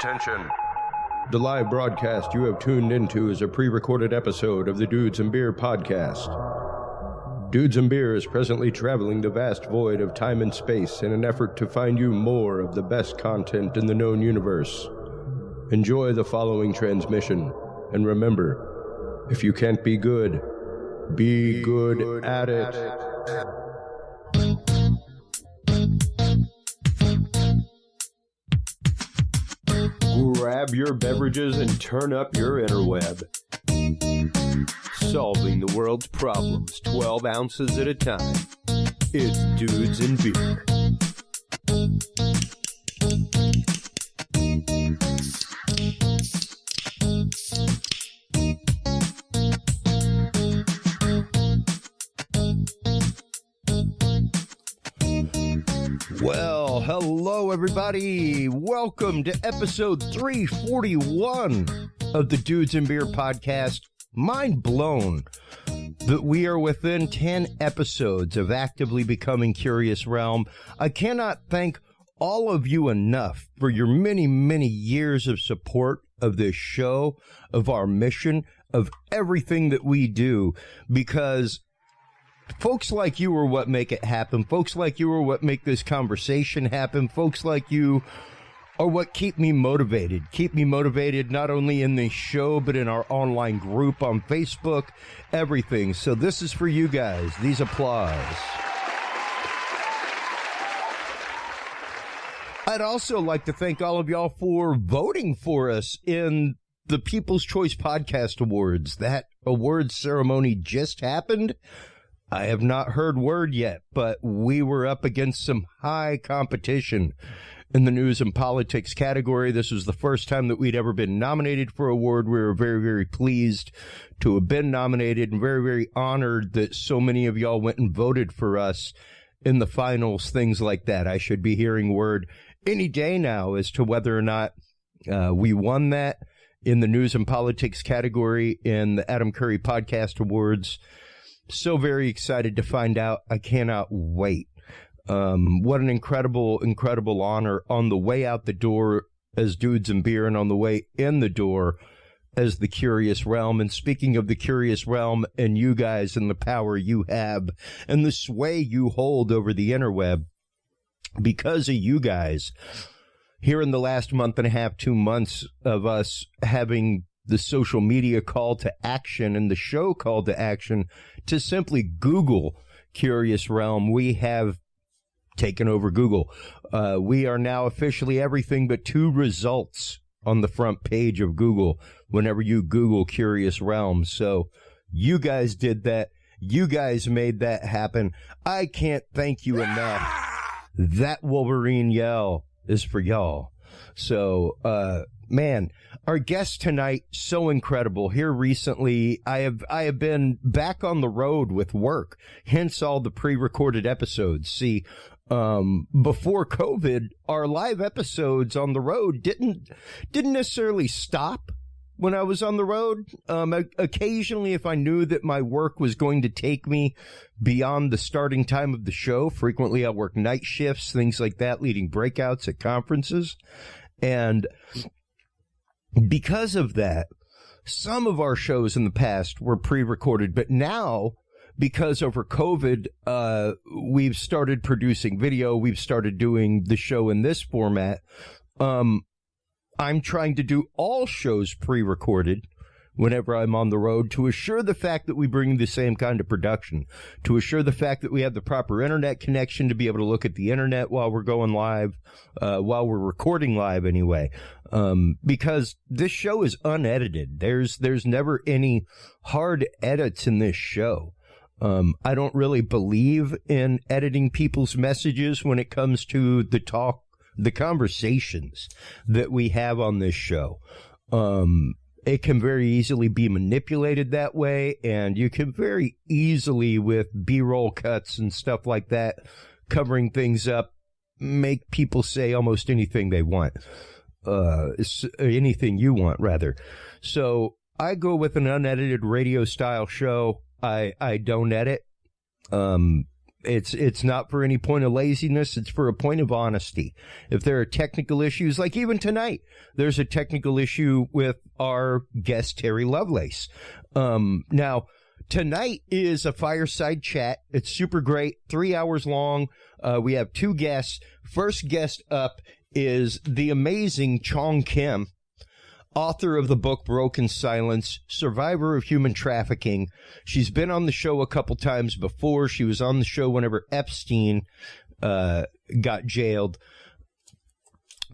Attention. The live broadcast you have tuned into is a pre-recorded episode of the Dudes and Beer podcast. Dudes and Beer is presently traveling the vast void of time and space in an effort to find you more of the best content in the known universe. Enjoy the following transmission, and remember, if you can't be good at it. Grab your beverages and turn up your interweb. Solving the world's problems 12 ounces at a time. It's Dudes and Beer. Well, hello everybody. Welcome to episode 341 of the Dudes and Beer podcast. Mind blown that we are within 10 episodes of actively becoming Curious Realm. I cannot thank all of you enough for your many, many years of support of this show, of our mission, of everything that we do, because folks like you are what make it happen. Folks like you are what make this conversation happen. Folks like you are what keep me motivated. Keep me motivated not only in this show, but in our online group on Facebook, everything. So this is for you guys. These applause. I'd also like to thank all of y'all for voting for us in the People's Choice Podcast Awards. That awards ceremony just happened. I have not heard word yet, but we were up against some high competition in the news and politics category. This was the first time that we'd ever been nominated for an award. We were very, very pleased to have been nominated and very, very honored that so many of y'all went and voted for us in the finals, things like that. I should be hearing word any day now as to whether or not we won that in the news and politics category in the Adam Curry Podcast Awards. So very excited to find out. I cannot wait. What an incredible, incredible honor on the way out the door as Dudes and Beer and on the way in the door as the Curious Realm. And speaking of the Curious Realm and you guys and the power you have and the sway you hold over the interweb, because of you guys, here in the last month and a half, 2 months of us having the social media call to action and the show call to action to simply Google Curious Realm, we have taken over Google. We are now officially everything but 2 results on the front page of Google whenever you Google Curious Realm. So you guys did that. You guys made that happen. I can't thank you enough. That Wolverine yell is for y'all. So, man, our guest tonight, so incredible. Here recently, I have been back on the road with work, hence all the pre-recorded episodes. See, before COVID, our live episodes on the road didn't necessarily stop when I was on the road. Occasionally, if I knew that my work was going to take me beyond the starting time of the show, frequently I work night shifts, things like that, leading breakouts at conferences. And because of that, some of our shows in the past were pre-recorded, but now, because over COVID, we've started producing video. We've started doing the show in this format. I'm trying to do all shows pre-recorded whenever I'm on the road to assure the fact that we bring the same kind of production, to assure the fact that we have the proper internet connection to be able to look at the internet while we're going live, while we're recording live anyway, because this show is unedited. There's never any hard edits in this show. I don't really believe in editing people's messages when it comes to the conversations that we have on this show. It can very easily be manipulated that way, and you can very easily, with B-roll cuts and stuff like that, covering things up, make people say almost anything they want. Anything you want, rather. So I go with an unedited radio-style show. I don't edit. It's not for any point of laziness. It's for a point of honesty. If there are technical issues, like even tonight, there's a technical issue with our guest, Terry Lovelace. Now, tonight is a fireside chat. It's super great, 3 hours long. We have 2 guests. First guest up is the amazing Chong Kim, author of the book Broken Silence, survivor of human trafficking. She's been on the show a couple times before. She was on the show whenever Epstein got jailed.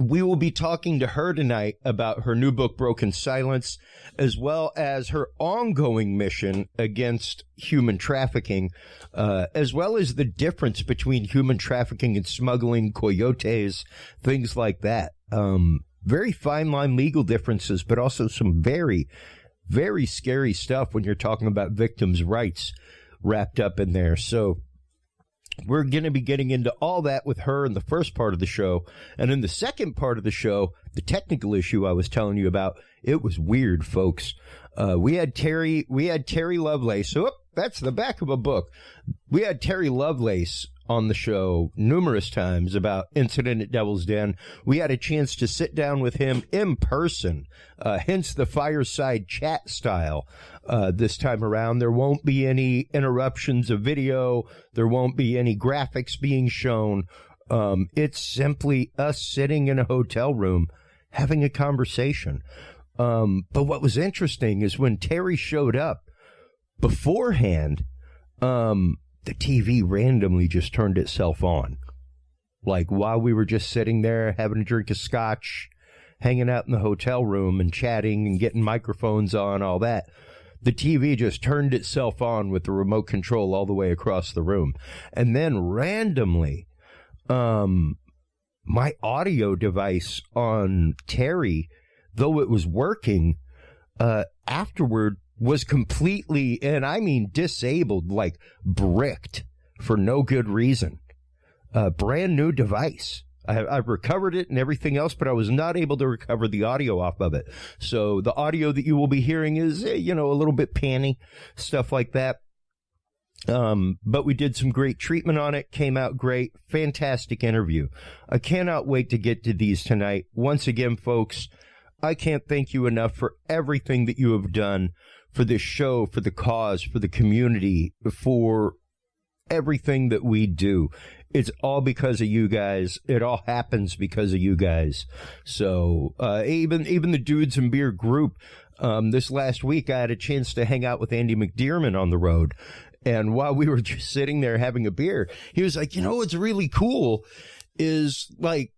We will be talking to her tonight about her new book, Broken Silence, as well as her ongoing mission against human trafficking, as well as the difference between human trafficking and smuggling, coyotes, things like that. Very fine line legal differences, but also some very, very scary stuff when you're talking about victims' rights wrapped up in there. So we're going to be getting into all that with her in the first part of the show. And in the second part of the show, the technical issue I was telling you about, it was weird, folks. We had Terry Lovelace. Oh, that's the back of a book. We had Terry Lovelace on the show numerous times about Incident at Devil's Den. We had a chance to sit down with him in person, hence the fireside chat style. This time around, there won't be any interruptions of video. There won't be any graphics being shown. It's simply us sitting in a hotel room having a conversation. But what was interesting is when Terry showed up beforehand, the TV randomly just turned itself on. Like while we were just sitting there having a drink of scotch, hanging out in the hotel room and chatting and getting microphones on, all that, the TV just turned itself on with the remote control all the way across the room. And then randomly, my audio device on Terry, though it was working, afterward was completely, and I mean disabled, like bricked for no good reason. A brand new device. I've recovered it and everything else, but I was not able to recover the audio off of it. So the audio that you will be hearing is, a little bit panny, stuff like that. But we did some great treatment on it, came out great, fantastic interview. I cannot wait to get to these tonight. Once again, folks, I can't thank you enough for everything that you have done for this show, for the cause, for the community, for everything that we do. It's all because of you guys. It all happens because of you guys. So even the Dudes and Beer group, this last week, I had a chance to hang out with Andy McDearman on the road. And while we were just sitting there having a beer, he was like, what's really cool is, like,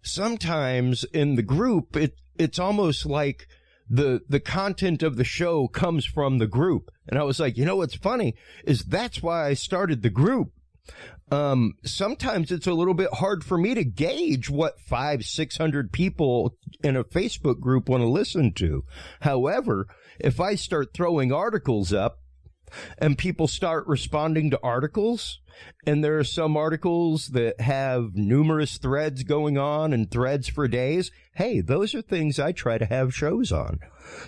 sometimes in the group, it's almost like the content of the show comes from the group. And I was like, what's funny is that's why I started the group. Sometimes it's a little bit hard for me to gauge what 500-600 people in a Facebook group want to listen to. However, if I start throwing articles up and people start responding to articles, and there are some articles that have numerous threads going on and threads for days, hey, those are things I try to have shows on.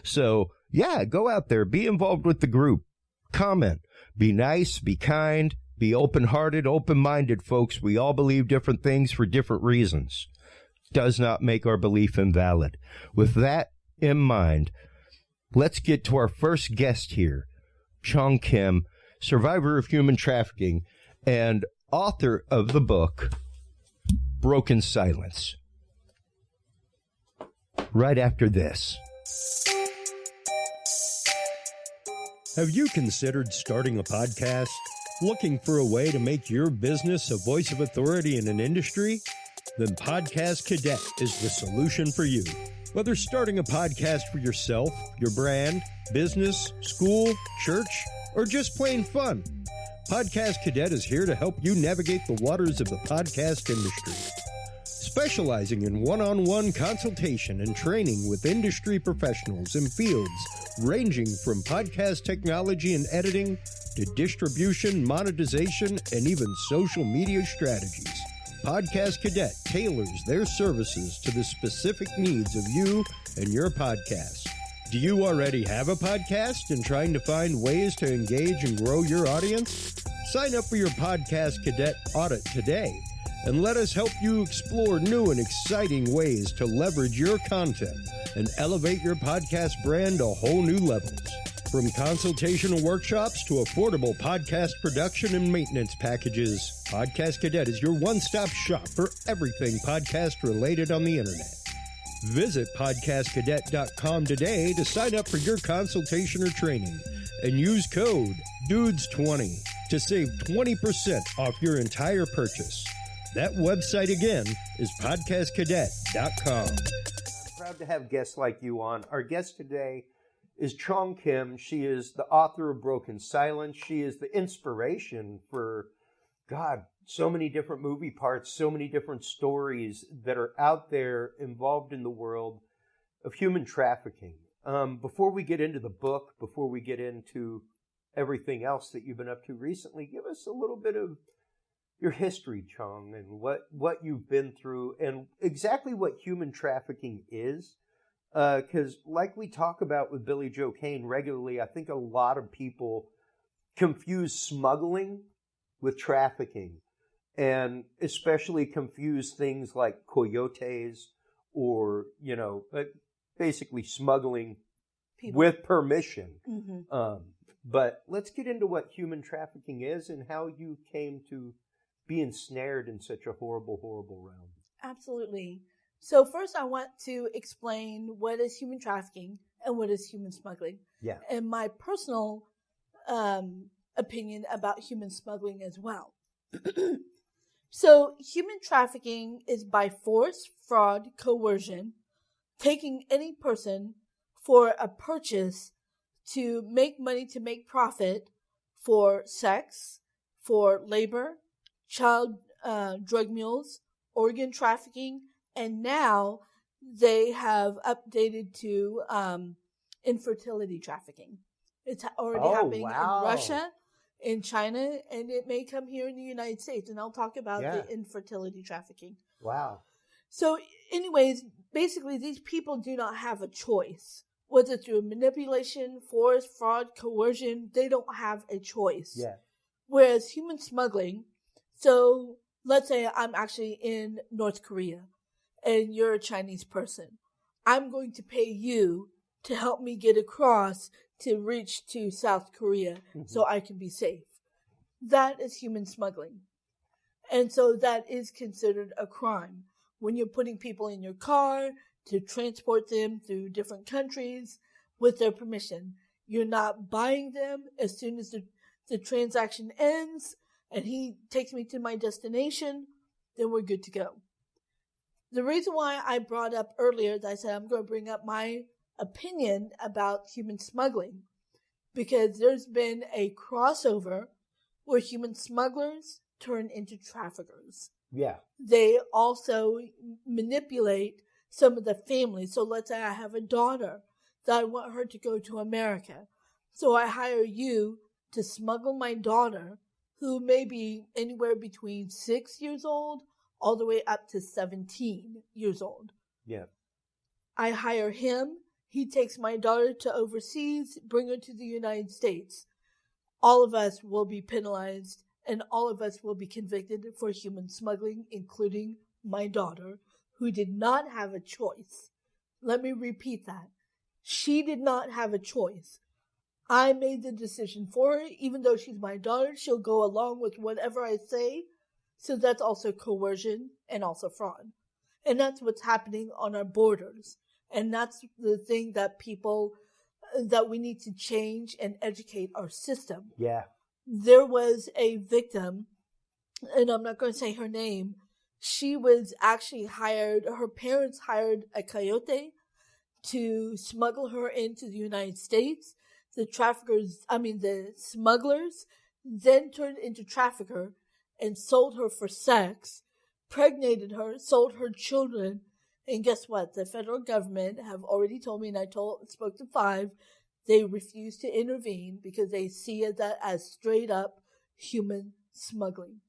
So, yeah, go out there, be involved with the group, comment, be nice, be kind, be open-hearted, open-minded, folks. We all believe different things for different reasons. Does not make our belief invalid. With that in mind, let's get to our first guest here, Chong Kim, survivor of human trafficking and author of the book Broken Silence. Right after this. Have you considered starting a podcast? Looking for a way to make your business a voice of authority in an industry? Then Podcast Cadet is the solution for you. Whether starting a podcast for yourself, your brand, business, school, church, or just plain fun, Podcast Cadet is here to help you navigate the waters of the podcast industry. Specializing in one-on-one consultation and training with industry professionals in fields ranging from podcast technology and editing to distribution, monetization, and even social media strategies. Podcast Cadet tailors their services to the specific needs of you and your podcast. Do you already have a podcast and trying to find ways to engage and grow your audience? Sign up for your Podcast Cadet audit today and let us help you explore new and exciting ways to leverage your content and elevate your podcast brand to whole new levels. From consultational workshops to affordable podcast production and maintenance packages, Podcast Cadet is your one-stop shop for everything podcast related on the internet. Visit podcastcadet.com today to sign up for your consultation or training and use code DUDES20 to save 20% off your entire purchase. That website again is podcastcadet.com. I'm proud to have guests like you on. Our guest today is Chong Kim. She is the author of Broken Silence. She is the inspiration for, God, so many different movie parts, so many different stories that are out there involved in the world of human trafficking. Before we get into the book, before we get into everything else that you've been up to recently, give us a little bit of your history, Chong, and what you've been through and exactly what human trafficking is. Because like we talk about with Billy Joe Kane regularly, I think a lot of people confuse smuggling with trafficking, and especially confuse things like coyotes or, basically smuggling people with permission. Mm-hmm. But let's get into what human trafficking is and how you came to be ensnared in such a horrible, horrible realm. Absolutely. So first I want to explain what is human trafficking and what is human smuggling. Yeah. And my personal opinion about human smuggling as well. So human trafficking is by force, fraud, coercion, taking any person for a purchase to make money, to make profit for sex, for labor, child drug mules, organ trafficking, and now they have updated to infertility trafficking. It's already happening in Russia, in China, and it may come here in the United States. And I'll talk about the infertility trafficking. Wow. So anyways, basically these people do not have a choice. Whether through manipulation, force, fraud, coercion, they don't have a choice. Yeah. Whereas human smuggling, so let's say I'm actually in North Korea and you're a Chinese person. I'm going to pay you to help me get across to reach to South Korea so I can be safe. That is human smuggling. And so that is considered a crime. When you're putting people in your car to transport them through different countries with their permission. You're not buying them. As soon as the transaction ends and he takes me to my destination, then we're good to go. The reason why I brought up earlier that I said I'm going to bring up my opinion about human smuggling, because there's been a crossover where human smugglers turn into traffickers. Yeah. They also manipulate some of the families. So let's say I have a daughter that I want her to go to America. So I hire you to smuggle my daughter, who may be anywhere between 6 years old all the way up to 17 years old. Yeah. I hire him. He takes my daughter to overseas, bring her to the United States. All of us will be penalized and all of us will be convicted for human smuggling, including my daughter, who did not have a choice. Let me repeat that. She did not have a choice. I made the decision for her. Even though she's my daughter, she'll go along with whatever I say. So that's also coercion and also fraud. And that's what's happening on our borders. And that's the thing that that we need to change and educate our system. Yeah. There was a victim, and I'm not going to say her name. She was actually her parents hired a coyote to smuggle her into the United States. The smugglers then turned into trafficker and sold her for sex, pregnated her, sold her children. And guess what? The federal government have already told me, and I spoke to 5, they refuse to intervene because they see that as straight up human smuggling.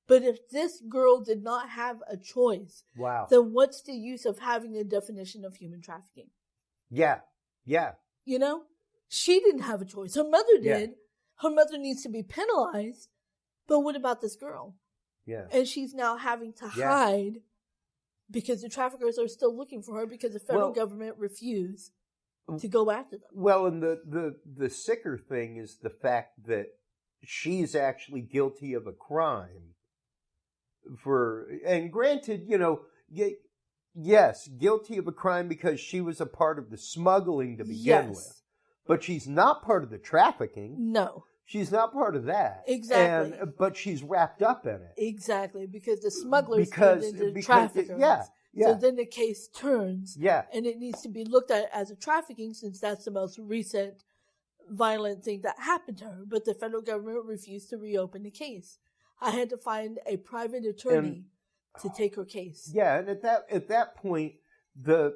But if this girl did not have a choice, wow, then what's the use of having a definition of human trafficking? Yeah. Yeah. You know, she didn't have a choice. Her mother did. Yeah. Her mother needs to be penalized, But what about this girl? Yeah. And she's now having to hide because the traffickers are still looking for her because the federal government refused to go after them. Well, and the sicker thing is the fact that she's actually guilty of a crime and granted, yes, guilty of a crime because she was a part of the smuggling to begin with. But she's not part of the trafficking. No. She's not part of that. Exactly. But she's wrapped up in it. Exactly, because the smugglers turned into traffickers. Yeah. So then the case turns. Yeah. And it needs to be looked at as a trafficking since that's the most recent violent thing that happened to her. But the federal government refused to reopen the case. I had to find a private attorney to take her case. Yeah, and at that point, the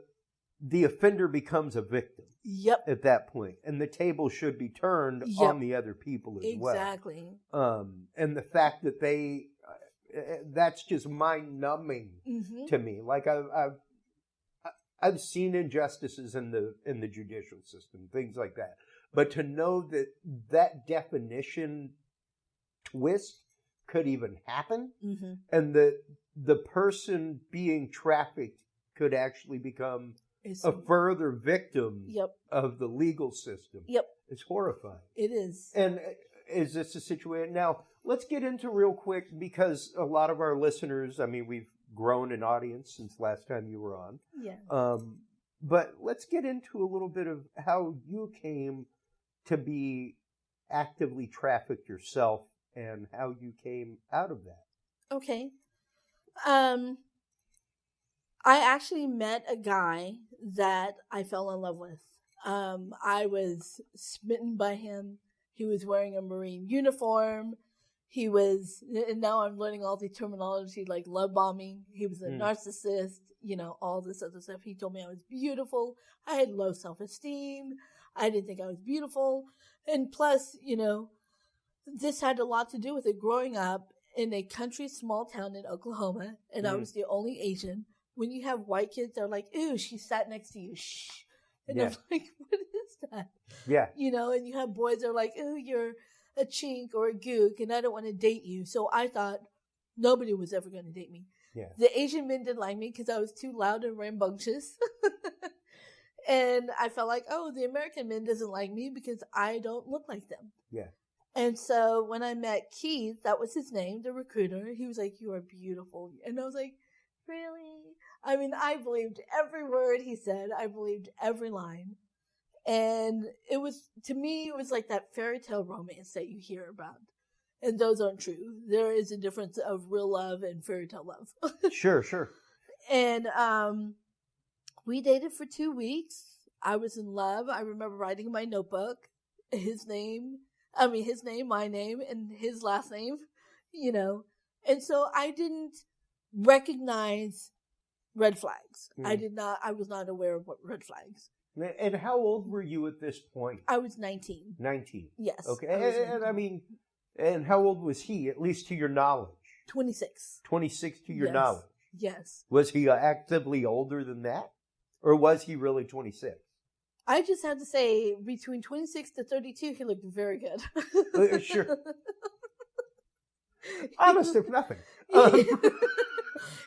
offender becomes a victim. Yep. At that point, and the table should be turned on the other people as well. Exactly. And the fact that that's just mind-numbing to me. Like I've seen injustices in the judicial system, things like that. But to know that definition twist could even happen, and that the person being trafficked could actually become a further victim of the legal system. Yep. It's horrifying. It is. And is this a situation? Now, let's get into real quick, because a lot of our listeners, I mean, we've grown in audience since last time you were on. Yeah. But let's get into a little bit of how you came to be actively trafficked yourself and how you came out of that. Okay. I actually met a guy that I fell in love with. I was smitten by him. He was wearing a Marine uniform. And now I'm learning all the terminology like love bombing. He was a narcissist, all this other stuff. He told me I was beautiful. I had low self-esteem. I didn't think I was beautiful. And plus, this had a lot to do with it. Growing up in a country small town in Oklahoma, and I was the only Asian. When you have white kids, they're like, "Ooh, she sat next to you." Shh. And I'm like, "What is that?" Yeah. And you have boys that are like, "Ooh, you're a chink or a gook, and I don't want to date you." So I thought nobody was ever going to date me. Yeah. The Asian men didn't like me because I was too loud and rambunctious. And I felt like, the American men doesn't like me because I don't look like them. Yeah. And so when I met Keith, that was his name, the recruiter, he was like, "You are beautiful." And I was like, "Really?" I mean, I believed every word he said. I believed every line. And to me, it was like that fairy tale romance that you hear about. And those aren't true. There is a difference of real love and fairy tale love. Sure. And we dated for 2 weeks. I was in love. I remember writing in my notebook his name, my name, and his last name, And so I didn't recognize red flags. I was not aware of what red flags. And how old were you at this point? I was 19. 19. Yes. Okay. And how old was he, at least to your knowledge? 26. 26 to your knowledge? Yes. Was he actively older than that? Or was he really 26? I just had to say, between 26 to 32, he looked very good. Sure. Honest if nothing.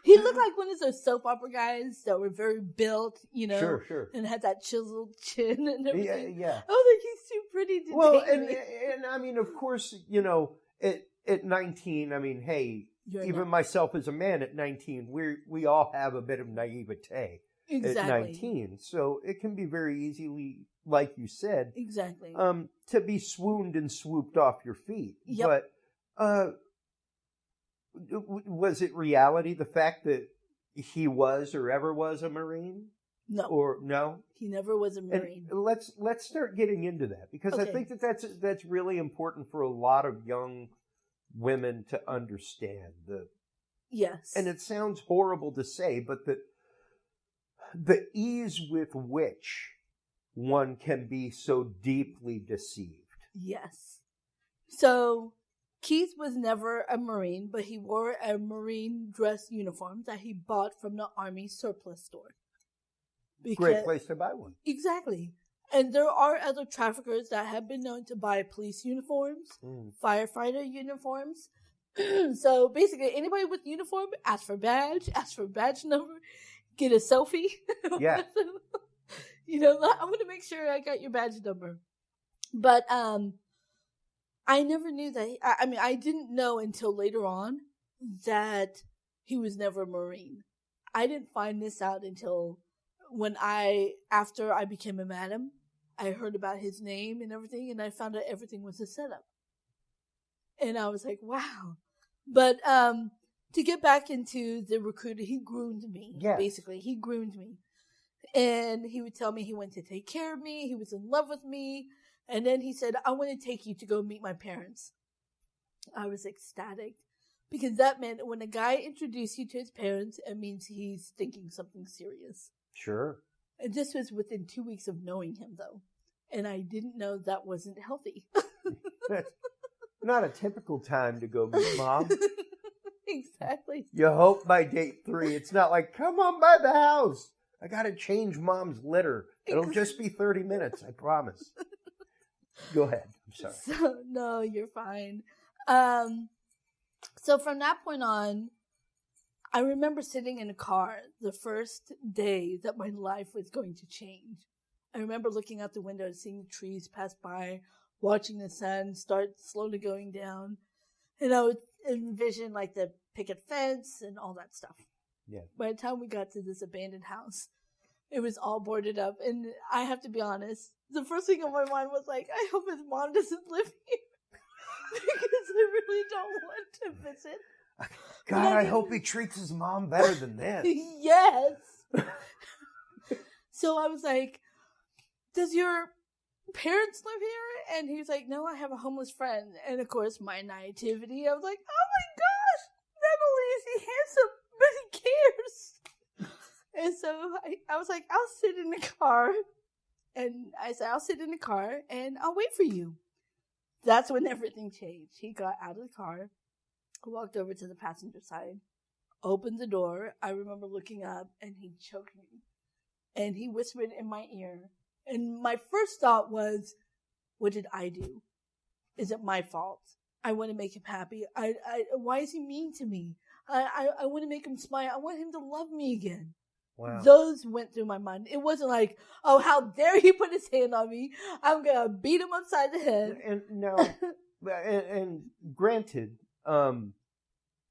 He looked like one of those soap opera guys that were very built, Sure. And had that chiseled chin and everything. Yeah. Oh, he's too pretty to date me. And I mean, of course, at 19, I mean, hey, even myself as a man at 19, we all have a bit of naivete at 19. So it can be very easily, like you said, exactly, to be swooned and swooped off your feet. Yep. But was it reality, the fact that he was or ever was a Marine? No. Or no? He never was a Marine. And let's start getting into that, because I think that's really important for a lot of young women to understand. Yes. And it sounds horrible to say, but the ease with which one can be so deeply deceived. Yes. So Keith was never a Marine, but he wore a Marine dress uniform that he bought from the Army surplus store. Great place to buy one. Exactly. And there are other traffickers that have been known to buy police uniforms, firefighter uniforms, So basically, anybody with uniform, ask for badge number, get a selfie. Yeah. You know, I'm going to make sure I got your badge number. But I never knew that. I didn't know until later on that he was never a Marine. I didn't find this out until after I became a madam, I heard about his name and everything, and I found out everything was a setup. And I was like, wow. But to get back into the recruiter, he groomed me. Yeah. Basically, he groomed me. And he would tell me he wanted to take care of me. He was in love with me. And then he said, I want to take you to go meet my parents. I was ecstatic. Because that meant when a guy introduced you to his parents, it means he's thinking something serious. Sure. And this was within 2 weeks of knowing him, though. And I didn't know that wasn't healthy. That's not a typical time to go meet mom. Exactly. You hope by date 3, it's not like, come on by the house. I got to change mom's litter. It'll just be 30 minutes, I promise. Go ahead. I'm sorry. No, you're fine. So from that point on, I remember sitting in a car the first day that my life was going to change. I remember looking out the window and seeing the trees pass by, watching the sun start slowly going down. And I would envision like the picket fence and all that stuff. Yeah. By the time we got to this abandoned house, it was all boarded up. And I have to be honest, the first thing on my mind was like, I hope his mom doesn't live here. Because I really don't want to visit. God, I hope he treats his mom better than this. Yes. So I was like, does your parents live here? And he was like, no, I have a homeless friend. And of course, my naivety, I was like, oh my gosh, not only is he handsome, but he cares. And so I was like, I'll sit in the car. And I said, I'll sit in the car and I'll wait for you. That's when everything changed. He got out of the car, walked over to the passenger side, opened the door. I remember looking up and he choked me. And he whispered in my ear. And my first thought was, what did I do? Is it my fault? I want to make him happy. Why is he mean to me? I want to make him smile. I want him to love me again. Wow. Those went through my mind. It wasn't like, oh, how dare he put his hand on me? I'm going to beat him upside the head. And now, and granted,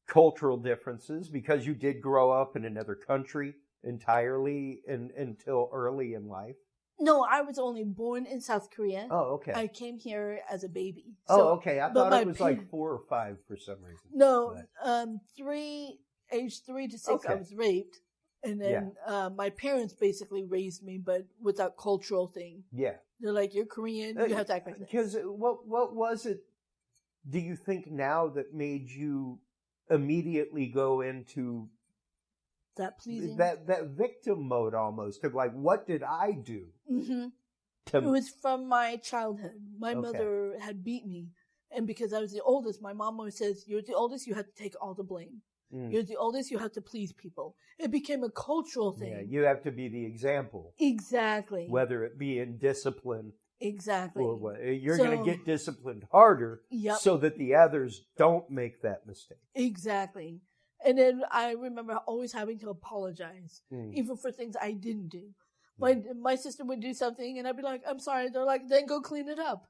cultural differences, because you did grow up in another country entirely until early in life. No, I was only born in South Korea. Oh, okay. I came here as a baby. So, okay. I thought it was like 4 or 5 for some reason. No, age 3 to 6, okay. I was raped. And then my parents basically raised me, but with that cultural thing. Yeah. They're like, you're Korean, you have to act like this. Because what was it, do you think now, that made you immediately go into that pleasing? That victim mode almost, of like, what did I do? Mm-hmm. It was from my childhood. My mother had beat me. And because I was the oldest, my mom always says, you're the oldest, you have to take all the blame. You're the oldest, you have to please people. It became a cultural thing. Yeah, you have to be the example. Exactly. Whether it be in discipline. Exactly. Or what. You're going to get disciplined harder so that the others don't make that mistake. Exactly. And then I remember always having to apologize, even for things I didn't do. My sister would do something, and I'd be like, I'm sorry. They're like, then go clean it up.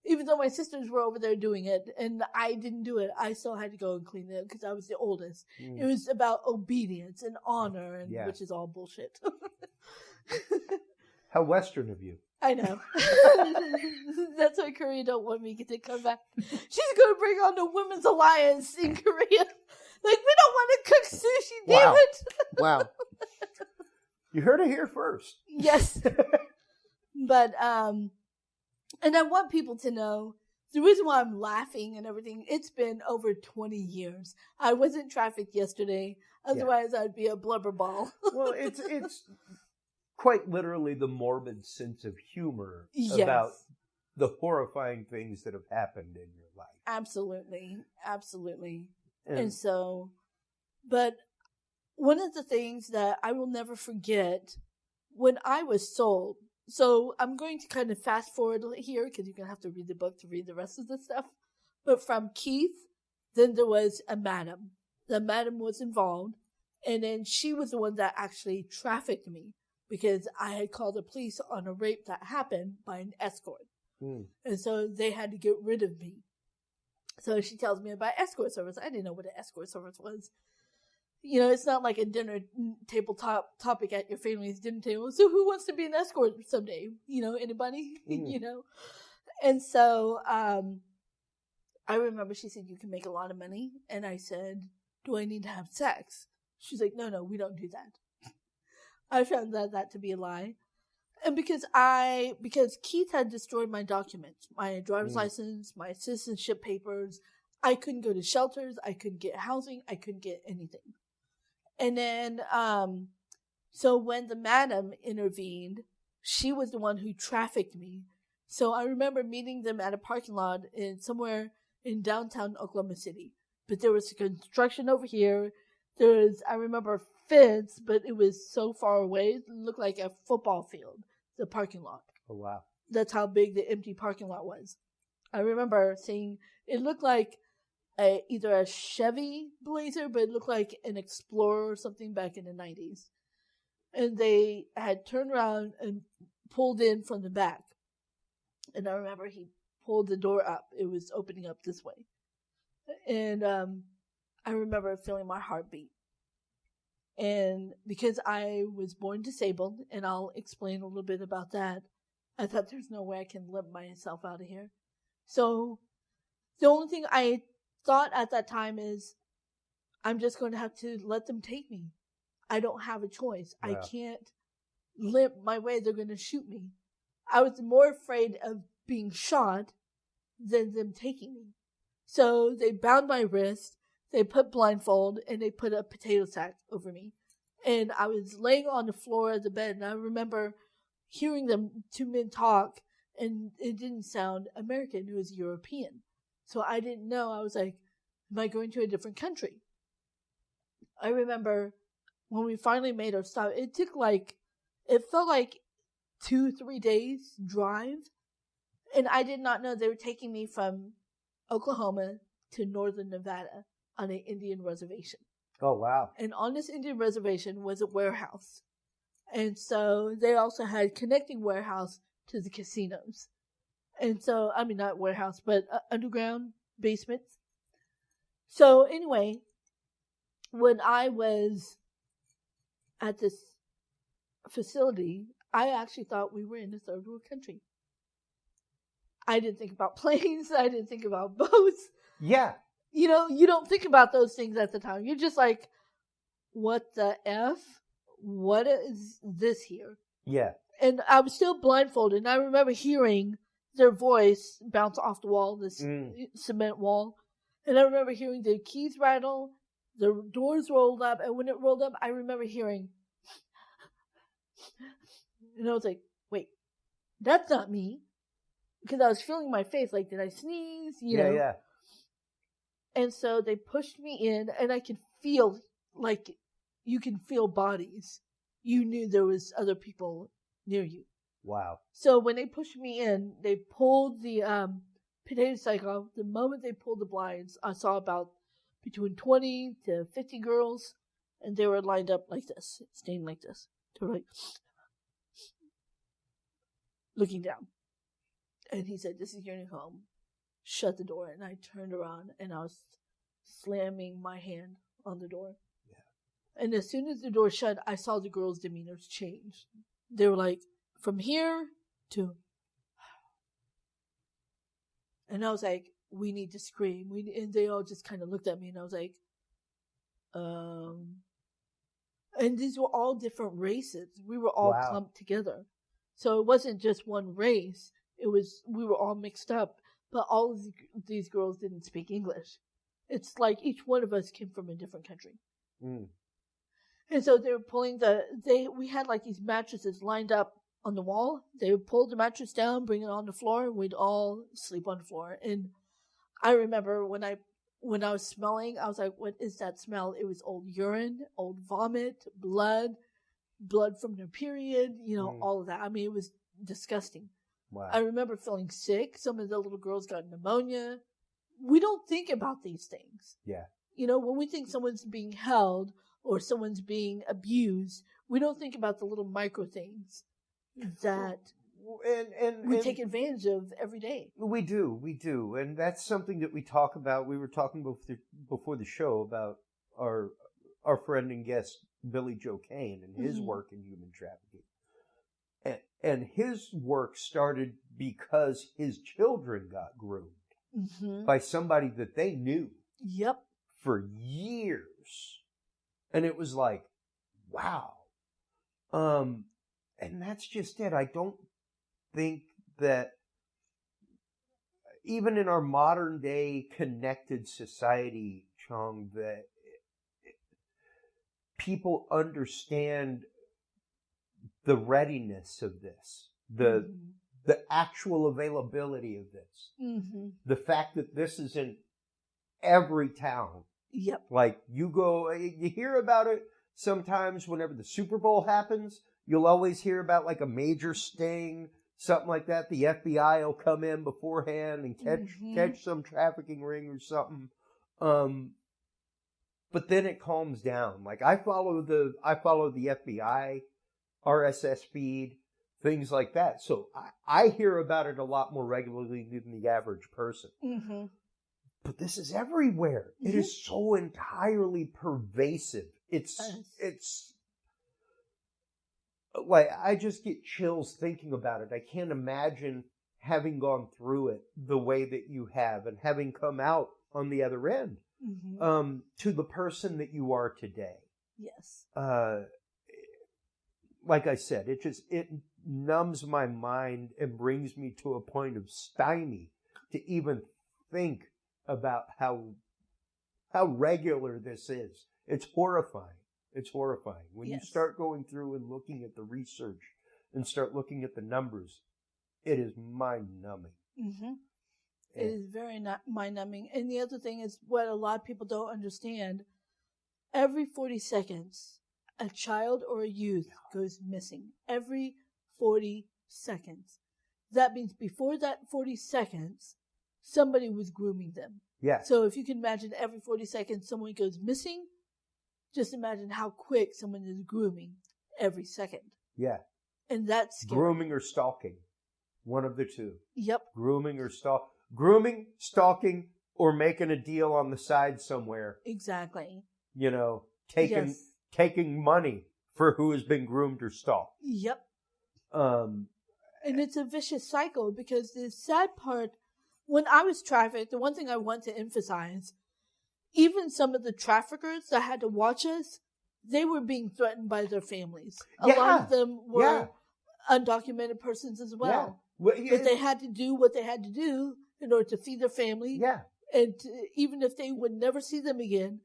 Even though my sisters were over there doing it, and I didn't do it, I still had to go and clean it up because I was the oldest. It was about obedience and honor, and which is all bullshit. How Western of you. I know. That's why Korea don't want me to come back. She's going to bring on the Women's Alliance in Korea. Like, we don't want to cook sushi, damn it. Wow. You heard it here first. Yes. But, and I want people to know, the reason why I'm laughing and everything, it's been over 20 years. I wasn't trafficked yesterday. Otherwise, I'd be a blubber ball. Well, it's quite literally the morbid sense of humor about the horrifying things that have happened in your life. Absolutely. Absolutely. And so, but one of the things that I will never forget, when I was sold, so I'm going to kind of fast forward here because you're going to have to read the book to read the rest of the stuff. But from Keith then there was a madam. The madam was involved, and then she was the one that actually trafficked me because I had called the police on a rape that happened by an escort. And so they had to get rid of me. So she tells me about escort service. I didn't know what an escort service was. You know, it's not like a dinner tabletop topic at your family's dinner table. So who wants to be an escort someday? You know, anybody? You know? And so I remember she said, you can make a lot of money. And I said, do I need to have sex? She's like, no, we don't do that. I found that to be a lie. And because Keith had destroyed my documents, my driver's license, my citizenship papers, I couldn't go to shelters, I couldn't get housing, I couldn't get anything. And then, so when the madam intervened, she was the one who trafficked me. So I remember meeting them at a parking lot somewhere in downtown Oklahoma City. But there was construction over here. I remember a fence, but it was so far away, it looked like a football field. The parking lot. Oh, wow. That's how big the empty parking lot was. I remember seeing, it looked like either a Chevy Blazer, but it looked like an Explorer or something back in the 90s. And they had turned around and pulled in from the back. And I remember he pulled the door up. It was opening up this way. And I remember feeling my heart beat. And because I was born disabled, and I'll explain a little bit about that, I thought there's no way I can limp myself out of here. So the only thing I thought at that time is, I'm just going to have to let them take me. I don't have a choice. Wow. I can't limp my way. They're going to shoot me. I was more afraid of being shot than them taking me. So they bound my wrist. They put blindfold, and they put a potato sack over me. And I was laying on the floor of the bed, and I remember hearing them, two men talk, and it didn't sound American. It was European. So I didn't know. I was like, am I going to a different country? I remember when we finally made our stop, it felt like 2-3 days drive. And I did not know they were taking me from Oklahoma to northern Nevada on an Indian reservation. Oh, wow. And on this Indian reservation was a warehouse. And so they also had connecting warehouse to the casinos. And so, I mean, not warehouse, but underground basements. So anyway, when I was at this facility, I actually thought we were in a third world country. I didn't think about planes. I didn't think about boats. Yeah. You know, you don't think about those things at the time. You're just like, what the F? What is this here? Yeah. And I was still blindfolded. And I remember hearing their voice bounce off the wall, this cement wall. And I remember hearing the keys rattle, the doors rolled up. And when it rolled up, I remember hearing, and I was like, wait, that's not me. Because I was feeling my face, like, did I sneeze? You know? Yeah. And so they pushed me in, and I could feel, like, you can feel bodies. You knew there was other people near you. Wow. So when they pushed me in, they pulled the potato sack off. The moment they pulled the blinds, I saw about between 20 to 50 girls, and they were lined up like this, staying like this. They were like, looking down. And he said, this is your new home. Shut the door. And I turned around, and I was slamming my hand on the door. Yeah. And as soon as the door shut, I saw the girls' demeanors change. They were like, from here to... And I was like, we need to scream. And they all just kind of looked at me, and I was like, And these were all different races. We were all clumped together. So it wasn't just one race. We were all mixed up. But all of these girls didn't speak English. It's like each one of us came from a different country. Mm. And so they were pulling we had like these mattresses lined up on the wall. They would pull the mattress down, bring it on the floor, and we'd all sleep on the floor. And I remember when I was smelling, I was like, what is that smell? It was old urine, old vomit, blood from their period, all of that. I mean, it was disgusting. Wow. I remember feeling sick. Some of the little girls got pneumonia. we don't think about these things. Yeah. You know, when we think someone's being held or someone's being abused, we don't think about the little micro things that we take advantage of every day. We do. And that's something that we talk about. We were talking before the show about our friend and guest, Billy Joe Kane, and his work in human trafficking. And his work started because his children got groomed by somebody that they knew. Yep. For years. And it was like, wow. And that's just it. I don't think that even in our modern day connected society, Chong, that people understand the readiness of this, the actual availability of this, the fact that this is in every town. Yep. Like you hear about it sometimes whenever the Super Bowl happens. You'll always hear about like a major sting, something like that. The FBI will come in beforehand and catch some trafficking ring or something. But then it calms down. Like I follow the FBI RSS feed, things like that. So I hear about it a lot more regularly than the average person. But this is everywhere. It is so entirely pervasive. It's like, I just get chills thinking about it. I can't imagine having gone through it the way that you have and having come out on the other end, to the person that you are today. Yes. Like I said, it numbs my mind and brings me to a point of stymie to even think about how regular this is. It's horrifying. It's horrifying. When you start going through and looking at the research and start looking at the numbers, it is mind-numbing. It is very mind-numbing. And the other thing is what a lot of people don't understand. Every 40 seconds, a child or a youth goes missing. Every 40 seconds. That means before that 40 seconds, somebody was grooming them. Yeah. So if you can imagine every 40 seconds someone goes missing, just imagine how quick someone is grooming every second. Yeah. And that's scary. Grooming or stalking. One of the two. Yep. Grooming, stalking, or making a deal on the side somewhere. Exactly. You know, taking money for who has been groomed or stalked. Yep. And it's a vicious cycle because the sad part, when I was trafficked, the one thing I want to emphasize, even some of the traffickers that had to watch us, they were being threatened by their families. A lot of them were undocumented persons as well. But they had to do what they had to do in order to feed their family. Yeah. And even if they would never see them again,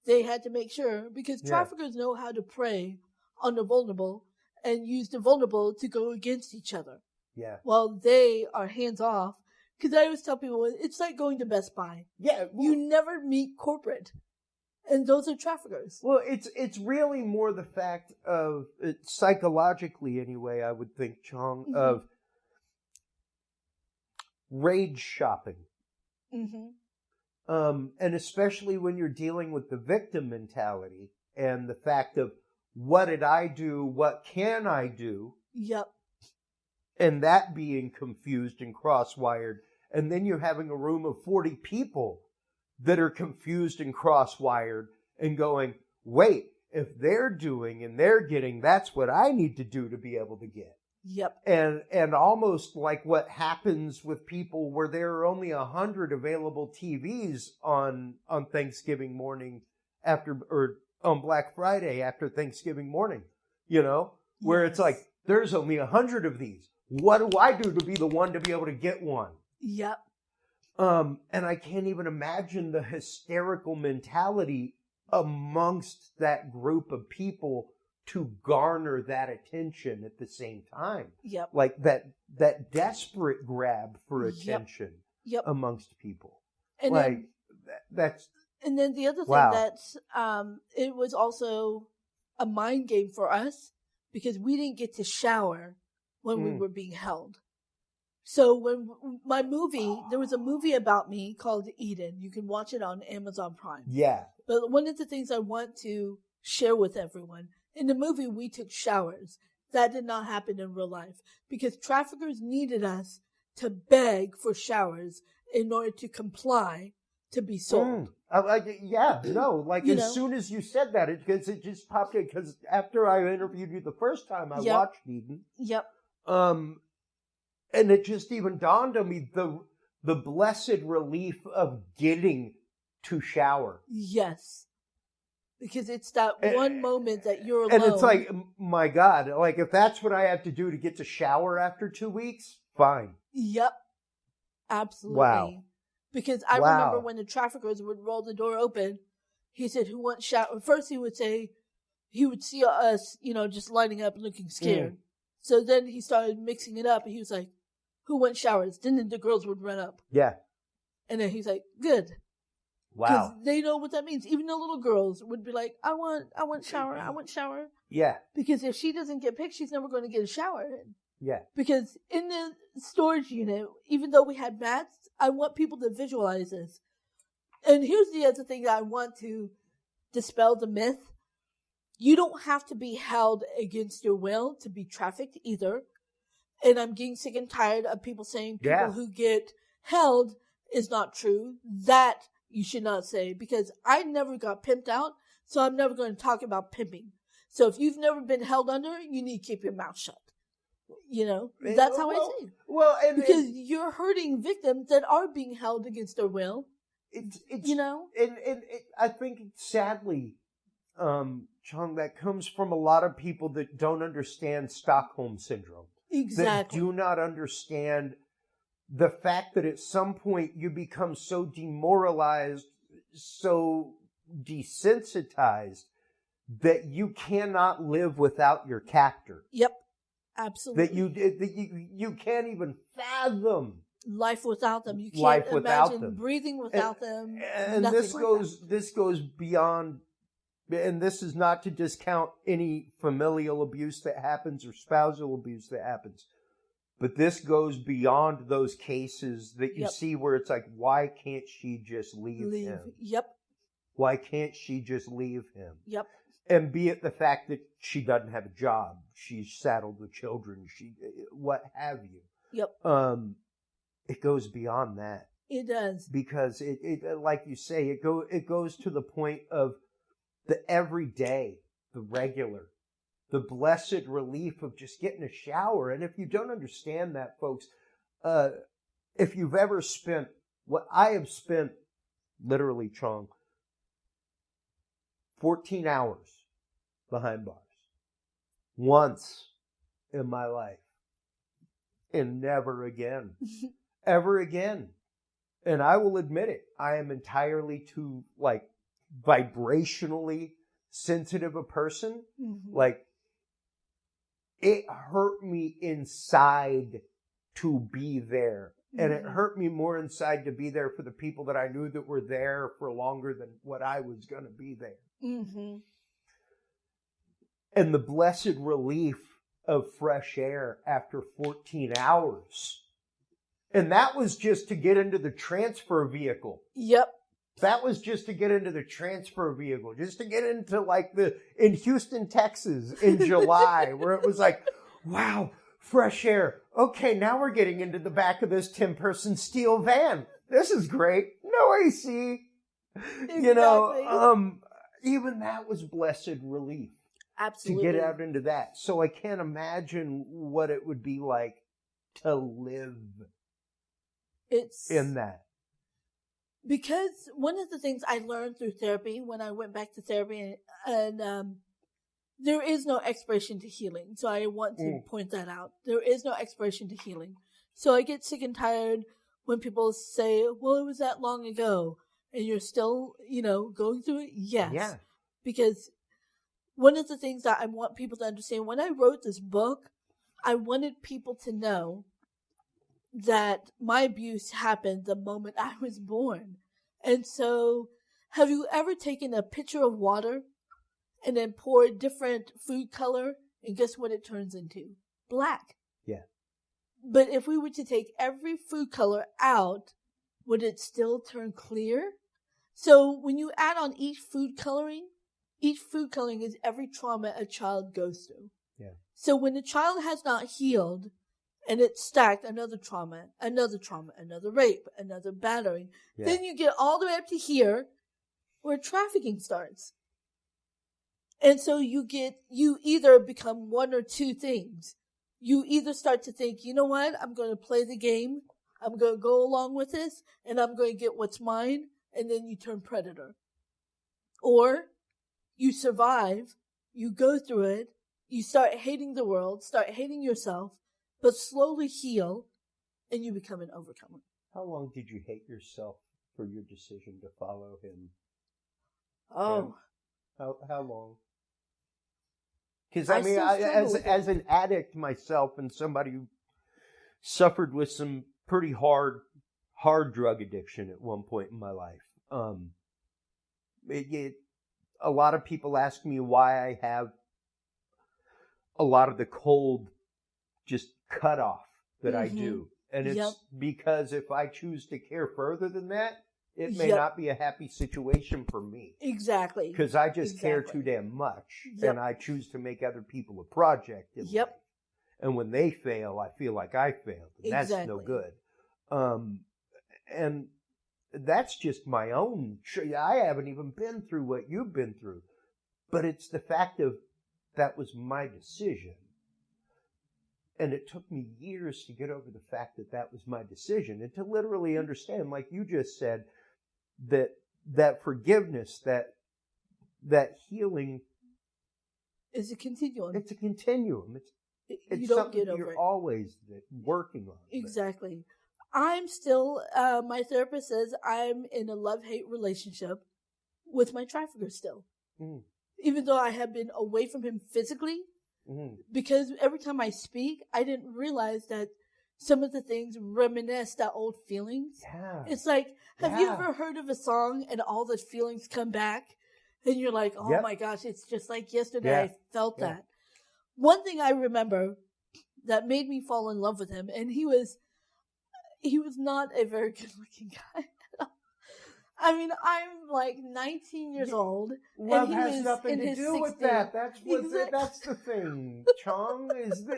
they had to make sure, because traffickers know how to prey on the vulnerable and use the vulnerable to go against each other. Yeah. While they are hands off. Because I always tell people, it's like going to Best Buy. Yeah. You never meet corporate. And those are traffickers. Well, it's really more the fact of, psychologically anyway, I would think, Chong, of rage shopping. And especially when you're dealing with the victim mentality and the fact of, what did I do? What can I do? Yep. And that being confused and cross-wired. And then you're having a room of 40 people that are confused and cross-wired and going, wait, if they're doing and they're getting, that's what I need to do to be able to get. Yep. And almost like what happens with people where there are only 100 available TVs on Thanksgiving morning or on Black Friday after Thanksgiving morning, you know, where it's like, there's only 100 of these. What do I do to be the one to be able to get one? Yep. And I can't even imagine the hysterical mentality amongst that group of people to garner that attention at the same time. Yep. Like that desperate grab for attention amongst people. And like that's. And then the other thing that's, it was also a mind game for us because we didn't get to shower when we were being held. So when there was a movie about me called Eden. You can watch it on Amazon Prime. Yeah. But one of the things I want to share with everyone, in the movie we took showers. That did not happen in real life because traffickers needed us to beg for showers in order to comply to be sold. Soon as you said that, it just popped in, because after I interviewed you the first time, I watched Eden. Yep. And it just even dawned on me the blessed relief of getting to shower. Yes. Because it's that one moment that you're alone. And it's like, my God, like if that's what I have to do to get to shower after 2 weeks, fine. Yep. Absolutely. Wow. Because I remember when the traffickers would roll the door open, he said, who wants shower? First he would say, he would see us, just lighting up looking scared. So then he started mixing it up and he was like, who wants showers? Then the girls would run up. Yeah. And then he's like, good. Wow. Because they know what that means. Even the little girls would be like, I want shower. I want shower. Yeah. Because if she doesn't get picked, she's never going to get a shower. Yeah. Because in the storage unit, even though we had mats, I want people to visualize this. And here's the other thing that I want to dispel the myth. You don't have to be held against your will to be trafficked either. And I'm getting sick and tired of people saying people who get held is not true. That you should not say, because I never got pimped out, so I'm never going to talk about pimping. So if you've never been held under, you need to keep your mouth shut. That's how I see it. Because you're hurting victims that are being held against their will. I think sadly, Chong, that comes from a lot of people that don't understand Stockholm Syndrome. Exactly. That do not understand the fact that at some point you become so demoralized, so desensitized, that you cannot live without your captor. Yep, absolutely. That you can't even fathom life without them. You can't imagine breathing without them. And this goes beyond. And this is not to discount any familial abuse that happens or spousal abuse that happens. But this goes beyond those cases that you see where it's like, why can't she just leave him? Yep. Why can't she just leave him? Yep. And be it the fact that she doesn't have a job, she's saddled with children, what have you. Yep. It goes beyond that. It does. Because it like you say, it goes to the point of the everyday, the regular, the blessed relief of just getting a shower. And if you don't understand that, folks, if you've ever spent what I have spent, literally, Chong, 14 hours behind bars once in my life, and never again, ever again. And I will admit it, I am entirely too, vibrationally sensitive a person. Mm-hmm. It hurt me inside to be there. Mm-hmm. And it hurt me more inside to be there for the people that I knew that were there for longer than what I was going to be there. Mm-hmm. And the blessed relief of fresh air after 14 hours. And that was just to get into the transfer vehicle. Yep. That was just to get into the transfer vehicle, just to get into in Houston, Texas in July, where it was like, wow, fresh air. Okay, now we're getting into the back of this 10-person steel van. This is great. No AC. Exactly. Even that was blessed relief. Absolutely. To get out into that. So I can't imagine what it would be like to live in that. Because one of the things I learned through therapy when I went back to therapy, and there is no expiration to healing. So I want to point that out. There is no expiration to healing. So I get sick and tired when people say, well, it was that long ago and you're still, going through it. Yes. Yeah. Because one of the things that I want people to understand, when I wrote this book, I wanted people to know that my abuse happened the moment I was born. And so, have you ever taken a pitcher of water and then poured different food color, and guess what it turns into? Black. Yeah. But if we were to take every food color out, would it still turn clear? So when you add on each food coloring is every trauma a child goes through. Yeah. So when the child has not healed and it's stacked, another trauma, another rape, another battering, then you get all the way up to here where trafficking starts. And so you either become one or two things. You either start to think, you know what, I'm going to play the game, I'm going to go along with this, and I'm going to get what's mine, and then you turn predator. Or you survive, you go through it, you start hating the world, start hating yourself, but slowly heal, and you become an overcomer. How long did you hate yourself for your decision to follow him? Oh. How long? Because, I mean, as an addict myself and somebody who suffered with some pretty hard drug addiction at one point in my life, a lot of people ask me why I have a lot of the cold just cut off that I do. And it's because if I choose to care further than that, it may not be a happy situation for me. Exactly. Because I just care too damn much. And I choose to make other people a project in life. And when they fail, I feel like I failed. And that's no good. And that's just my own. I haven't even been through what you've been through. But it's the fact of that was my decision. And it took me years to get over the fact that that was my decision and to literally understand, like you just said, that forgiveness, that healing is a continuum. It's a continuum. It's you don't something get over you're it. always working on. Exactly. I'm still, my therapist says I'm in a love-hate relationship with my trafficker still. Even though I have been away from him physically, because every time I speak, I didn't realize that some of the things reminisce that old feelings. Yeah. It's like, have you ever heard of a song and all the feelings come back? And you're like, oh my gosh, it's just like yesterday I felt that. One thing I remember that made me fall in love with him, and he was not a very good looking guy. I mean, I'm like 19 years old. Love and he has was nothing in to his do 60s. with that. That's the thing, Chong.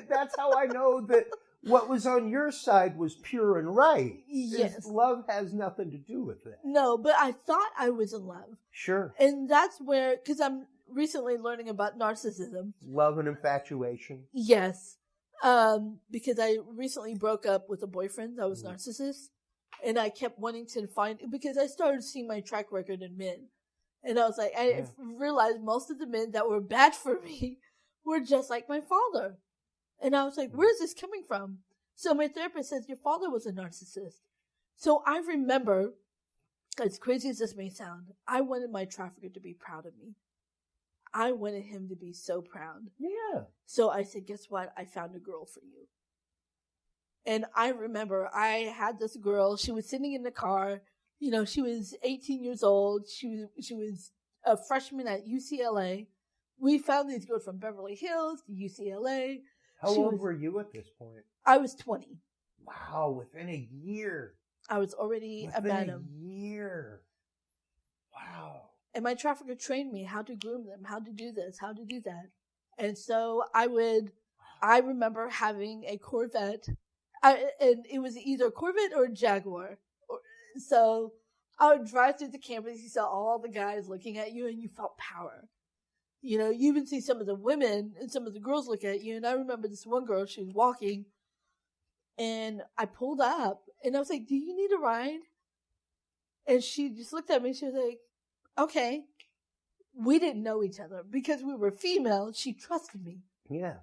That's how I know that what was on your side was pure and right. Yes. Love has nothing to do with it. No, but I thought I was in love. Sure. And that's where, because I'm recently learning about narcissism. Love and infatuation. Yes. Because I recently broke up with a boyfriend that was narcissist. And I kept wanting to find, because I started seeing my track record in men. And I was like, I realized most of the men that were bad for me were just like my father. And I was like, where is this coming from? So my therapist says, your father was a narcissist. So I remember, as crazy as this may sound, I wanted my trafficker to be proud of me. I wanted him to be so proud. Yeah. So I said, guess what? I found a girl for you. And I remember I had this girl, she was sitting in the car, you know, she was 18 years old. She was a freshman at UCLA. We found these girls from Beverly Hills to UCLA. How old were you at this point? I was 20. Wow, within a year. I was already a madam. Within a year. Wow. And my trafficker trained me how to groom them, how to do this, how to do that. And so I remember having a Corvette. And it was either a Corvette or a Jaguar. So I would drive through the campus, you saw all the guys looking at you, and you felt power. You know, you even see some of the women and some of the girls look at you. And I remember this one girl, she was walking, and I pulled up, and I was like, do you need a ride? And she just looked at me, she was like, okay. We didn't know each other. Because we were female, she trusted me. Yeah.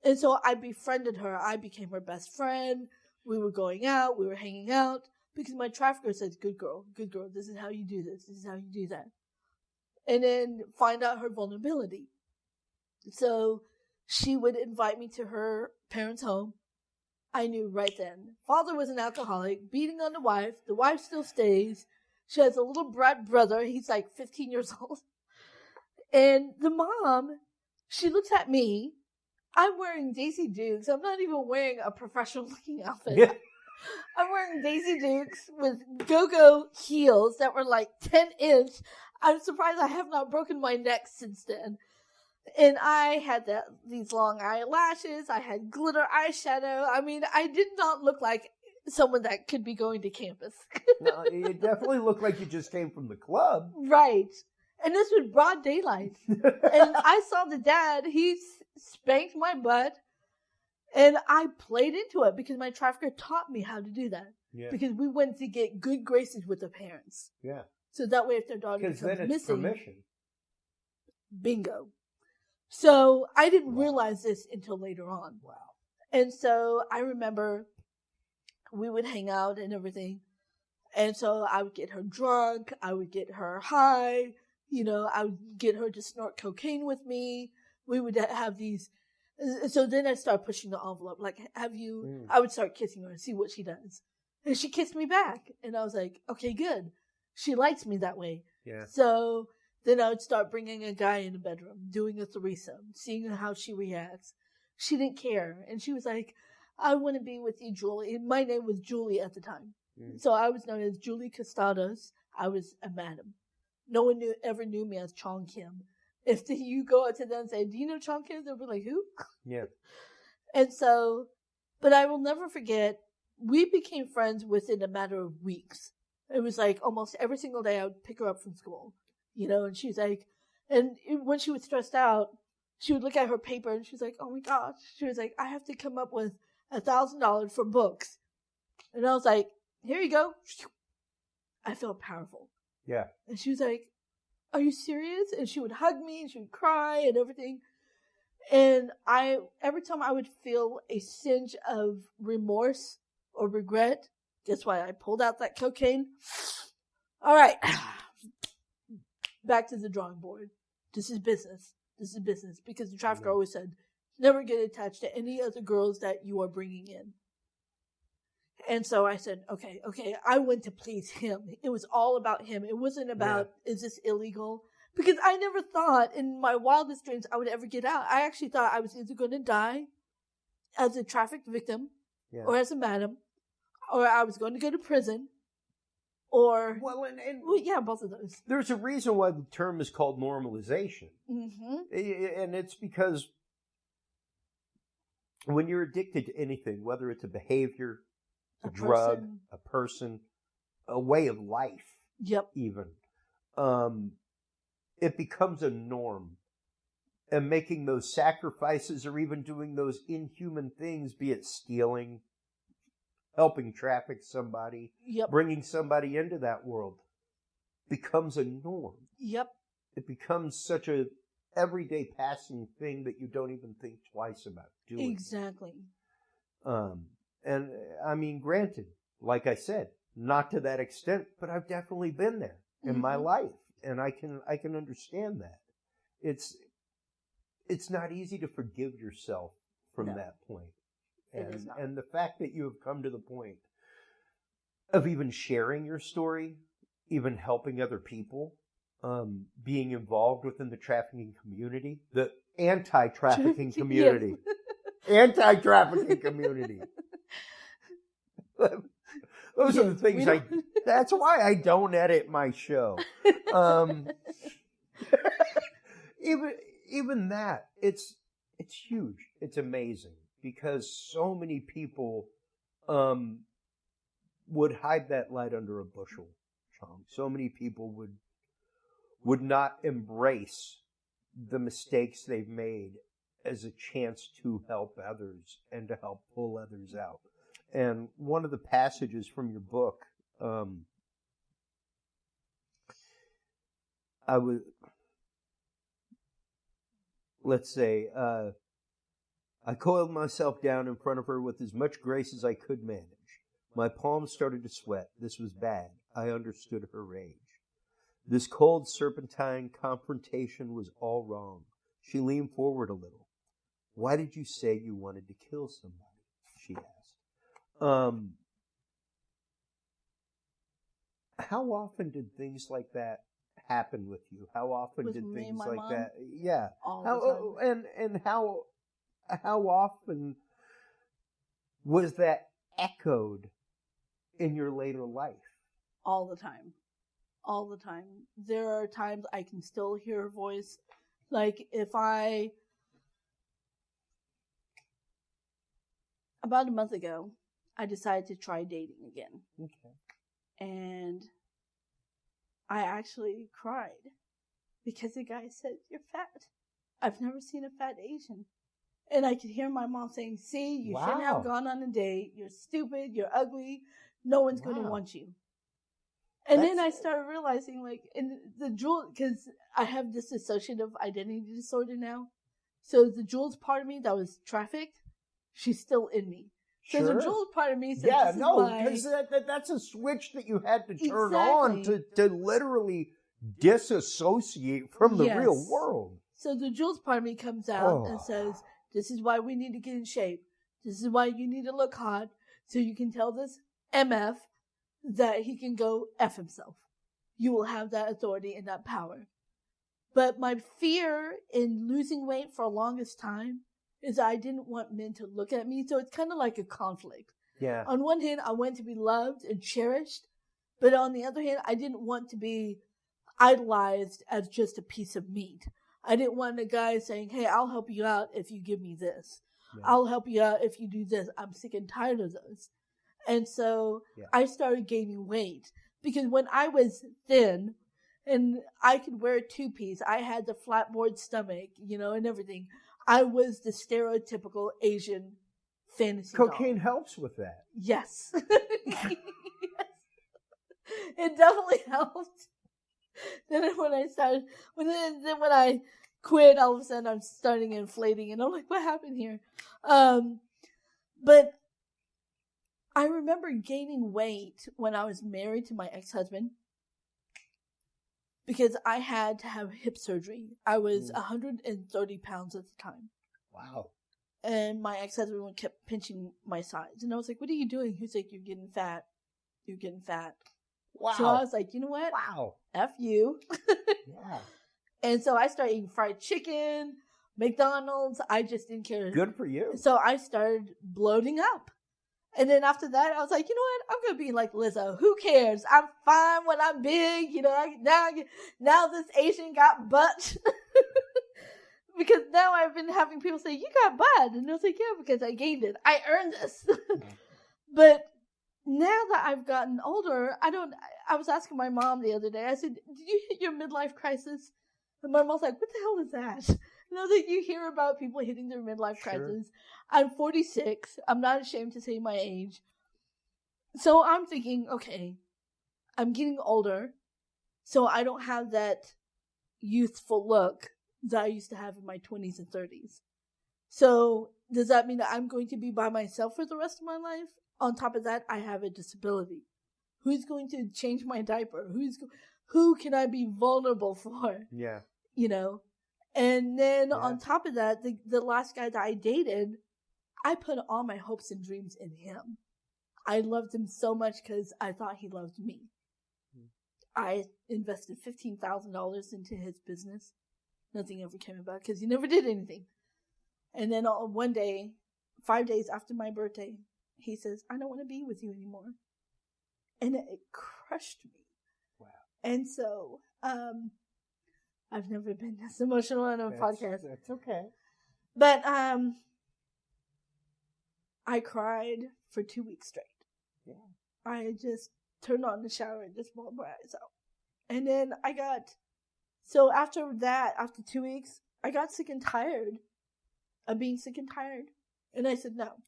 And so I befriended her. I became her best friend. We were going out. We were hanging out. Because my trafficker says, good girl. This is how you do this. This is how you do that. And then find out her vulnerability. So she would invite me to her parents' home. I knew right then. Father was an alcoholic, beating on the wife. The wife still stays. She has a little brat brother. He's like 15 years old. And the mom, she looks at me. I'm wearing Daisy Dukes. I'm not even wearing a professional-looking outfit. Yeah. I'm wearing Daisy Dukes with go-go heels that were like 10-inch. I'm surprised I have not broken my neck since then. And I had these long eyelashes. I had glitter eyeshadow. I mean, I did not look like someone that could be going to campus. No, you definitely look like you just came from the club. Right. And this was broad daylight. And I saw the dad. He spanked my butt. And I played into it because my trafficker taught me how to do that. Yeah. Because we went to get good graces with the parents. Yeah. So that way if their daughter Because becomes then it's missing, permission. bingo. So I didn't realize this until later on. Wow. And so I remember we would hang out and everything. And so I would get her drunk. I would get her high. You know, I would get her to snort cocaine with me. We would have these. So then I started pushing the envelope. Like, I would start kissing her and see what she does. And she kissed me back. And I was like, okay, good. She likes me that way. Yeah. So then I would start bringing a guy in the bedroom, doing a threesome, seeing how she reacts. She didn't care. And she was like, I want to be with you, Julie. And my name was Julie at the time. So I was known as Julie Costados. I was a madam. No one ever knew me as Chong Kim. If you go up to them and say, do you know Chong Kim? They'll be like, who? Yeah. And so, but I will never forget, we became friends within a matter of weeks. It was like almost every single day I would pick her up from school, you know, and she's like, and when she was stressed out, she would look at her paper and she's like, oh my gosh. She was like, I have to come up with $1,000 for books. And I was like, here you go. I felt powerful. Yeah. And she was like, are you serious? And she would hug me and she would cry and everything. And every time I would feel a singe of remorse or regret, guess why? I pulled out that cocaine. All right. Back to the drawing board. This is business. This is business. Because the trafficker always said, never get attached to any other girls that you are bringing in. And so I said, okay, I went to please him. It was all about him. It wasn't about, is this illegal? Because I never thought in my wildest dreams I would ever get out. I actually thought I was either going to die as a trafficked victim or as a madam, or I was going to go to prison, or... Well, both of those. There's a reason why the term is called normalization. Mm-hmm. And it's because when you're addicted to anything, whether it's a behavior, a drug, a person, a way of life, even, it becomes a norm. And making those sacrifices or even doing those inhuman things, be it stealing, helping traffic somebody, bringing somebody into that world, becomes a norm. Yep. It becomes such a everyday passing thing that you don't even think twice about doing. Exactly. And I mean, granted, like I said, not to that extent, but I've definitely been there in my life, and I can understand that. It's not easy to forgive yourself from that point. And the fact that you have come to the point of even sharing your story, even helping other people, being involved within the trafficking community, the anti-trafficking community, anti-trafficking community. Those are the things that's why I don't edit my show. Even that, it's huge. It's amazing because so many people would hide that light under a bushel, Chong. So many people would not embrace the mistakes they've made as a chance to help others and to help pull others out. And one of the passages from your book, I coiled myself down in front of her with as much grace as I could manage. My palms started to sweat. This was bad. I understood her rage. This cold serpentine confrontation was all wrong. She leaned forward a little. Why did you say you wanted to kill somebody? She asked. How often did things like that happen with you? How often did things like that? Yeah. how often was that echoed in your later life? All the time. All the time. There are times I can still hear her voice. Like about a month ago, I decided to try dating again. Okay. And I actually cried because the guy said, "You're fat. I've never seen a fat Asian." And I could hear my mom saying, "See, you shouldn't have gone on a date. You're stupid. You're ugly. No one's going to want you." And then I started realizing, like, in the Jules, because I have dissociative identity disorder now. So the Jules part of me that was trafficked, she's still in me. So the Jules part of me said, because that's a switch that you had to turn on to literally disassociate from the real world. So the Jules part of me comes out and says, "This is why we need to get in shape. This is why you need to look hot, so you can tell this MF that he can go F himself. You will have that authority and that power." But my fear in losing weight for the longest time is I didn't want men to look at me. So it's kind of like a conflict. Yeah. On one hand, I want to be loved and cherished. But on the other hand, I didn't want to be idolized as just a piece of meat. I didn't want a guy saying, "Hey, I'll help you out if you give me this. Yeah. I'll help you out if you do this." I'm sick and tired of those. And so I started gaining weight because when I was thin and I could wear a two-piece, I had the flatboard stomach, and everything. I was the stereotypical Asian fantasy Cocaine doll. helps with that. Yes. Yes. It definitely helped. Then when I quit, all of a sudden I'm starting inflating, and I'm like, what happened here? But I remember gaining weight when I was married to my ex-husband because I had to have hip surgery. I was 130 pounds at the time. Wow. And my ex-husband kept pinching my sides. And I was like, "What are you doing?" He was like, "You're getting fat. You're getting fat." Wow. So I was like, "You know what? Wow. F you." Yeah. And so I started eating fried chicken, McDonald's. I just didn't care. Good for you. So I started bloating up. And then after that, I was like, you know what? I'm going to be like Lizzo. Who cares? I'm fine when I'm big. Now this Asian got butt. Because now I've been having people say, "You got butt." And I was like, yeah, because I gained it. I earned this. But now that I've gotten older, I was asking my mom the other day, I said, "Did you hit your midlife crisis?" And my mom's like, "What the hell is that?" You know, that you hear about people hitting their midlife crisis. I'm 46. I'm not ashamed to say my age. So I'm thinking, okay, I'm getting older, so I don't have that youthful look that I used to have in my 20s and 30s. So does that mean that I'm going to be by myself for the rest of my life? On top of that, I have a disability. Who's going to change my diaper? Who can I be vulnerable for? Yeah. And then on top of that, the last guy that I dated, I put all my hopes and dreams in him. I loved him so much because I thought he loved me. I invested $15,000 into his business. Nothing ever came about because he never did anything. And then one day, 5 days after my birthday, he says, "I don't want to be with you anymore." And it crushed me. Wow. And so, I've never been this emotional on a podcast. That's okay. But, I cried for 2 weeks straight. Yeah. I just turned on the shower and just bawled my eyes out. And then so after 2 weeks, I got sick and tired of being sick and tired. And I said, no,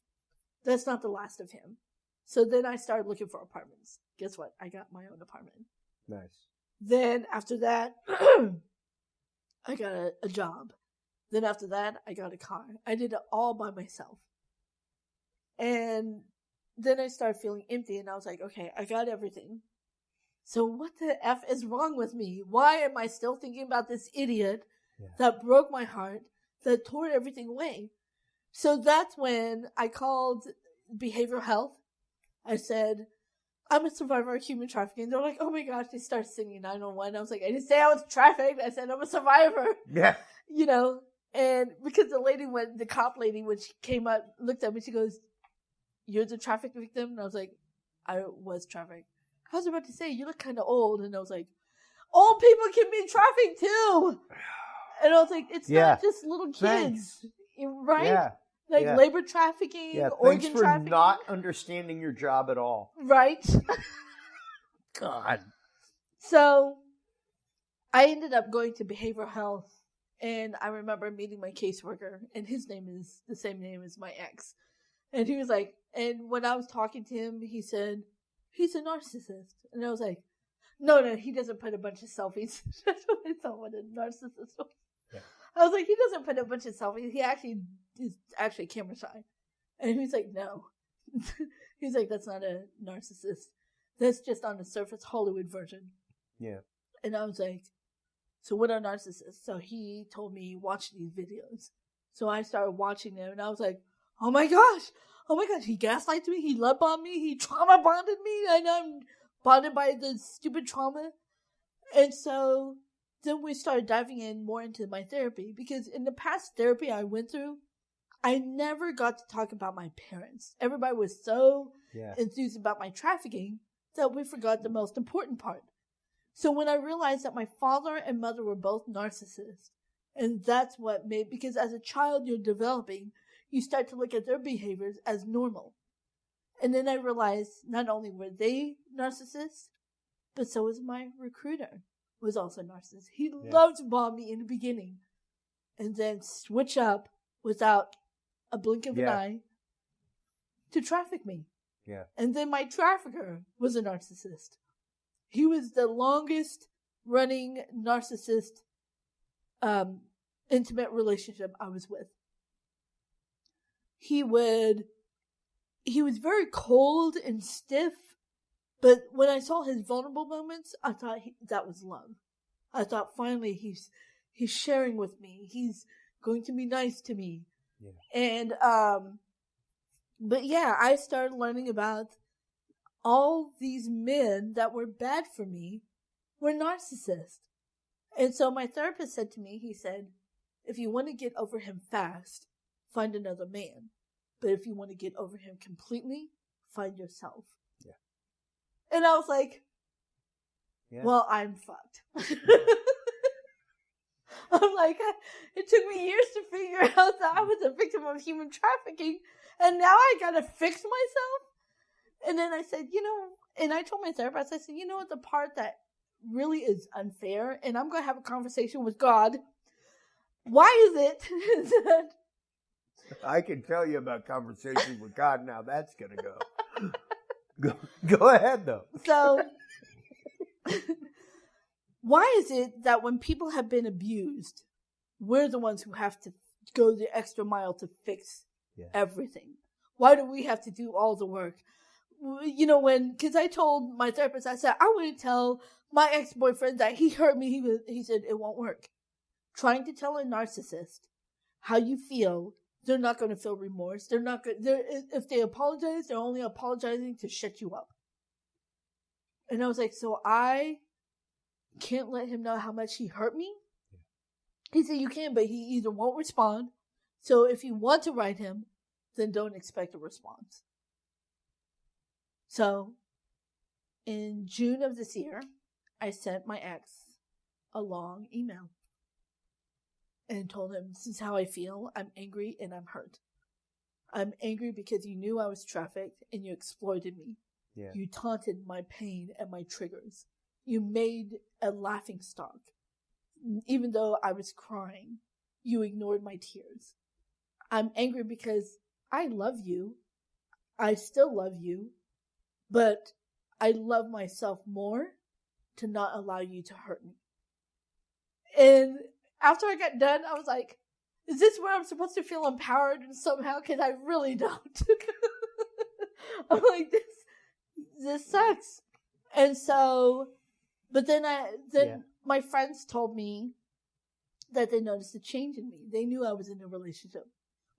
that's not the last of him. So then I started looking for apartments. Guess what? I got my own apartment. Nice. Then after that, I got a job. Then after that, I got a car. I did it all by myself. And then I started feeling empty, and I was like, okay, I got everything. So what the F is wrong with me? Why am I still thinking about this idiot that broke my heart, that tore everything away? So that's when I called behavioral health. I said, I'm a survivor of human trafficking. They're like, oh my gosh, they started singing 911. I was like, I didn't say I was trafficked. I said I'm a survivor. Yeah. You know, And because the cop lady, when she came up, looked at me, she goes, "You're the traffic victim?" And I was like, "I was trafficked." I was about to say, "You look kind of old." And I was like, "Old people can be trafficked too." And I was like, "It's not just little kids." Thanks. Right? Yeah. Like labor trafficking, organ thanks for trafficking. not understanding your job at all. Right? God. So, I ended up going to behavioral health, and I remember meeting my caseworker, and his name is the same name as my ex. And he was like, and when I was talking to him, he said, "He's a narcissist." And I was like, no, he doesn't put a bunch of selfies. That's what I thought what a narcissist was. Yeah. I was like, he doesn't put a bunch of selfies. He is actually camera shy. And he's like, no. He's like, that's not a narcissist. That's just on the surface Hollywood version. Yeah. And I was like, so what are narcissists? So he told me, watch these videos. So I started watching them, and I was like, oh my gosh, he gaslighted me, he love bombed me, he trauma bonded me, and I'm bonded by the stupid trauma. And so then we started diving in more into my therapy, because in the past therapy I went through, I never got to talk about my parents. Everybody was so enthused about my trafficking that we forgot the most important part. So when I realized that my father and mother were both narcissists, and that's what made, because as a child you're developing, you start to look at their behaviors as normal. And then I realized not only were they narcissists, but so was my recruiter, was also a narcissist. He loved to bomb me in the beginning, and then switch up without a blink of an eye to traffic me. Yeah. And then my trafficker was a narcissist. He was the longest running narcissist intimate relationship I was with. He was very cold and stiff, but when I saw his vulnerable moments, I thought that was love. I thought finally he's sharing with me. He's going to be nice to me. Yeah. And but yeah, I started learning about all these men that were bad for me were narcissists. And so my therapist said to me, he said, if you want to get over him fast, find another man. But if you want to get over him completely, find yourself. Yeah. And I was like, well, I'm fucked. I'm like, it took me years to figure out that I was a victim of human trafficking, and now I gotta fix myself. And then I said, and I told my therapist, I said, you know what, the part that really is unfair, and I'm going to have a conversation with God. Why is it that... I can tell you about conversations with God now. That's going to go. Go ahead, though. So, why is it that when people have been abused, we're the ones who have to go the extra mile to fix everything? Why do we have to do all the work? Because I told my therapist, I said, I wouldn't tell my ex-boyfriend that he hurt me. He said, it won't work. Trying to tell a narcissist how you feel, they're not going to feel remorse. They're not going. If they apologize, they're only apologizing to shut you up. And I was like, so I can't let him know how much he hurt me? He said, you can, but he either won't respond. So if you want to write him, then don't expect a response. So in June of this year, I sent my ex a long email and told him, this is how I feel. I'm angry and I'm hurt. I'm angry because you knew I was trafficked and you exploited me. Yeah. You taunted my pain and my triggers. You made a laughing stock. Even though I was crying, you ignored my tears. I'm angry because I love you. I still love you. But I love myself more to not allow you to hurt me. And after I got done, I was like, is this where I'm supposed to feel empowered somehow? Because I really don't. I'm like, this sucks. And so, but then my friends told me that they noticed a change in me. They knew I was in a relationship,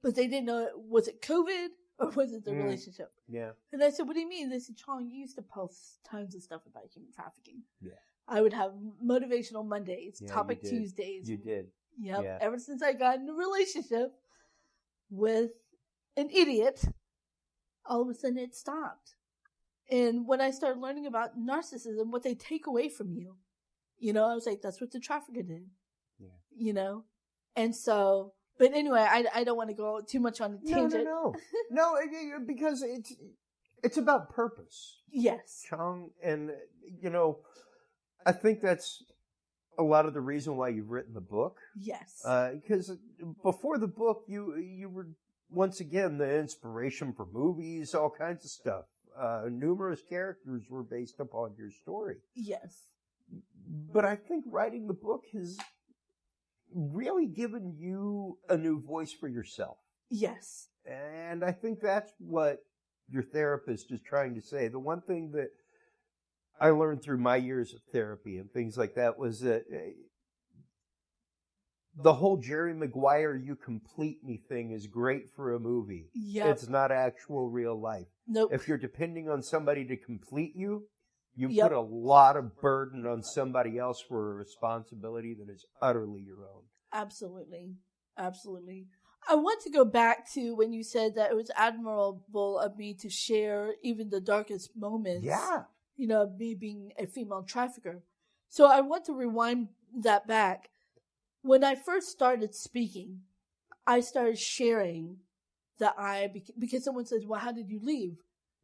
but they didn't know, was it COVID or was it the relationship? Yeah. And I said, what do you mean? They said, Chong, you used to post tons of stuff about human trafficking. Yeah. I would have motivational Mondays, topic Tuesdays. You did. Yep. Yeah. Ever since I got in a relationship with an idiot, all of a sudden it stopped. And when I started learning about narcissism, what they take away from you, I was like, that's what the trafficker did. Yeah. And so, but anyway, I don't want to go too much on a tangent. No, because it's about purpose. Yes. Chong, and, I think that's a lot of the reason why you've written the book. Yes. Because before the book, you were, once again, the inspiration for movies, all kinds of stuff. Numerous characters were based upon your story. Yes. But I think writing the book has really given you a new voice for yourself. Yes. And I think that's what your therapist is trying to say. The one thing that I learned through my years of therapy and things like that was that the whole Jerry Maguire, you complete me thing is great for a movie. Yep. It's not actual real life. Nope. If you're depending on somebody to complete you, you Yep. put a lot of burden on somebody else for a responsibility that is utterly your own. Absolutely. Absolutely. I want to go back to when you said that it was admirable of me to share even the darkest moments. Yeah. Me being a female trafficker. So I want to rewind that back. When I first started speaking, I started sharing that because someone says, well, how did you leave?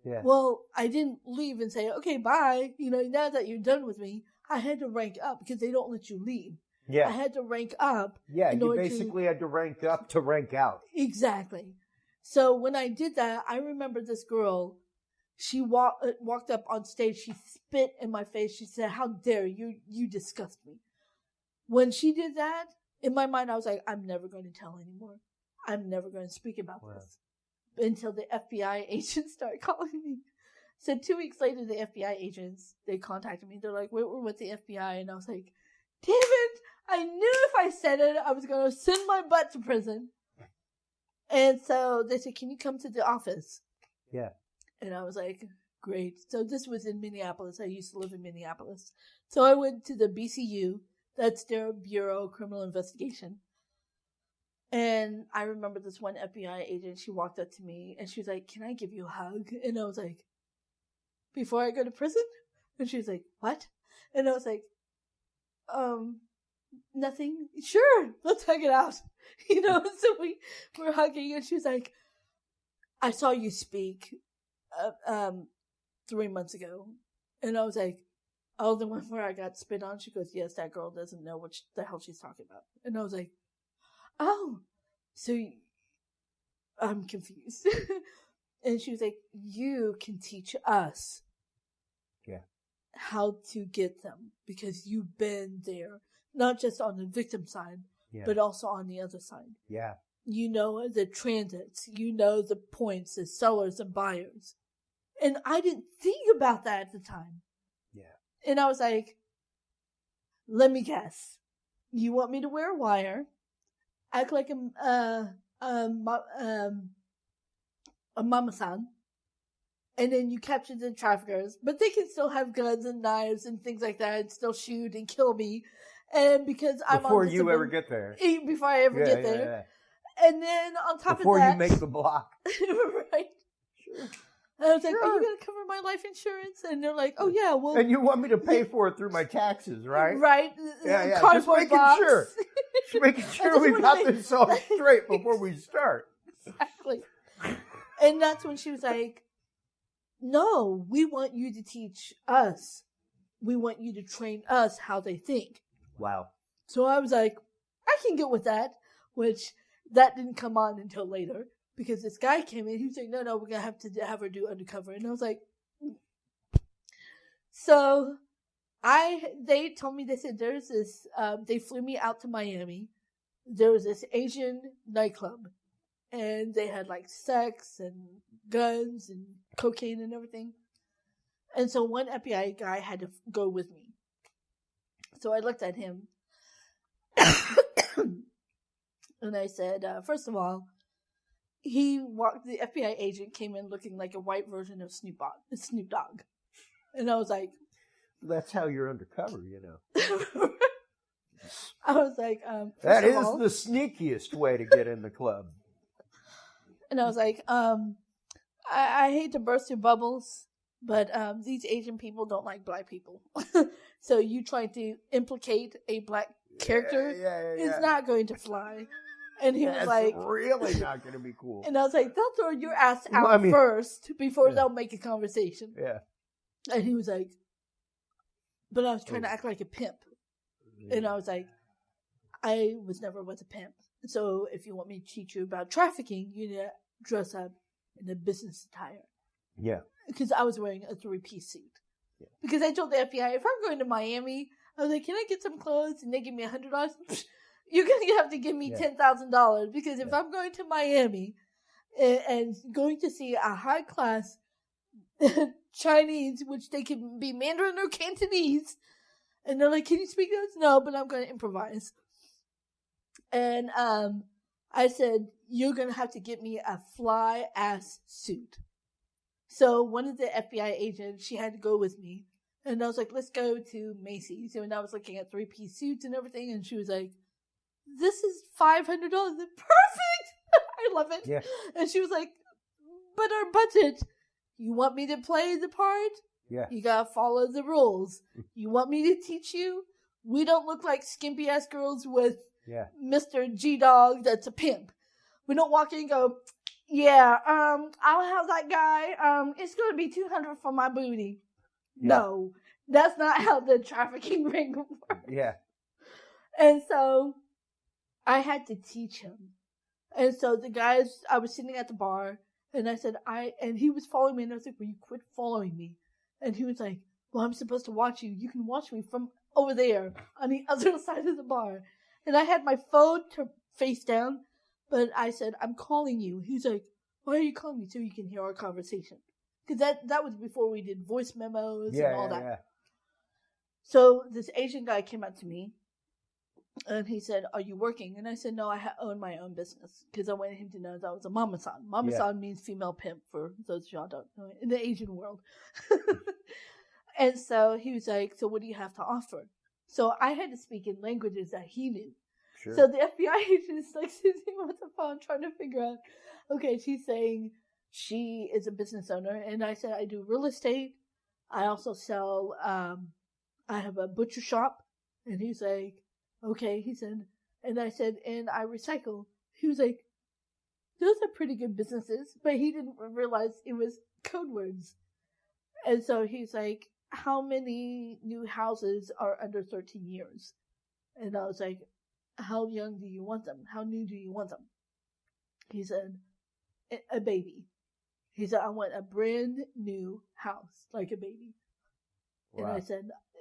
Yeah. Well, I didn't leave and say, okay, bye. Now that you're done with me, I had to rank up because they don't let you leave. Yeah. I had to rank up. Yeah, you basically had to rank up to rank out. Exactly. So when I did that, I remember this girl, she walked up on stage, she spit in my face, she said, how dare you, you disgust me. When she did that, in my mind, I was like, I'm never going to tell anymore. I'm never going to speak about this. Until the FBI agents started calling me. So 2 weeks later, the FBI agents, they contacted me. They're like, we're with the FBI. And I was like, damn it. I knew if I said it, I was going to send my butt to prison. And so they said, can you come to the office? Yeah. And I was like, great. So this was in Minneapolis. I used to live in Minneapolis. So I went to the BCU. That's their Bureau of Criminal Investigation. And I remember this one FBI agent, she walked up to me and she was like, can I give you a hug? And I was like, before I go to prison? And she was like, what? And I was like, nothing. Sure, let's hug it out. So we were hugging and she was like, I saw you speak 3 months ago. And I was like, oh, the one where I got spit on? She goes, yes, that girl doesn't know what the hell she's talking about. And I was like, oh, so I'm confused. And she was like, you can teach us how to get them because you've been there, not just on the victim side, but also on the other side. Yeah. You know the transits, you know the points, the sellers and buyers. And I didn't think about that at the time. Yeah. And I was like, let me guess. You want me to wear a wire, act like a mama-san, and then you capture the traffickers, but they can still have guns and knives and things like that and still shoot and kill me. And because I'm before you ever get there. Before I ever get there. Yeah. And then on top before of that. Before you make the block. Right. Sure. And I was like, are you going to cover my life insurance? And they're like, oh, yeah, well. And you want me to pay for it through my taxes, right? Right. Yeah. Cardboard box. Just making sure we got this all straight before we start. Exactly. And that's when she was like, no, we want you to teach us. We want you to train us how they think. Wow. So I was like, I can get with that, which that didn't come on until later. Because this guy came in, he was like, no, we're going to have her do undercover. And I was like, so they told me, they said, there's this, they flew me out to Miami. There was this Asian nightclub and they had like sex and guns and cocaine and everything. And so one FBI guy had to go with me. So I looked at him and I said, first of all, the FBI agent came in looking like a white version of Snoop Dogg. And I was like, that's how you're undercover, you know. I was like, that is the sneakiest way to get in the club. And I was like, I hate to burst your bubbles, but these Asian people don't like black people. So you trying to implicate a black character is not going to fly. And he was like, really not going to be cool. And I was like, they'll throw your ass out first before they'll make a conversation. Yeah. And he was like, but I was trying to act like a pimp. And I was like, I was never with a pimp. So if you want me to teach you about trafficking, you need to dress up in a business attire. Yeah. Because I was wearing a 3-piece suit. Yeah. Because I told the FBI, if I'm going to Miami, I was like, can I get some clothes? And they give me $100. You're going to have to give me $10,000. Because if I'm going to Miami and going to see a high class Chinese, which they can be Mandarin or Cantonese, and they're like, can you speak those? No, but I'm going to improvise. And I said, you're going to have to get me a fly-ass suit. So one of the FBI agents, she had to go with me. And I was like, let's go to Macy's. And I was looking at 3-piece suits and everything. And she was like, this is $500. Perfect! I love it. Yeah. And she was like, but our budget, you want me to play the part? Yeah. You got to follow the rules. You want me to teach you? We don't look like skimpy-ass girls with Mr. G-Dog that's a pimp. We don't walk in and go, I'll have that guy. It's going to be $200 for my booty. Yeah. No, that's not how the trafficking ring works. Yeah. And so I had to teach him. And so the guys, I was sitting at the bar and I said, and he was following me and I was like, will you quit following me? And he was like, well, I'm supposed to watch you. You can watch me from over there on the other side of the bar. And I had my phone face down, but I said, I'm calling you. He's like, why are you calling me? So you can hear our conversation. Because that was before we did voice memos and all that. Yeah. So this Asian guy came up to me and he said, are you working? And I said, no, I own my own business. Because I wanted him to know that I was a mama-san. Mama-san means female pimp, for those of y'all don't know, in the Asian world. And so he was like, so what do you have to offer? So I had to speak in languages that he knew. Sure. So the FBI agent is like sitting with the phone trying to figure out, okay, she's saying she is a business owner. And I said, I do real estate. I also sell, I have a butcher shop. And he's like, okay, he said, and I said, and I recycle. He was like, those are pretty good businesses. But he didn't realize it was code words. And so he's like, how many new houses are under 13 years? And I was like, how young do you want them? How new do you want them? He said, a baby. He said, I want a brand new house, like a baby. Wow.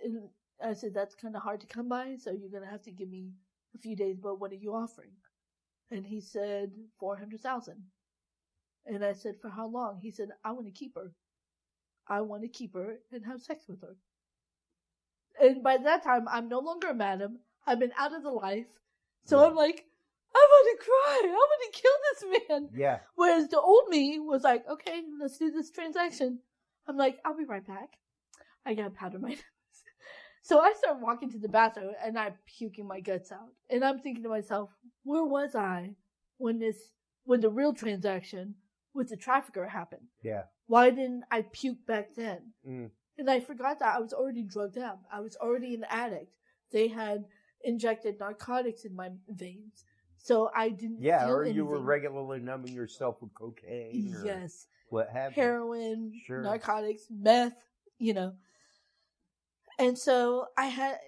And I said, that's kind of hard to come by, so you're going to have to give me a few days, but what are you offering? And he said, $400,000. And I said, for how long? He said, I want to keep her. I want to keep her and have sex with her. And by that time, I'm no longer a madam. I've been out of the life. So I'm like, I want to cry. I want to kill this man. Yeah. Whereas the old me was like, okay, let's do this transaction. I'm like, I'll be right back. I got powder my nose. So I start walking to the bathroom and I'm puking my guts out. And I'm thinking to myself, where was I when the real transaction with the trafficker happened? Yeah. Why didn't I puke back then? Mm. And I forgot that I was already drugged up. I was already an addict. They had injected narcotics in my veins. So I didn't feel or anything. You were regularly numbing yourself with cocaine or what have you. Heroin, narcotics, meth, And so I had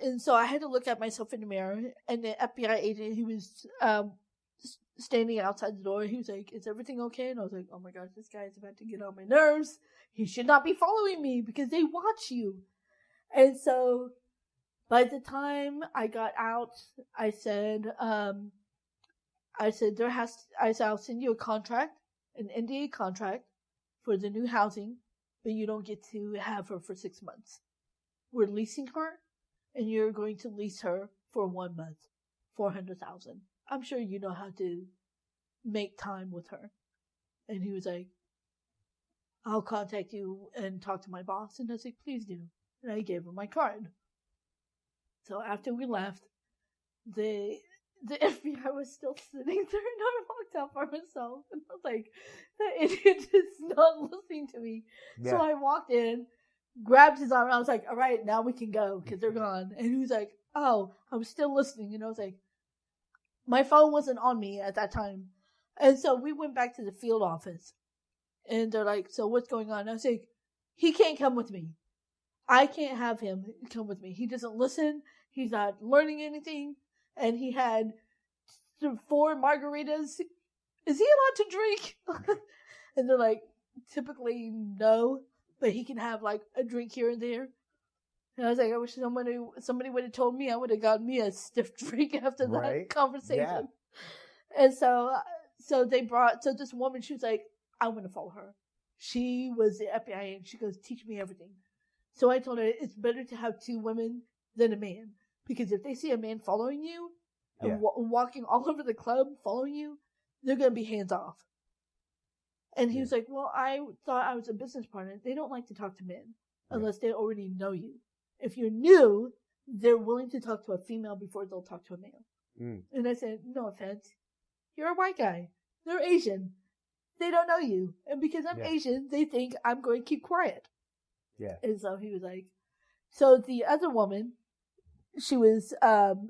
to look at myself in the mirror, and the FBI agent, he was standing outside the door. He was like, is everything okay? And I was like, oh my gosh, this guy is about to get on my nerves. He should not be following me because they watch you. And so by the time I got out, I said, I'll send you a contract, an NDA contract for the new housing, but you don't get to have her for 6 months. We're leasing her, and you're going to lease her for 1 month, $400,000. I'm sure you know how to make time with her. And he was like, I'll contact you and talk to my boss. And I was like, please do. And I gave her my card. So after we left, the FBI was still sitting there, and I walked out by myself, and I was like, that idiot is not listening to me. Yeah. So I walked in, grabbed his arm, and I was like, all right, now we can go, because they're gone. And he was like, oh, I was still listening, and I was like, my phone wasn't on me at that time. And so we went back to the field office, and they're like, so what's going on? I was like, he can't come with me. I can't have him come with me. He doesn't listen. He's not learning anything. And he had 4 margaritas. Is he allowed to drink? And they're like, typically no, but he can have like a drink here and there. And I was like, I wish somebody would have told me. I would have gotten me a stiff drink after that conversation. Yeah. And so this woman, she was like, I want to follow her. She was the FBI, and she goes, teach me everything. So I told her it's better to have 2 women than a man. Because if they see a man following you and walking all over the club following you, they're going to be hands off. And he was like, well, I thought I was a business partner. They don't like to talk to men unless they already know you. If you're new, they're willing to talk to a female before they'll talk to a male. Mm. And I said, no offense. You're a white guy. They're Asian. They don't know you. And because I'm Asian, they think I'm going to keep quiet. Yeah. And so he was like, so the other woman, she was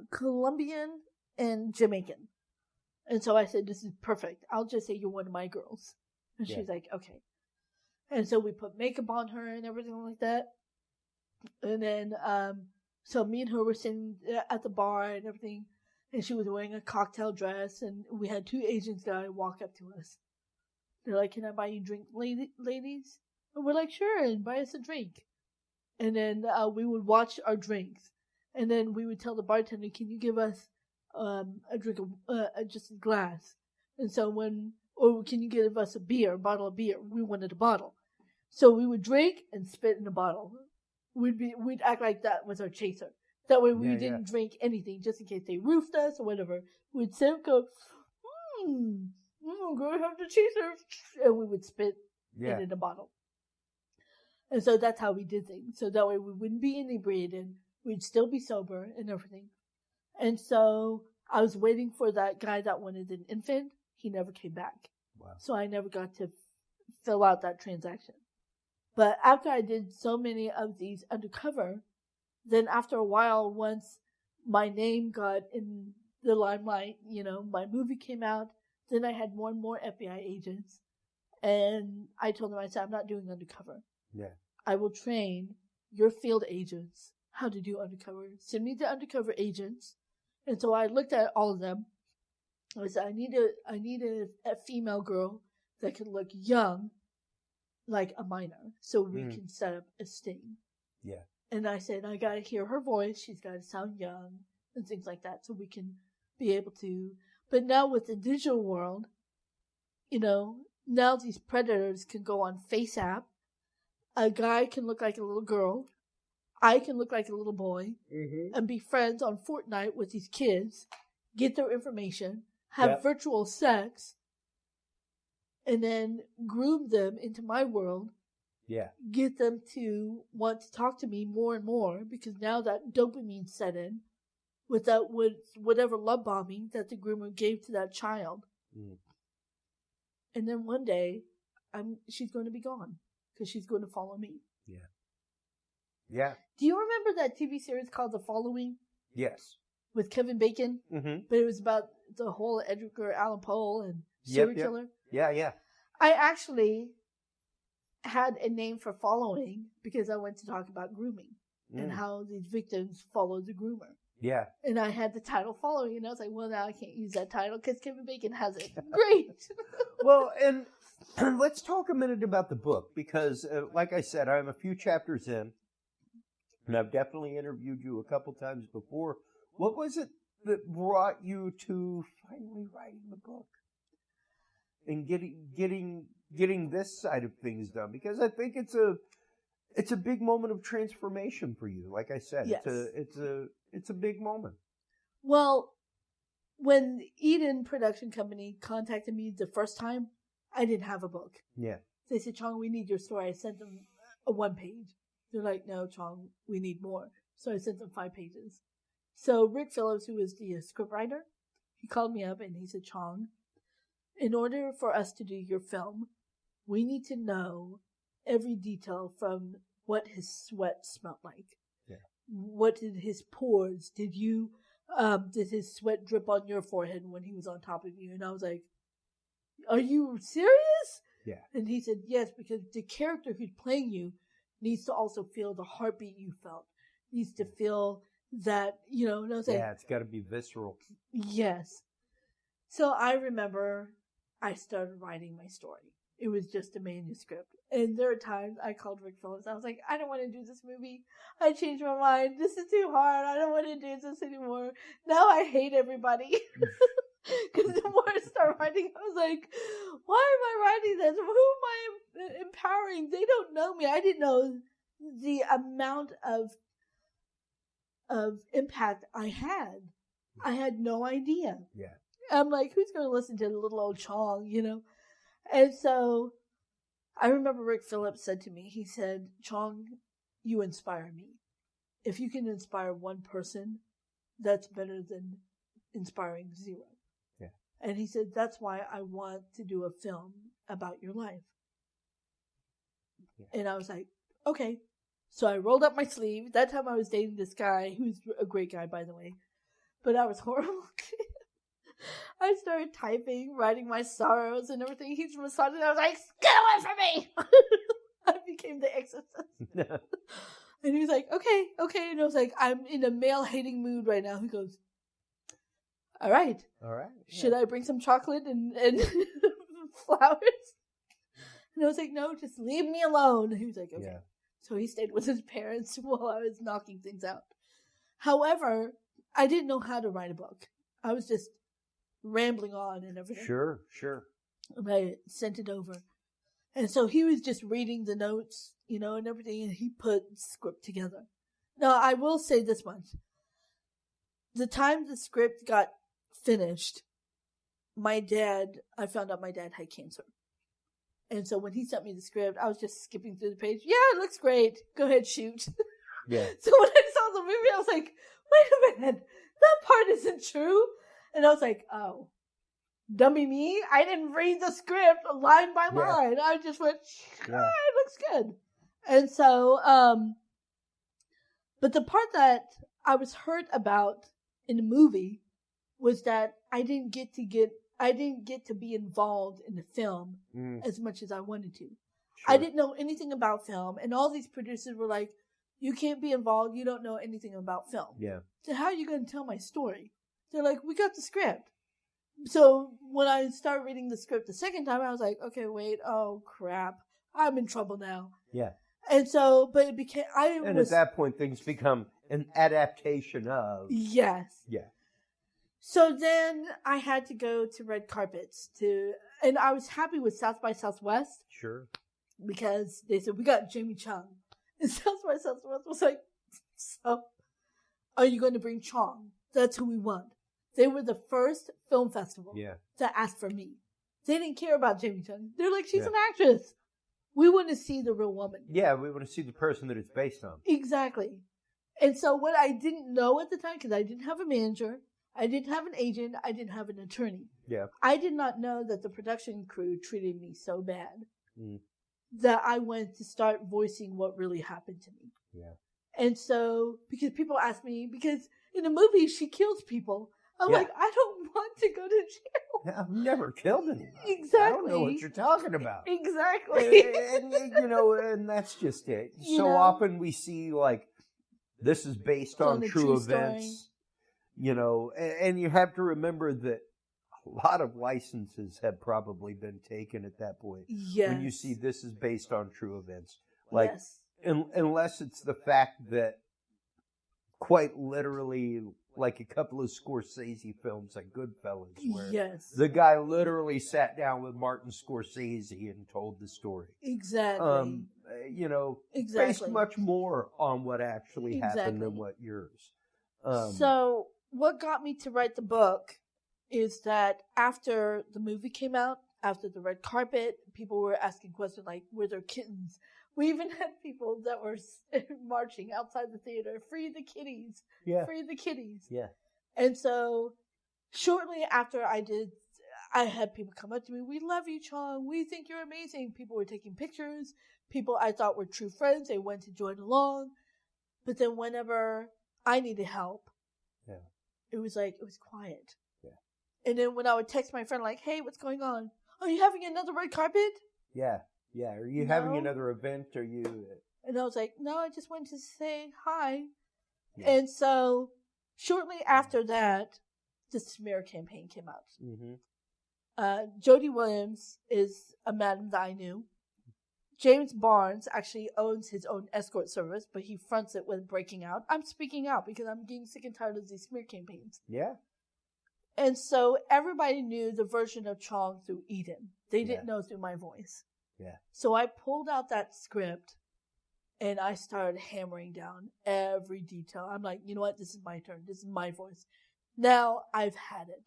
Colombian and Jamaican. And so I said, this is perfect. I'll just say you're one of my girls. And she's like, okay. And so we put makeup on her and everything like that. And then, so me and her were sitting at the bar and everything. And she was wearing a cocktail dress. And we had 2 Asian guys walk up to us. They're like, can I buy you a drink, ladies? And we're like, sure, and buy us a drink. And then we would watch our drinks. And then we would tell the bartender, can you give us a drink, just a glass? And so or can you give us a bottle of beer? We wanted a bottle. So we would drink and spit in a bottle. We'd act like that was our chaser. That way we didn't drink anything, just in case they roofed us or whatever. We'd sit and go, go have the chaser. And we would spit it in a bottle. And so that's how we did things. So that way we wouldn't be inebriated. We'd still be sober and everything. And so I was waiting for that guy that wanted an infant. He never came back. Wow. So I never got to fill out that transaction. But after I did so many of these undercover, then after a while, once my name got in the limelight, my movie came out, then I had more and more FBI agents. And I told them, I said, I'm not doing undercover. Yeah. I will train your field agents how to do undercover. Send me the undercover agents. And so I looked at all of them. I said, I need a female girl that can look young, like a minor, so we can set up a sting. Yeah. And I said, I gotta hear her voice. She's gotta sound young and things like that, so we can be able to. But now with the digital world, now these predators can go on FaceApp. A guy can look like a little girl. I can look like a little boy and be friends on Fortnite with these kids, get their information, have virtual sex, and then groom them into my world. Yeah. Get them to want to talk to me more and more because now that dopamine set in with whatever love bombing that the groomer gave to that child. Mm. And then one day, she's going to be gone because she's going to follow me. Yeah. Yeah. Do you remember that TV series called The Following? Yes. With Kevin Bacon? Mm-hmm. But it was about the whole Edgar Allan Poe and serial killer? Yeah. I actually had a name for following because I went to talk about grooming and how these victims follow the groomer. Yeah. And I had the title Following, and I was like, well, now I can't use that title because Kevin Bacon has it. Great. Well, and let's talk a minute about the book because, like I said, I'm a few chapters in. And I've definitely interviewed you a couple times before. What was it that brought you to finally writing the book and getting this side of things done? Because I think it's a big moment of transformation for you. Like I said, yes. It's a big moment. Well, when Eden Production Company contacted me the first time, I didn't have a book. Yeah. They said, Chong, we need your story. I sent them a 1-page. They're like, no, Chong, we need more. So I sent them 5 pages. So Rick Phillips, who was the scriptwriter, he called me up and he said, Chong, in order for us to do your film, we need to know every detail from what his sweat smelled like. Yeah. What did his pores, did his sweat drip on your forehead when he was on top of you? And I was like, are you serious? Yeah. And he said, yes, because the character who's playing you needs to also feel the heartbeat you felt, needs to feel that, and I was like, yeah, it's got to be visceral. Yes. So I remember I started writing my story. It was just a manuscript. And there are times I called Rick Phillips. I was like, I don't want to do this movie. I changed my mind. This is too hard. I don't want to do this anymore. Now I hate everybody. Because the more I start writing, I was like, why am I writing this? Who am I empowering? They don't know me. I didn't know the amount of impact I had. I had no idea. Yeah. I'm like, who's going to listen to little old Chong, And so I remember Rick Phillips said to me, he said, Chong, you inspire me. If you can inspire one person, that's better than inspiring 0. Yeah. And he said, that's why I want to do a film about your life. Yeah. And I was like, okay. So I rolled up my sleeve. That time I was dating this guy, who's a great guy, by the way. But I was horrible. I started typing, writing my sorrows and everything. He's massaging. I was like, get away from me! I became the exorcist. And he was like, okay. And I was like, I'm in a male-hating mood right now. He goes, all right. Yeah. Should I bring some chocolate and flowers? And I was like, no, just leave me alone. He was like, okay. Yeah. So he stayed with his parents while I was knocking things out. However, I didn't know how to write a book. I was just rambling on and everything. Sure. And I sent it over. And so he was just reading the notes, and everything, and he put the script together. Now, I will say this much. The time the script got finished, I found out my dad had cancer. And so when he sent me the script, I was just skipping through the page. Yeah, it looks great. Go ahead, shoot. Yeah. So when I saw the movie, I was like, wait a minute. That part isn't true. And I was like, oh, dummy me. I didn't read the script line by line. I just went, it looks good. And so, but the part that I was hurt about in the movie was that I didn't get to be involved in the film as much as I wanted to. Sure. I didn't know anything about film, and all these producers were like, you can't be involved, you don't know anything about film. Yeah. So how are you going to tell my story? They're like, we got the script. So when I started reading the script the second time, I was like, okay, wait, oh crap, I'm in trouble now. Yeah. And so, but it became, at that point, things become an adaptation of. Yes. Yeah. So then I had to go to red carpets and I was happy with South by Southwest. Sure. Because they said, we got Jamie Chung. And South by Southwest was like, so are you going to bring Chong? That's who we want. They were the first film festival that asked for me. They didn't care about Jamie Chung. They're like, she's an actress. We want to see the real woman. Yeah, we want to see the person that it's based on. Exactly. And so what I didn't know at the time, because I didn't have a manager, I didn't have an agent, I didn't have an attorney. Yeah. I did not know that the production crew treated me so bad that I went to start voicing what really happened to me. Yeah. And so, because people ask me, because in the movie she kills people, I'm like, I don't want to go to jail. I've never killed anyone. Exactly. I don't know what you're talking about. Exactly. And that's just it. Often we see like, this is based on true events, and you have to remember that a lot of licenses have probably been taken at that point. Yes. When you see this is based on true events. Like, unless it's the fact that quite literally, like a couple of Scorsese films like Goodfellas, where the guy literally sat down with Martin Scorsese and told the story. Exactly. Based much more on what actually happened than what yours. So what got me to write the book is that after the movie came out, after the red carpet, people were asking questions like, were there kittens? We even had people that were marching outside the theater, free the kitties, free the kitties. Yeah. And so shortly after I had people come up to me, we love you, Chong. We think you're amazing. People were taking pictures. People I thought were true friends. They went to join along. But then whenever I needed help, it was quiet. Yeah. And then when I would text my friend like, hey, what's going on? Are you having another red carpet? Yeah. Yeah. Are you having another event? Are you? And I was like, no, I just wanted to say hi. Yeah. And so shortly after that, the smear campaign came out. Mm-hmm. Jody Williams is a madam that I knew. James Barnes actually owns his own escort service, but he fronts it with breaking out. I'm speaking out because I'm getting sick and tired of these smear campaigns. Yeah. And so everybody knew the version of Chong through Eden. They didn't know through my voice. Yeah. So I pulled out that script and I started hammering down every detail. I'm like, you know what? This is my turn. This is my voice. Now I've had it.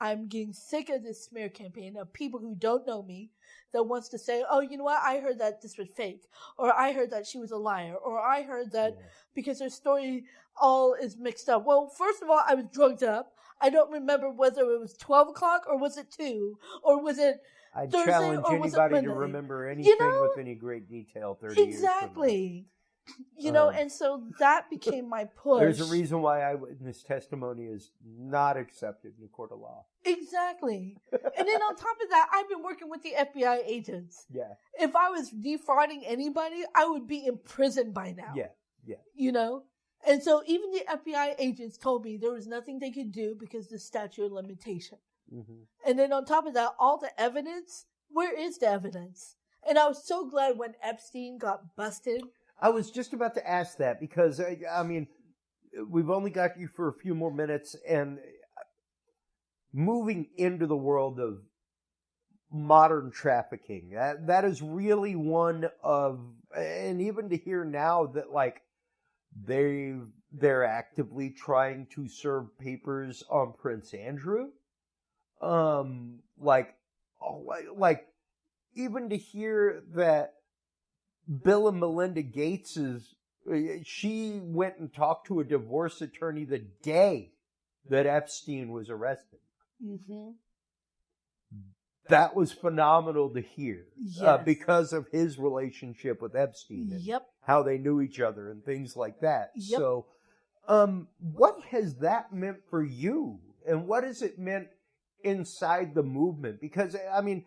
I'm getting sick of this smear campaign of people who don't know me that wants to say, oh, you know what? I heard that this was fake. Or I heard that she was a liar. Or I heard that because her story all is mixed up. Well, first of all, I was drugged up. I don't remember whether it was 12 o'clock or was it 2 or was it I'd Thursday challenge or was it anybody Monday? to remember anything with any great detail 30 years from now. Exactly. You know, and so that became my push. There's a reason why eyewitness testimony is not accepted in a court of law. Exactly. And then on top of that, I've been working with the FBI agents. Yeah. If I was defrauding anybody, I would be in prison by now. Yeah. Yeah. You know? And so even the FBI agents told me there was nothing they could do because of the statute of limitation. Mm-hmm. And then on top of that, all the evidence, where is the evidence? And I was so glad when Epstein got busted. I was just about to ask that because, I mean, we've only got you for a few more minutes, and moving into the world of modern trafficking, that is really one of, and even to hear now that, like, they're actively trying to serve papers on Prince Andrew, like even to hear that Bill and Melinda Gates she went and talked to a divorce attorney the day that Epstein was arrested. Mm-hmm. That was phenomenal to hear because of his relationship with Epstein and how they knew each other and things like that. Yep. So, what has that meant for you? And what has it meant inside the movement? Because, I mean,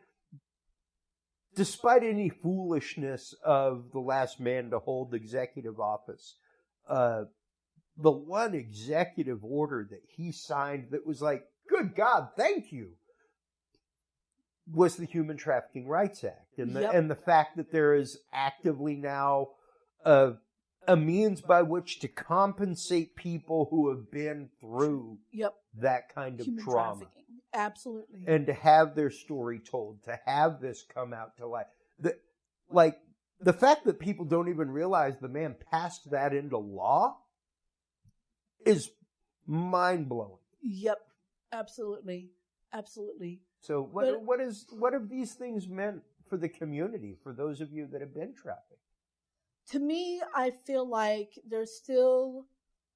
despite any foolishness of the last man to hold executive office, the one executive order that he signed that was like, good God, thank you, was the Human Trafficking Rights Act. And the fact that there is actively now a means by which to compensate people who have been through that kind of human trauma. Trafficking. Absolutely. And to have their story told, to have this come out to light. The fact that people don't even realize the man passed that into law is mind-blowing. Yep. Absolutely. Absolutely. So what have these things meant for the community, for those of you that have been trafficked? To me, I feel like there's still,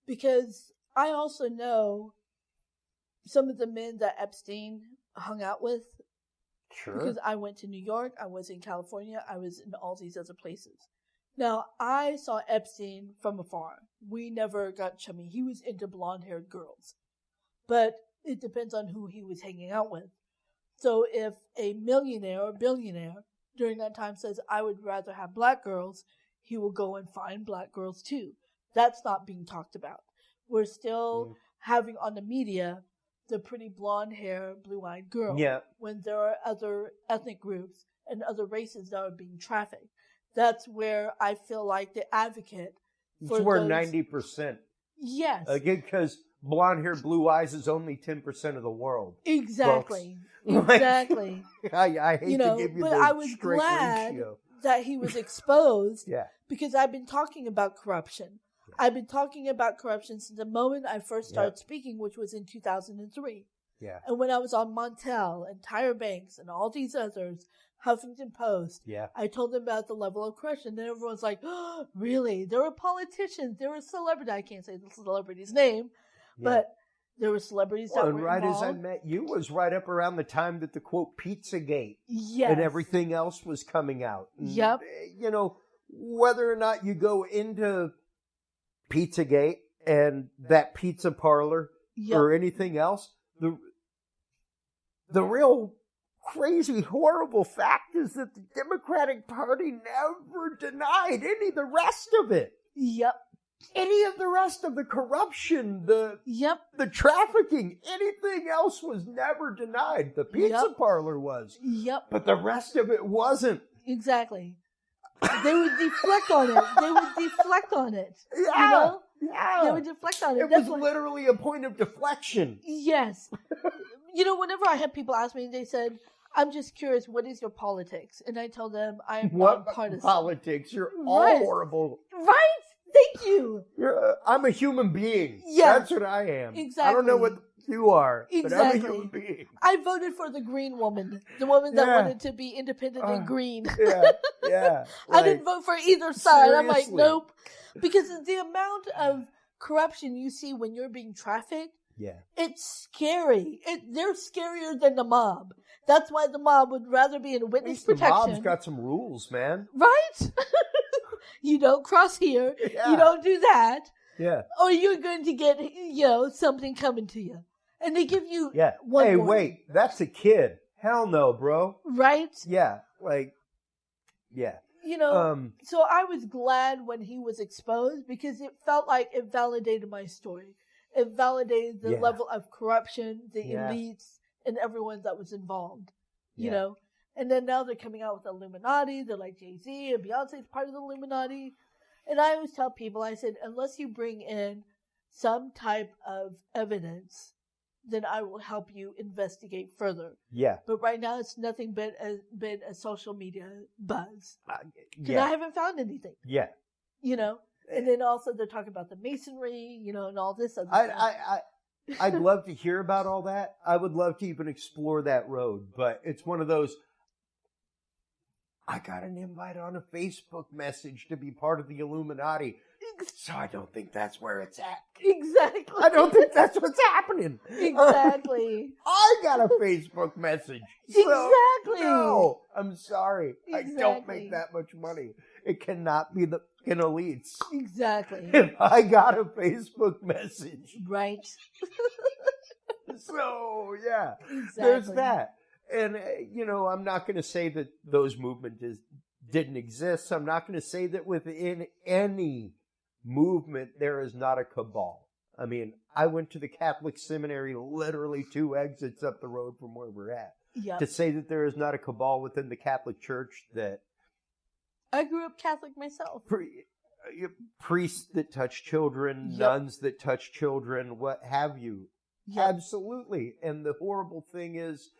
because I also know some of the men that Epstein hung out with. Sure. Because I went to New York, I was in California, I was in all these other places. Now, I saw Epstein from afar. We never got chummy. He was into blonde-haired girls. But it depends on who he was hanging out with. So if a millionaire or billionaire during that time says, I would rather have black girls, he will go and find black girls too. That's not being talked about. We're still having on the media the pretty blonde hair, blue-eyed girl. Yeah. When there are other ethnic groups and other races that are being trafficked. That's where I feel like the advocate for it's where those, 90%. Yes. Again, because blonde hair, blue eyes is only 10% of the world. Exactly. Folks. Exactly. I hate to give you but the I was straight glad ratio. that he was exposed Yeah. because I've been talking about corruption. I've been talking about corruption since the moment I first started speaking, which was in 2003. Yeah. And when I was on Montel and Tyra Banks and all these others Huffington Post. Yeah. I told them about the level of corruption. Then everyone's like, oh, really? There were politicians. There were celebrities. I can't say the celebrity's name, but there were celebrities that were right involved. as I met you was right up around the time that the quote Pizzagate Yes. and everything else was coming out. And, Yep. You know, whether or not you go into Pizzagate and that pizza parlor or anything else, the real crazy, horrible fact is that the Democratic Party never denied any of the rest of it. Yep. Any of the rest of the corruption, the trafficking, anything else was never denied. The pizza parlor was. Yep. But the rest of it wasn't. Exactly. They would deflect on it. Yeah. You know? Yeah. They would deflect on it. It was literally a point of deflection. Yes. You know, whenever I had people ask me, they said, I'm just curious, what is your politics? And I told them, I'm nonpartisan. Politics? You're all horrible. Right? Thank you. I'm a human being. Yes. That's what I am. Exactly. I don't know what you are, but I'm a Exactly. human being. I voted for the green woman, the woman that wanted to be independent and green. Yeah. I didn't vote for either side. I'm like, seriously. nope. Because the amount of corruption you see when you're being trafficked, it's scary. They're scarier than the mob. That's why the mob would rather be in witness protection. The mob's got some rules, man. Right? You don't cross here. Yeah. You don't do that. Yeah. Or you're going to get, something coming to you. And they give you one Hey, warning. wait. That's a kid. Hell no, bro. Right? Yeah. So I was glad when he was exposed because it felt like it validated my story. It validated the level of corruption, the elites, and everyone that was involved. You know? And then now they're coming out with the Illuminati. They're like Jay-Z and Beyonce's part of the Illuminati. And I always tell people, I said, unless you bring in some type of evidence, then I will help you investigate further. Yeah. But right now, it's nothing but a social media buzz. Because I haven't found anything. Yeah. And then also they're talking about the masonry, and all this other stuff. I'd love to hear about all that. I would love to even explore that road, but it's one of those. I got an invite on a Facebook message to be part of the Illuminati. So I don't think that's where it's at. Exactly. I don't think that's what's happening. Exactly. I got a Facebook message. So, exactly. No, I'm sorry. Exactly. I don't make that much money. It cannot be the elites. Exactly. If I got a Facebook message. Right. So, yeah. Exactly. There's that. And, I'm not going to say that those movements didn't exist. I'm not going to say that within any movement there is not a cabal. I mean, I went to the Catholic seminary literally 2 exits up the road from where we're at. Yep. To say that there is not a cabal within the Catholic Church that... I grew up Catholic myself. Priests that touch children, nuns that touch children, what have you. Yep. Absolutely. And the horrible thing is...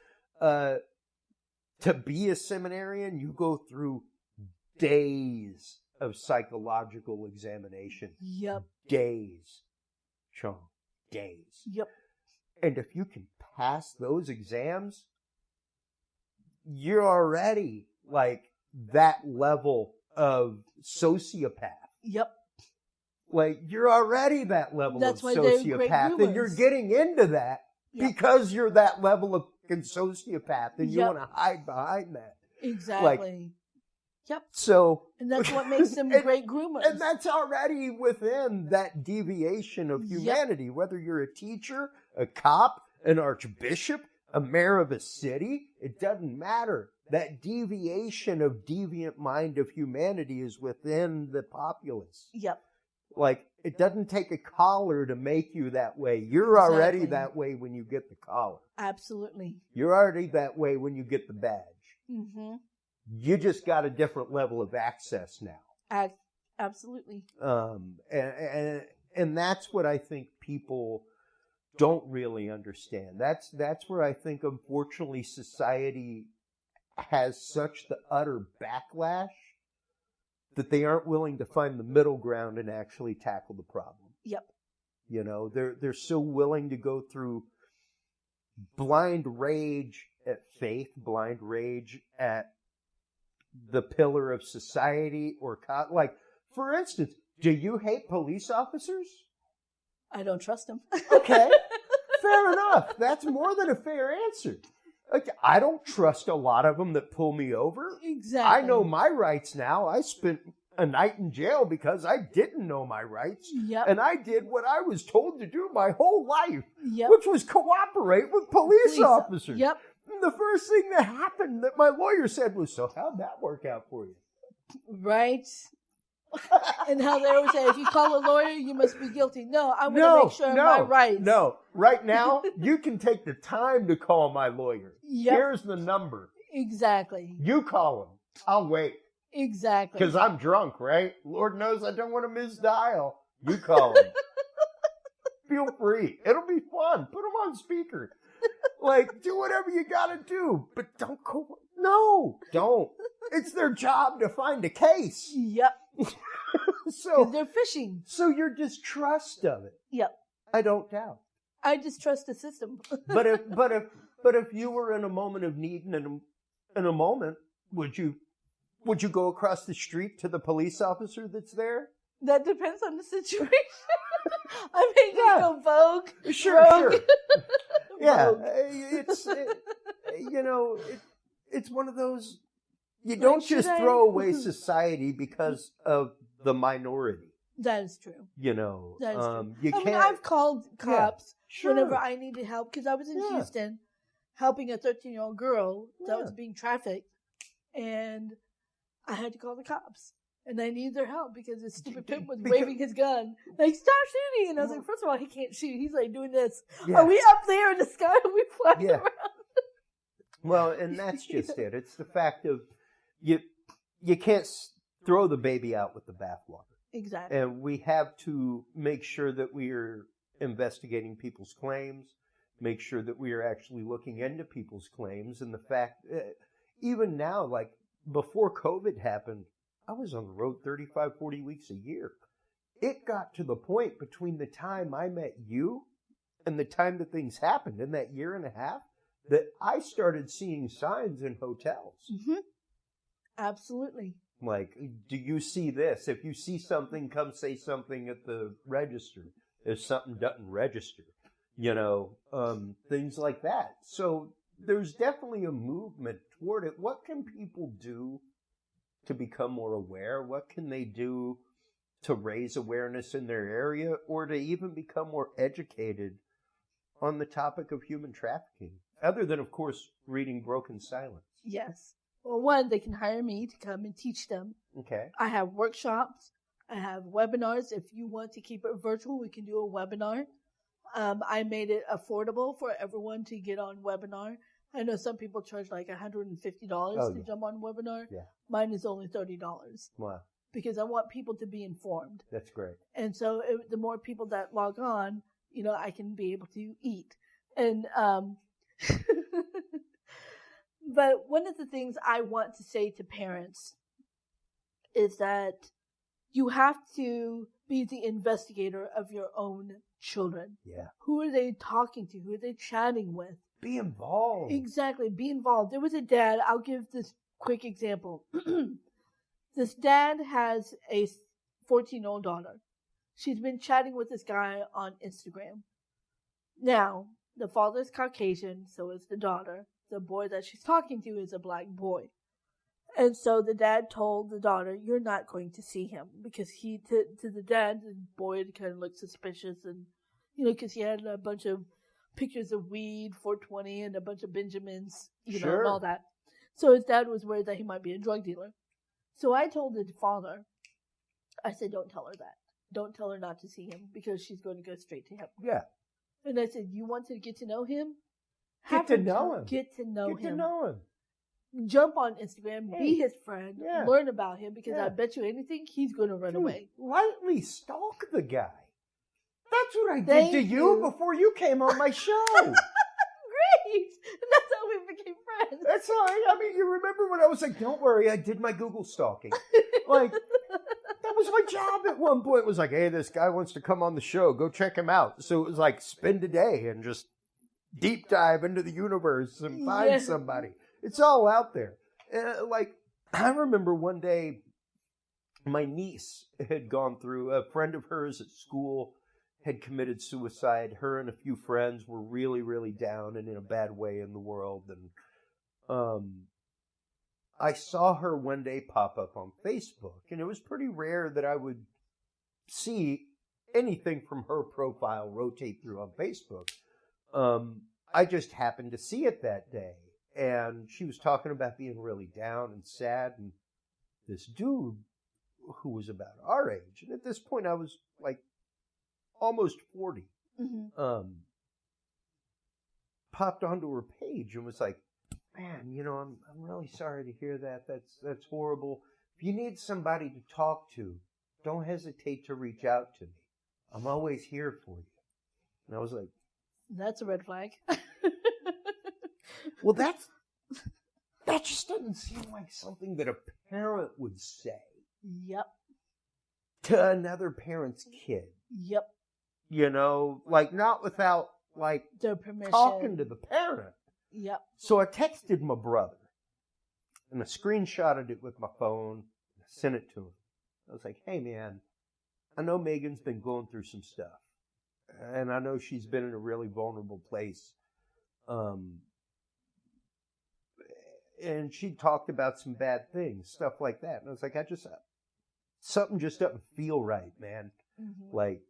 to be a seminarian, you go through days of psychological examination. Yep. Days. Chong. Days. Yep. And if you can pass those exams, you're already like that level of sociopath. Yep. Like, you're already that level That's of why they're great sociopath. And you're getting into that because you're that level of sociopath, and you want to hide behind that. Exactly. Yep. So, and that's what makes them great groomers. And that's already within that deviation of humanity. Whether you're a teacher, a cop, an archbishop, a mayor of a city, it doesn't matter. That deviation of deviant mind of humanity is within the populace. Yep. Like, it doesn't take a collar to make you that way. You're already that way when you get the collar. Absolutely. You're already that way when you get the badge. Mm-hmm. You just got a different level of access now. Absolutely. And that's what I think people don't really understand. That's where I think, unfortunately, society has such the utter backlash that they aren't willing to find the middle ground and actually tackle the problem. Yep. They're so willing to go through blind rage at faith, blind rage at the pillar of society or like, for instance, do you hate police officers? I don't trust them. Okay, fair enough. That's more than a fair answer. Like, I don't trust a lot of them that pull me over. Exactly. I know my rights now. I spent a night in jail because I didn't know my rights. Yep. And I did what I was told to do my whole life, Yep. which was cooperate with police officers. Yep. And the first thing that happened that my lawyer said was, so how'd that work out for you? Right. And how they always say, if you call a lawyer, you must be guilty. No, I want to make sure of my rights. No, right now, you can take the time to call my lawyer. Yep. Here's the number. Exactly. You call him. I'll wait. Exactly. Because I'm drunk, right? Lord knows I don't want to misdial. You call him. Feel free. It'll be fun. Put him on speaker. Like, do whatever you gotta do. But don't call. No, don't. It's their job to find a case. Yep. So they're fishing. So your distrust of it. Yep. I don't doubt. I distrust the system. But if you were in a moment of need and in a moment, would you go across the street to the police officer that's there? That depends on the situation. I mean, you go Vogue. Sure, Rogue. sure. Yeah, Vogue. it's one of those. You don't just throw away society because of the minority. That is true. That is true. You can't. I mean, I've called cops sure. whenever I needed help because I was in Houston helping a 13-year-old girl that was being trafficked, and I had to call the cops. And I needed their help because this stupid pimp was waving his gun. Like, stop shooting! And I was like, first of all, he can't shoot. He's like doing this. Yeah. Are we up there in the sky? Are we flying around? Well, and that's just it. It's the fact of you can't throw the baby out with the bathwater. Exactly. And we have to make sure that we are investigating people's claims, make sure that we are actually looking into people's claims. And the fact, even now, like before COVID happened, I was on the road 35, 40 weeks a year. It got to the point between the time I met you and the time that things happened in that year and a half that I started seeing signs in hotels. Mm-hmm. Absolutely. Like, do you see this? If you see something, come say something at the register. If something doesn't register, things like that. So there's definitely a movement toward it. What can people do to become more aware? What can they do to raise awareness in their area or to even become more educated on the topic of human trafficking? Other than, of course, reading Broken Silence. Yes. Well, one, they can hire me to come and teach them. Okay. I have workshops. I have webinars. If you want to keep it virtual, we can do a webinar. I made it affordable for everyone to get on webinar. I know some people charge like $150 to jump on a webinar. Yeah. Mine is only $30. Wow. Because I want people to be informed. That's great. And so the more people that log on, I can be able to eat. And, but one of the things I want to say to parents is that you have to be the investigator of your own children. Yeah. Who are they talking to? Who are they chatting with? Be involved. Exactly. Be involved. There was a dad. I'll give this quick example. This dad has a 14-year-old daughter. She's been chatting with this guy on Instagram. Now, the father is Caucasian, so is the daughter. The boy that she's talking to is a black boy. And so the dad told the daughter, you're not going to see him. Because to the dad, the boy kind of looked suspicious. And, because he had a bunch of pictures of weed, 420, and a bunch of Benjamins, and all that. So his dad was worried that he might be a drug dealer. So I told the father, I said, don't tell her that. Don't tell her not to see him because she's going to go straight to him. Yeah. And I said, you want to get to know him? Get to know him. Get to know him. Jump on Instagram, be his friend, learn about him because I bet you anything he's going to run away. Lightly stalk the guy. That's what I did to you before you came on my show. Great. And that's how we became friends. That's all right. I mean, you remember when I was like, don't worry, I did my Google stalking. Like, that was my job at one point. It was like, hey, this guy wants to come on the show. Go check him out. So it was like, spend a day and just deep dive into the universe and find somebody. It's all out there. Like, I remember one day my niece had gone through, a friend of hers at school had committed suicide. Her and a few friends were really, really down and in a bad way in the world. And I saw her one day pop up on Facebook, and it was pretty rare that I would see anything from her profile rotate through on Facebook. I just happened to see it that day, and she was talking about being really down and sad, and this dude who was about our age, and at this point I was like almost 40, popped onto her page and was like, man, you know, I'm really sorry to hear that. That's horrible. If you need somebody to talk to, don't hesitate to reach out to me. I'm always here for you. And I was like, that's a red flag. well, that just doesn't seem like something that a parent would say. Yep. To another parent's kid. Yep. You know, like not without like their permission, talking to the parent. Yep. So I texted my brother and I screenshotted it with my phone and I sent it to him. I was like, hey man, I know Megan's been going through some stuff. And I know she's been in a really vulnerable place. And she talked about some bad things, stuff like that. And I was like, something just doesn't feel right, man. Mm-hmm. Like,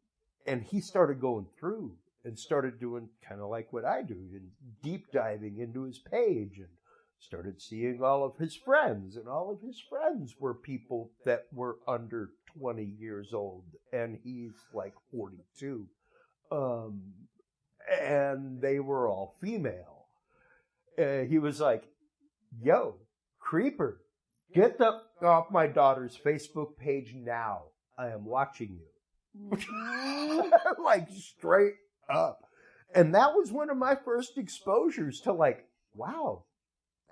and he started going through and started doing kind of like what I do, and deep diving into his page, and started seeing all of his friends, and all of his friends were people that were under 20 years old, and he's like 42. And they were all female. He was like, yo, creeper, get off my daughter's Facebook page now. I am watching you. Like straight up. And that was one of my first exposures to like, wow,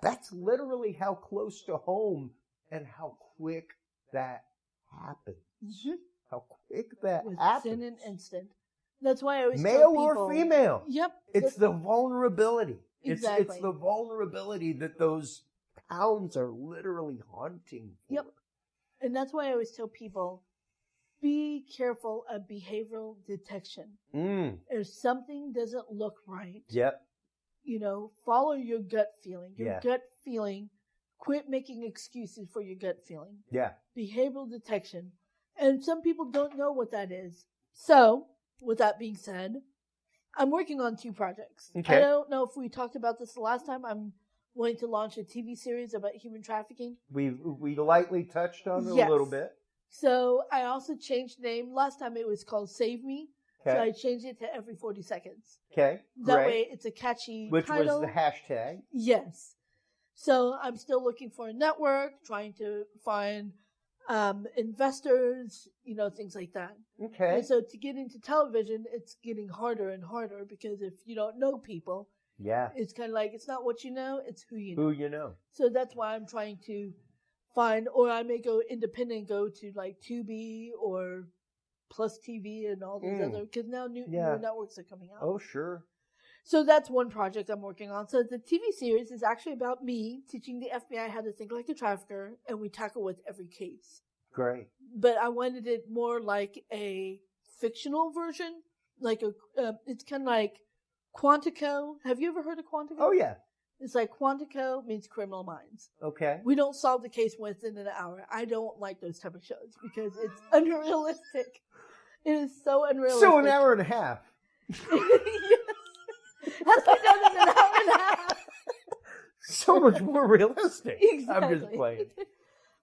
that's literally how close to home and how quick that happens. Mm-hmm. How quick that happens. Within an instant. That's why I always male tell people, or female. Yep. It's the vulnerability. Exactly. It's the vulnerability that those pounds are literally haunting for. Yep. And that's why I always tell people, be careful of behavioral detection. If something doesn't look right, yep, you know, follow your gut feeling. Yeah. Gut feeling. Quit making excuses for your gut feeling. Yeah. Behavioral detection. And some people don't know what that is. So, with that being said, I'm working on 2 projects. Okay. I don't know if we talked about this the last time. I'm wanting to launch a TV series about human trafficking. We lightly touched on it Yes. a little bit. So I also changed the name. Last time it was called Save Me. Okay. So I changed it to Every 40 Seconds. Okay. That Great. way it's a catchy Which title. was the hashtag. Yes. So I'm still looking for a network, trying to find investors, you know, things like that. Okay. And so to get into television, it's getting harder and harder because if you don't know people, yeah, it's kind of like, it's not what you know, it's who you know. Who you know. So that's why I'm trying to find, or I may go independent, go to like Tubi or Plus TV and all these other, because now new networks are coming out. Oh, sure. So that's one project I'm working on. So the TV series is actually about me teaching the FBI how to think like a trafficker, and we tackle with every case. Great. But I wanted it more like a fictional version, like it's kind of like Quantico. Have you ever heard of Quantico? Oh, yeah. It's like Quantico means Criminal Minds. Okay. We don't solve the case within an hour. I don't like those type of shows because it's unrealistic. It is so unrealistic. So an hour and a half. That's been done in an hour and a half. So much more realistic. Exactly. I'm just playing.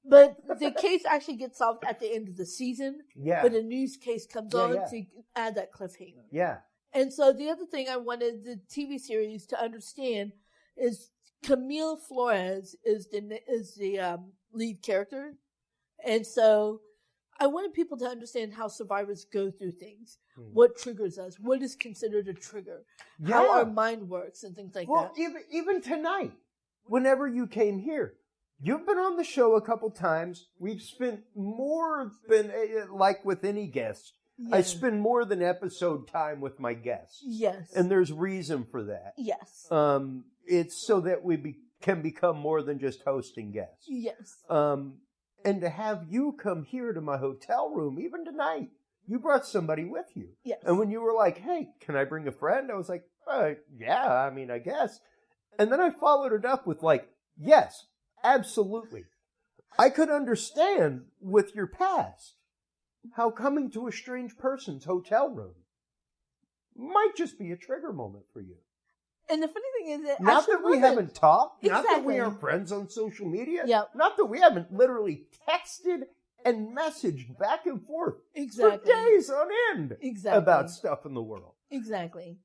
But the case actually gets solved at the end of the season. Yeah. But a news case comes on to add that cliffhanger. Yeah. And so the other thing I wanted the TV series to understand is Camille Flores is the lead character. And so I wanted people to understand how survivors go through things, what triggers us, what is considered a trigger, how our mind works, and things like that. Well, even tonight, whenever you came here, you've been on the show a couple times. We've spent more than, like with any guest, I spend more than episode time with my guests. Yes. And there's reason for that. Yes. It's so that we can become more than just hosting guests. Yes. And to have you come here to my hotel room, even tonight, you brought somebody with you. Yes. And when you were like, hey, can I bring a friend? I was like, yeah, I mean, I guess. And then I followed it up with like, yes, absolutely. I could understand with your past how coming to a strange person's hotel room might just be a trigger moment for you. And the funny thing is that not that we haven't talked, not that we Exactly. aren't friends on social media, Yep. not that we haven't literally texted and messaged back and forth Exactly. for days on end Exactly. about stuff in the world. Exactly.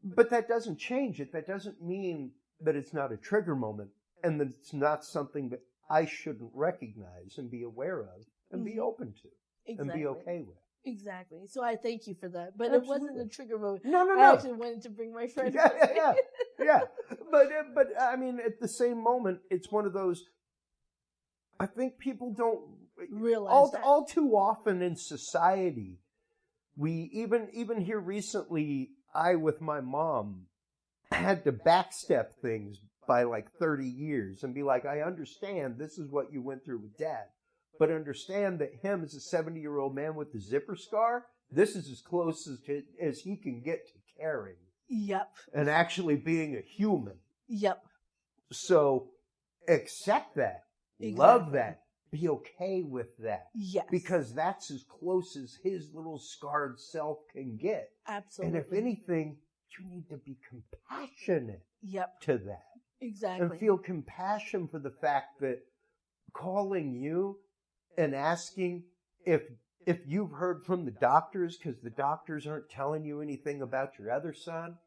But that doesn't change it. That doesn't mean that it's not a trigger moment and that it's not something that I shouldn't recognize and be aware of and be open to and be okay with. Exactly. So I thank you for that. But Absolutely. it wasn't a trigger moment. No. I actually wanted to bring my friend. Yeah. But I mean, at the same moment, it's one of those. I think people don't Realize that. all too often in society. We even here recently, I with my mom had to backstep things by like 30 years and be like, I understand this is what you went through with Dad, but understand that him as a 70-year-old man with the zipper scar, this is as close as he can get to caring. Yep. And actually being a human. Yep. So accept that. Exactly. Love that. Be okay with that. Yes. Because that's as close as his little scarred self can get. Absolutely. And if anything, you need to be compassionate Yep. to that. Exactly. And feel compassion for the fact that calling you and asking if you've heard from the doctors because the doctors aren't telling you anything about your other son.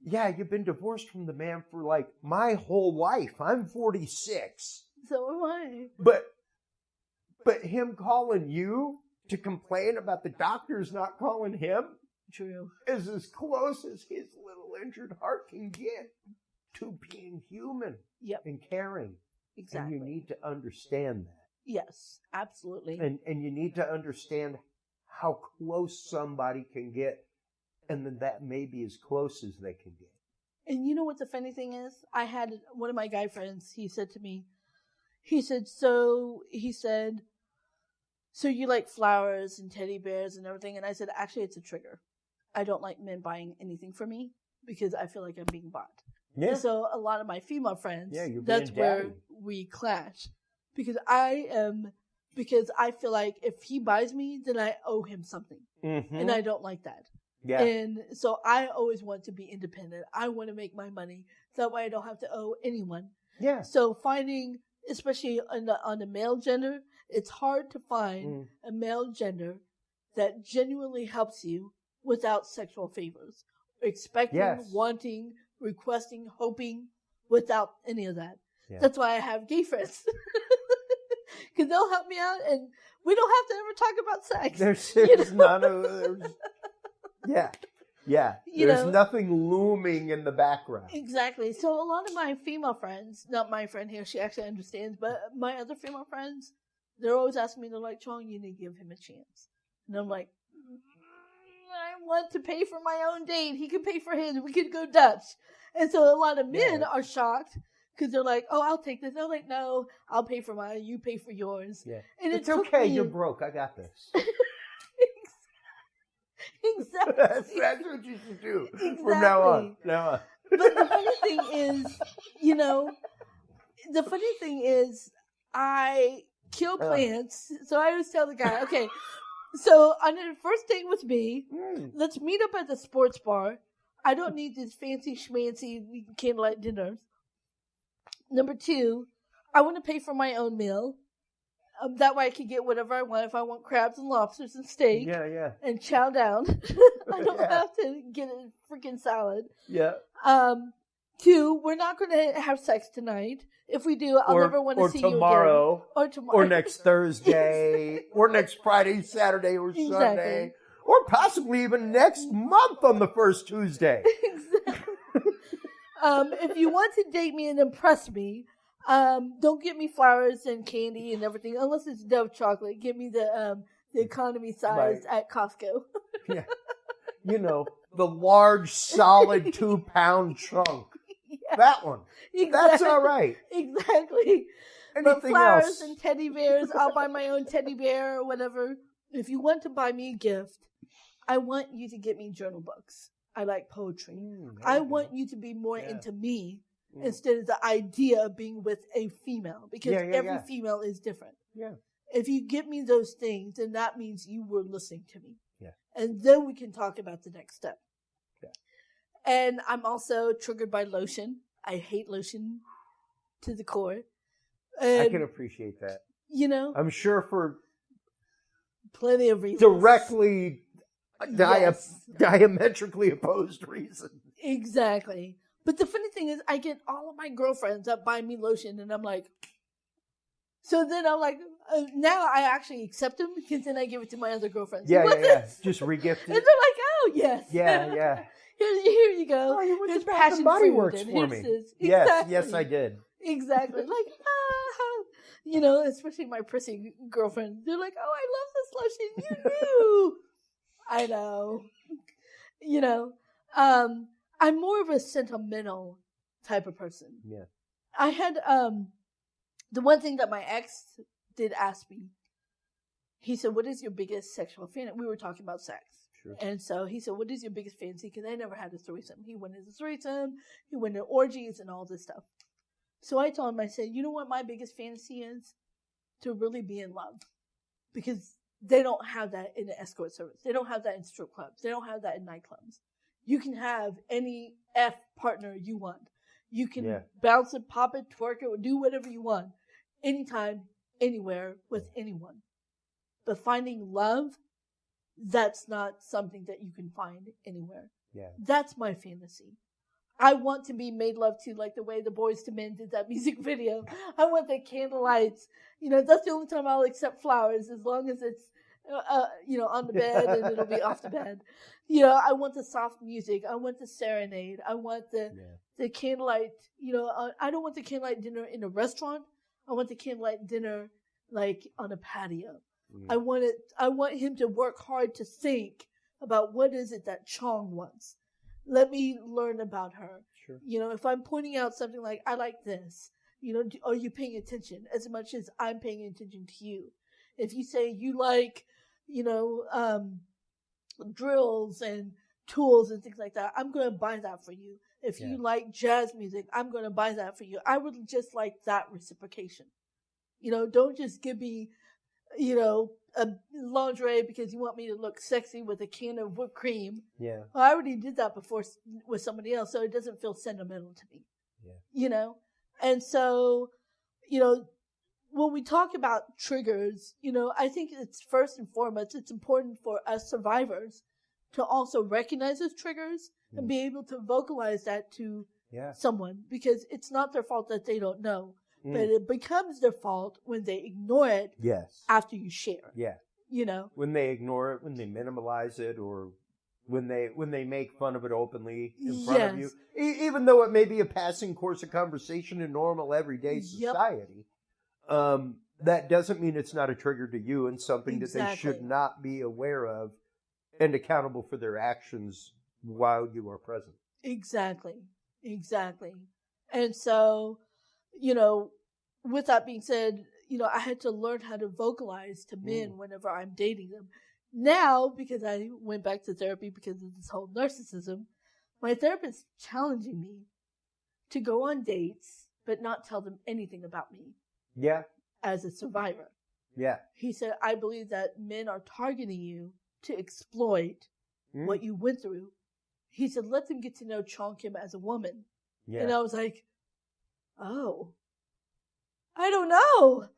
Yeah, you've been divorced from the man for like my whole life. I'm 46. So am I. But him calling you to complain about the doctors not calling him True. is as close as his little injured heart can get to being human Yep. and caring. Exactly. And you need to understand that. Yes. Absolutely. And you need to understand how close somebody can get, and then that may be as close as they can get. And you know what the funny thing is? I had one of my guy friends, he said to me, so you like flowers and teddy bears and everything? And I said, actually, it's a trigger. I don't like men buying anything for me because I feel like I'm being bought. Yeah. And so a lot of my female friends, You're that's being where daddy. we clash. Because I feel like if he buys me, then I owe him something. Mm-hmm. And I don't like that. Yeah. And so I always want to be independent. I want to make my money. So that way I don't have to owe anyone. Yeah. So finding, especially on the male gender, it's hard to find a male gender that genuinely helps you without sexual favors. Expecting, wanting, requesting, hoping, without any of that. Yeah. That's why I have gay friends. Because they'll help me out and we don't have to ever talk about sex. There's none of... Yeah. There's nothing looming in the background. Exactly. So a lot of my female friends, not my friend here, she actually understands, but my other female friends, they're always asking me, they're like, Chong, you need to give him a chance. And I'm like, I want to pay for my own date. He could pay for his. We could go Dutch. And so a lot of men are shocked because they're like, oh, I'll take this. They're like, no, I'll pay for mine. You pay for yours. Yeah. And it's okay. You're broke. I got this. Exactly. That's what you should do from now on. But the funny thing is, I kill plants. So I always tell the guy, okay, so on the first date with me, let's meet up at the sports bar. I don't need these fancy schmancy candlelight dinners. Number 2, I want to pay for my own meal. That way I can get whatever I want. If I want crabs and lobsters and steak and chow down, I don't have to get a freaking salad. Yeah. 2, we're not going to have sex tonight. If we do, I'll never want to see you again. Or tomorrow. Or next Thursday. Or next Friday, Saturday, or Sunday. Or possibly even next month on the first Tuesday. Exactly. If you want to date me and impress me, don't get me flowers and candy and everything, unless it's Dove chocolate. Give me the economy size at Costco. Yeah. The large, solid 2-pound chunk. that one. Exactly. That's all right. Exactly. But Anything flowers else? and teddy bears, I'll buy my own teddy bear or whatever. If you want to buy me a gift, I want you to get me journal books. I like poetry. I want you to be more into me instead of the idea of being with a female, because every female is different. Yeah. If you give me those things, then that means you were listening to me. Yeah. And then we can talk about the next step. Yeah. And I'm also triggered by lotion. I hate lotion to the core. And, I can appreciate that. You know? I'm sure for plenty of reasons. Directly diametrically opposed reasons. Exactly. But the funny thing is, I get all of my girlfriends that buy me lotion, and I'm like, so then I'm like, now I actually accept them, because then I give it to my other girlfriends. Yeah. Just regift it. And they're like, oh, yes. Yeah. Here you go. Oh, you went Here's to Bath and Body Fruit, Works and for here's me. this. Yes, I did. Exactly. Like, you know, especially my prissy girlfriend. They're like, oh, I love this lotion. You knew. I know. You know, I'm more of a sentimental type of person. Yeah. I had, the one thing that my ex did ask me, he said, what is your biggest sexual fantasy? We were talking about sex. Sure. And so he said, what is your biggest fantasy? Because I never had a threesome. He went into threesome. He went into orgies and all this stuff. So I told him, I said, you know what my biggest fantasy is? To really be in love. Because they don't have that in the escort service. They don't have that in strip clubs. They don't have that in nightclubs. You can have any F partner you want. You can bounce it, pop it, twerk it, or do whatever you want. Anytime, anywhere, with anyone. But finding love, that's not something that you can find anywhere. Yeah. That's my fantasy. I want to be made love to, like the way the Boys to Men did that music video. I want the candlelights. You know, that's the only time I'll accept flowers, as long as it's, you know, on the bed and it'll be off the bed. You know, I want the soft music. I want the serenade. I want the candlelight. You know, I don't want the candlelight dinner in a restaurant. I want the candlelight dinner like on a patio. I want him to work hard to think about what is it that Chong wants. Let me learn about her. Sure. You know, if I'm pointing out something like, I like this, you know, are you paying attention as much as I'm paying attention to you? If you say you like, you know, drills and tools and things like that, I'm going to buy that for you. If you like jazz music, I'm going to buy that for you. I would just like that reciprocation. You know, don't just give me, you know, a lingerie because you want me to look sexy with a can of whipped cream. Yeah. Well, I already did that before with somebody else, so it doesn't feel sentimental to me. Yeah. You know? And so, you know, when we talk about triggers, you know, I think it's first and foremost, it's important for us survivors to also recognize those triggers and be able to vocalize that to someone, because it's not their fault that they don't know. But it becomes their fault when they ignore it after you share. Yeah. You know? When they ignore it, when they minimalize it, or when they make fun of it openly in front of you. Even though it may be a passing course of conversation in normal everyday society, that doesn't mean it's not a trigger to you and something that they should not be aware of and accountable for their actions while you are present. Exactly. And so, you know, with that being said, you know, I had to learn how to vocalize to men whenever I'm dating them. Now, because I went back to therapy because of this whole narcissism, my therapist is challenging me to go on dates, but not tell them anything about me. Yeah. As a survivor. Yeah. He said, I believe that men are targeting you to exploit what you went through. He said, let them get to know Chong Kim as a woman. Yeah. And I was like, oh, I don't know.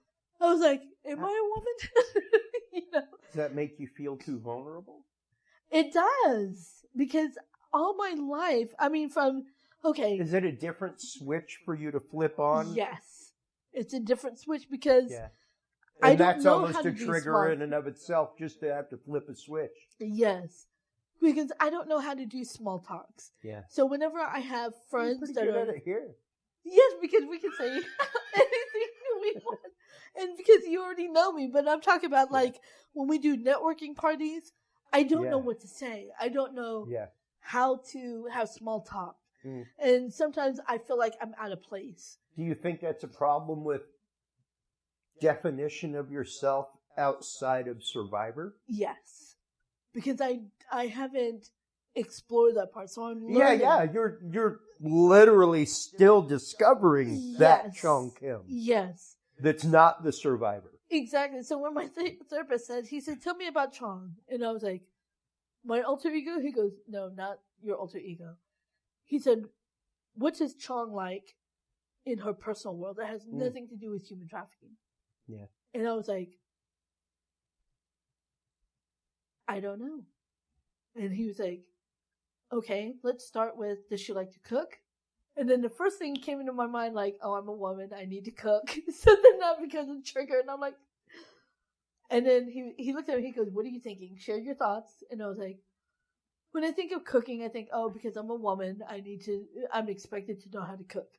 I was like, am I a woman? You know? Does that make you feel too vulnerable? It does. Because all my life, I mean, Is it a different switch for you to flip on? Yes. It's a different switch because and that's almost a trigger in and of itself, just to have to flip a switch. Yes. Because I don't know how to do small talks. Yeah. So whenever I have friends that are... You're pretty good at it here. Yes, because we can say anything we want. And because you already know me, but I'm talking about like when we do networking parties, I don't know what to say. I don't know how to have small talk. And sometimes I feel like I'm out of place. Do you think that's a problem with definition of yourself outside of Survivor? Yes. Because I haven't explored that part, so I'm learning. Yeah. You're literally still discovering that Chong Kim. Yes. That's not the Survivor. Exactly. So when my therapist said, he said, tell me about Chong. And I was like, my alter ego? He goes, no, not your alter ego. He said, what is Chong like in her personal world that has nothing to do with human trafficking? Yeah. And I was like, I don't know. And he was like, okay, let's start with, does she like to cook? And then the first thing came into my mind, like, oh, I'm a woman, I need to cook. So then that becomes a trigger. And I'm like, and then he looked at me, he goes, what are you thinking? Share your thoughts. And I was like, when I think of cooking, I think, oh, because I'm a woman, I'm expected to know how to cook.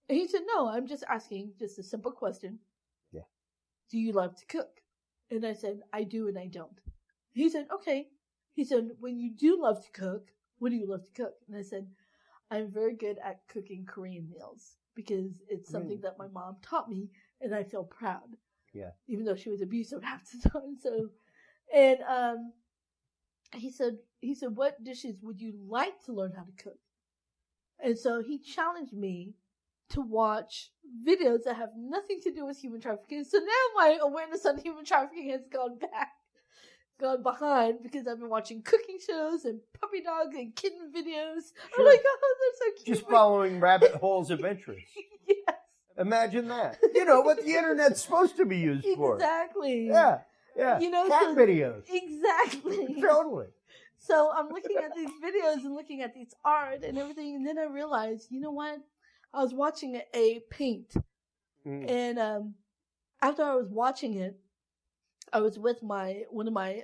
And he said, no, I'm just asking just a simple question. Yeah. Do you love to cook? And I said, I do and I don't. He said, okay. He said, when you do love to cook, what do you love to cook? And I said, I'm very good at cooking Korean meals because it's something that my mom taught me and I feel proud. Yeah. Even though she was abusive half the time. So, and, he said, what dishes would you like to learn how to cook? And so he challenged me to watch videos that have nothing to do with human trafficking. So now my awareness on human trafficking has gone behind because I've been watching cooking shows and puppy dogs and kitten videos. Sure. I'm like, oh, they're so cute. Just following rabbit holes of interest. Yes. Imagine that. You know what the internet's supposed to be used for. Exactly. Yeah. Cat videos. Exactly. Totally. So I'm looking at these videos and looking at these art and everything, and then I realized, you know what? I was watching a paint, and after I was watching it, I was with one of my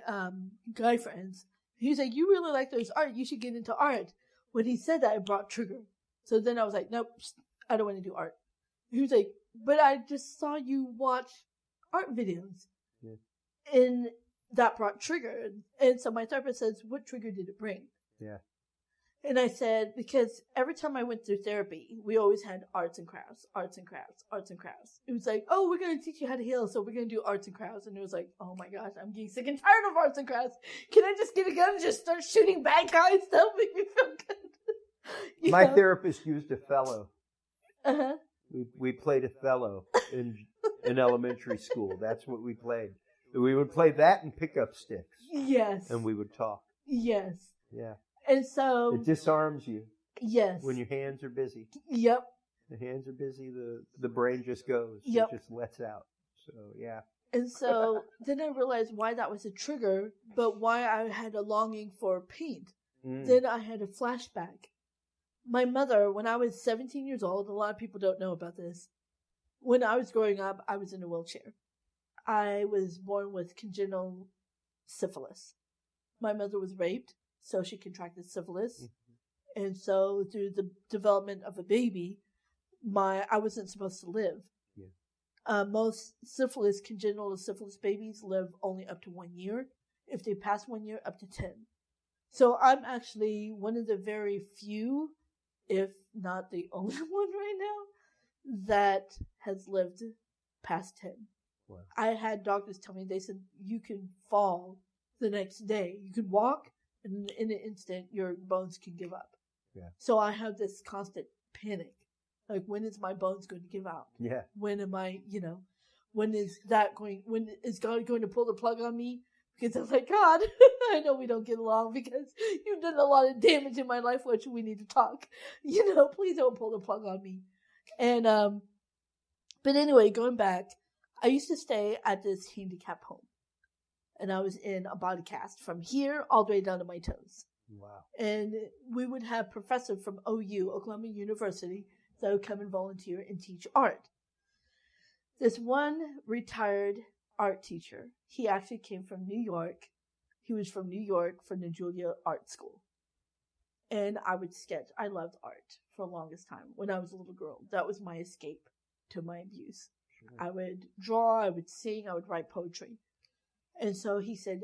guy friends. He was like, "You really like those art? You should get into art." When he said that, it brought trigger. So then I was like, "Nope, I don't want to do art." He was like, "But I just saw you watch art videos," and that brought trigger. And so my therapist says, "What trigger did it bring?" Yeah. And I said, because every time I went through therapy, we always had arts and crafts. It was like, oh, we're going to teach you how to heal, so we're going to do arts and crafts. And it was like, oh my gosh, I'm getting sick and tired of arts and crafts. Can I just get a gun and just start shooting bad guys? That'll make me feel good. My therapist used a fellow. Uh-huh. We played Othello in elementary school. That's what we played. We would play that and pick up sticks. Yes. And we would talk. Yes. Yeah. And so it disarms you. Yes. When your hands are busy. Yep. The hands are busy, the brain just goes. Yep. It just lets out. So yeah. And so then I realized why that was a trigger, but why I had a longing for paint. Then I had a flashback. My mother, when I was 17 years old, a lot of people don't know about this. When I was growing up, I was in a wheelchair. I was born with congenital syphilis. My mother was raped, so she contracted syphilis. And so through the development of a baby, I wasn't supposed to live. Yeah. Most congenital syphilis babies live only up to 1 year. If they pass 1 year, up to 10. So I'm actually one of the very few, if not the only one right now, that has lived past 10. Wow. I had doctors tell me, they said, you can fall the next day. You could walk, and in an instant, your bones can give up. Yeah. So I have this constant panic. Like, when is my bones going to give out? Yeah. When am I, when is God going to pull the plug on me? Because I'm like, God, I know we don't get along because you've done a lot of damage in my life, which we need to talk. Please don't pull the plug on me. And, but anyway, going back, I used to stay at this handicap home. And I was in a body cast from here all the way down to my toes. Wow. And we would have professors from OU, Oklahoma University, that would come and volunteer and teach art. This one retired art teacher, he actually came from New York. He was from New York for the Juilliard Art School. And I would sketch. I loved art for the longest time. When I was a little girl, that was my escape to my abuse. Sure. I would draw, I would sing, I would write poetry. And so he said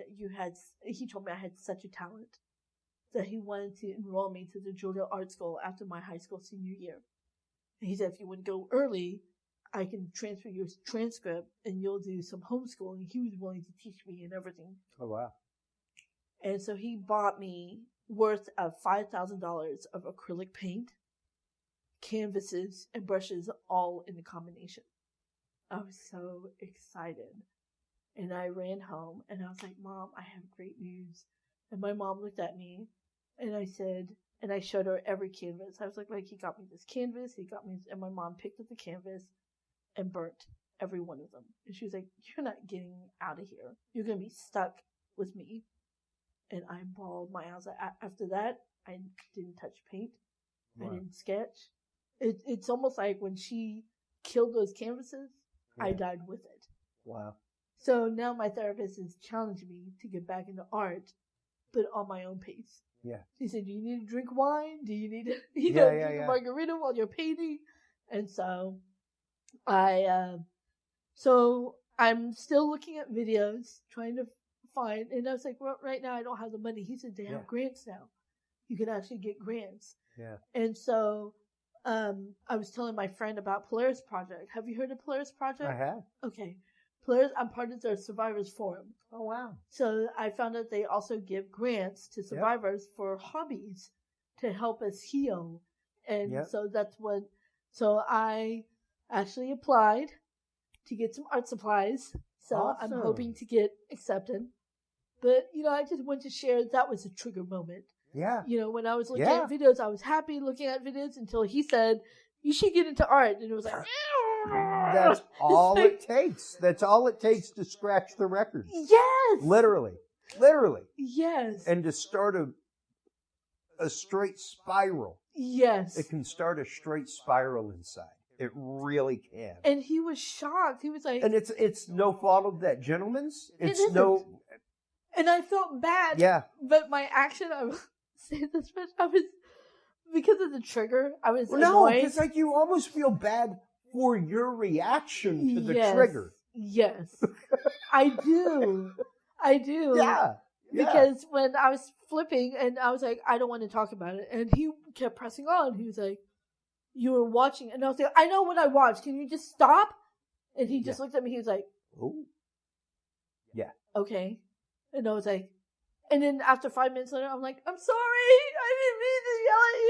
he told me I had such a talent that he wanted to enroll me to the Juilliard Art School after my high school senior year. And he said, if you want to go early, I can transfer your transcript and you'll do some homeschooling. He was willing to teach me and everything. Oh, wow. And so he bought me worth of $5,000 of acrylic paint, canvases, and brushes all in a combination. I was so excited. And I ran home and I was like, Mom, I have great news. And my mom looked at me and I said, and I showed her every canvas. I was like, he got me this canvas, and my mom picked up the canvas and burnt every one of them. And she was like, you're not getting out of here. You're going to be stuck with me. And I bawled my eyes out. After that, I didn't touch paint. Wow. I didn't sketch. It's almost like when she killed those canvases, yeah. I died with it. Wow. So now my therapist is challenging me to get back into art, but on my own pace. Yeah. She said, do you need to drink wine? Do you need to drink a margarita while you're painting? And so I'm still looking at videos, trying to find, and I was like, well, right now I don't have the money. He said, they have grants now. You can actually get grants. Yeah. And so I was telling my friend about Polaris Project. Have you heard of Polaris Project? I have. Okay. Polaris, I'm part of their Survivors Forum. Oh, wow. So I found out they also give grants to survivors for hobbies to help us heal. And so so I actually applied to get some art supplies. So awesome. I'm hoping to get accepted. But, I just want to share that was a trigger moment. Yeah. When I was looking at videos, I was happy looking at videos until he said, you should get into art. And it was like, that's all it takes. That's all it takes to scratch the record. Yes. Literally. Yes. And to start a straight spiral. Yes. It can start a straight spiral inside. It really can. And he was shocked. He was like, and it's no fault of that gentleman's. And I felt bad. Yeah. But my action, I was saying this much, because of the trigger, I was annoyed. No, it's like you almost feel bad for your reaction to the trigger. Yes. I do. Yeah. Because when I was flipping and I was like, I don't want to talk about it. And he kept pressing on. He was like, you were watching. And I was like, I know what I watched. Can you just stop? And he just looked at me. He was like, oh. Yeah. Okay. And I was like, and then after 5 minutes later, I'm like, I'm sorry. I didn't mean to yell at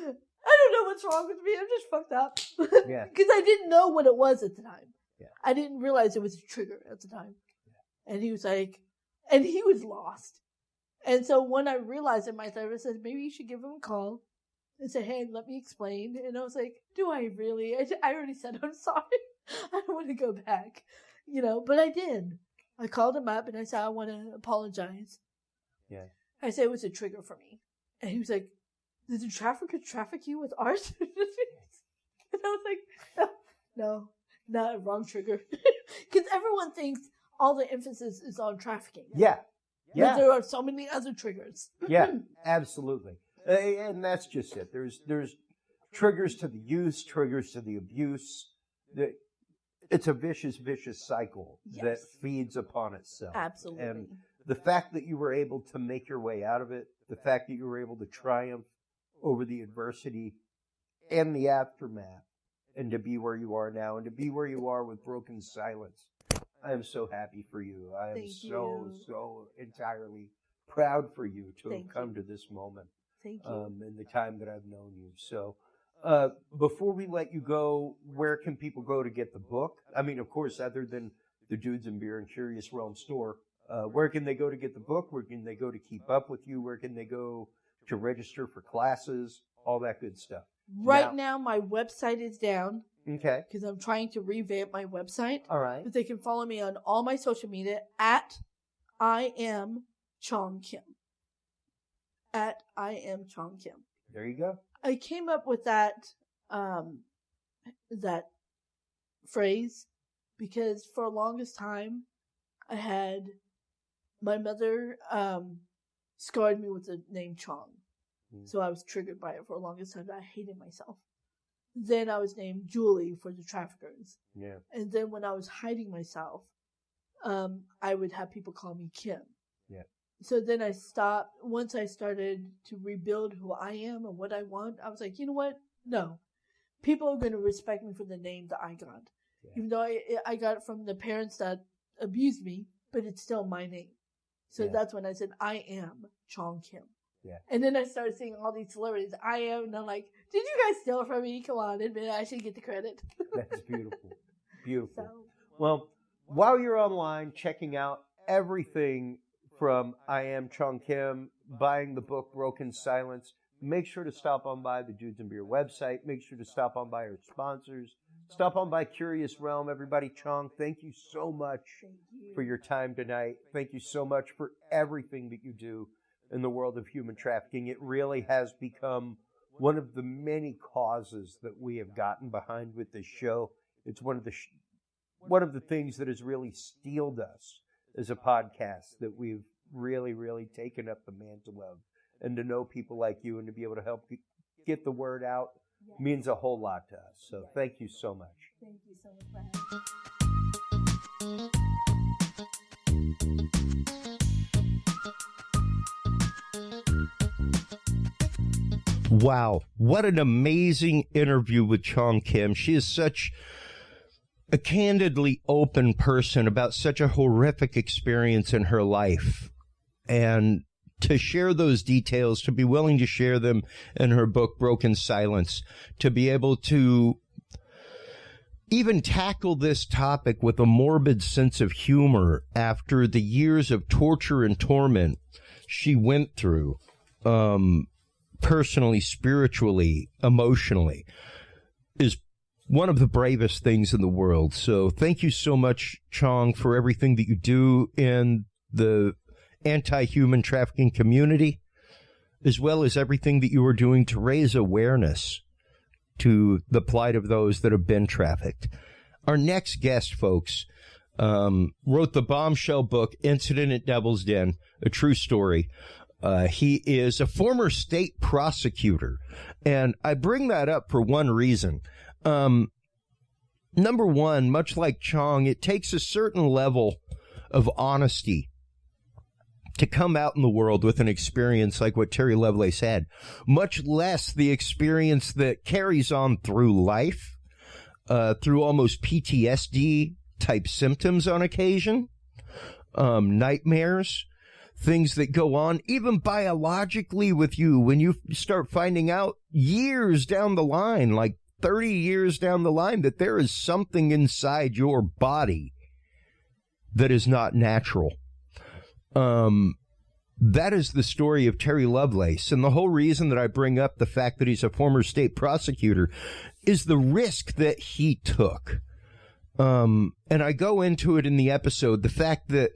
you. I don't know what's wrong with me. I'm just fucked up. Yeah. Because I didn't know what it was at the time. Yeah. I didn't realize it was a trigger at the time. Yeah. And he was like, and he was lost. And so when I realized it, my therapist said, maybe you should give him a call and say, hey, let me explain. And I was like, do I really? I already said, I'm sorry. I don't want to go back. But I did. I called him up and I said, I want to apologize. Yeah. I said it was a trigger for me. And he was like, did the trafficker traffic you with art? And I was like, no, not wrong trigger. Because everyone thinks all the emphasis is on trafficking. Yeah. But there are so many other triggers. Yeah, absolutely. And that's just it. There's triggers to the use, triggers to the abuse. It's a vicious cycle that feeds upon itself. Absolutely. And the fact that you were able to make your way out of it, the fact that you were able to triumph over the adversity and the aftermath, and to be where you are now, and to be where you are with Broken Silence, I am so happy for you. I am so entirely proud for you to have come to this moment. Thank you. In the time that I've known you. So, before we let you go, where can people go to get the book? I mean, of course, other than the Dudes and Beer and Curious Realm store, where can they go to get the book? Where can they go to keep up with you? Where can they go to register for classes? All that good stuff. Right now my website is down. Okay. Because I'm trying to revamp my website. All right. But they can follow me on all my social media at I am Chong Kim. At I am Chong Kim. There you go. I came up with that phrase because for the longest time I had my mother scarred me with the name Chong. So I was triggered by it for the longest time. I hated myself. Then I was named Julie for the traffickers. Yeah. And then when I was hiding myself, I would have people call me Kim. Yeah. so then I stopped. Once I started to rebuild who I am and what I want, I was like, you know what? No. People are going to respect me for the name that I got. Yeah. Even though I got it from the parents that abused me, but it's still my name. So that's when I said, I am Chong Kim. Yeah. And then I started seeing all these celebrities. I am, and I'm like, did you guys steal it from me? Come on, admit I should get the credit. That's beautiful. Beautiful. So, well, while you're online checking out everything from I Am Chong Kim, buying the book Broken Silence, make sure to stop on by the Dudes and Beer website. Make sure to stop on by our sponsors. Stop on by Curious Realm. Everybody, Chong, thank you so much for your time tonight. Thank you so much for everything that you do in the world of human trafficking. It really has become one of the many causes that we have gotten behind with this show. It's one of the things that has really steeled us as a podcast, that we've really, really taken up the mantle of. And to know people like you and to be able to help get the word out means a whole lot to us. So thank you so much. Thank you so much for having me. Wow, what an amazing interview with Chong Kim. She is such a candidly open person about such a horrific experience in her life. And to share those details, to be willing to share them in her book, Broken Silence, to be able to even tackle this topic with a morbid sense of humor after the years of torture and torment she went through, personally, spiritually, emotionally, is one of the bravest things in the world. So thank you so much, Chong, for everything that you do in the anti-human trafficking community, as well as everything that you are doing to raise awareness to the plight of those that have been trafficked. Our next guest, folks, wrote the bombshell book, Incident at Devil's Den, a true story. He is a former state prosecutor, and I bring that up for one reason. Number one, much like Chong, it takes a certain level of honesty to come out in the world with an experience like what Terry Lovelace had, much less the experience that carries on through life, through almost PTSD type symptoms on occasion, nightmares, things that go on even biologically with you when you start finding out years down the line, like 30 years down the line, that there is something inside your body that is not natural. That is the story of Terry Lovelace. And the whole reason that I bring up the fact that he's a former state prosecutor is the risk that he took. And I go into it in the episode, the fact that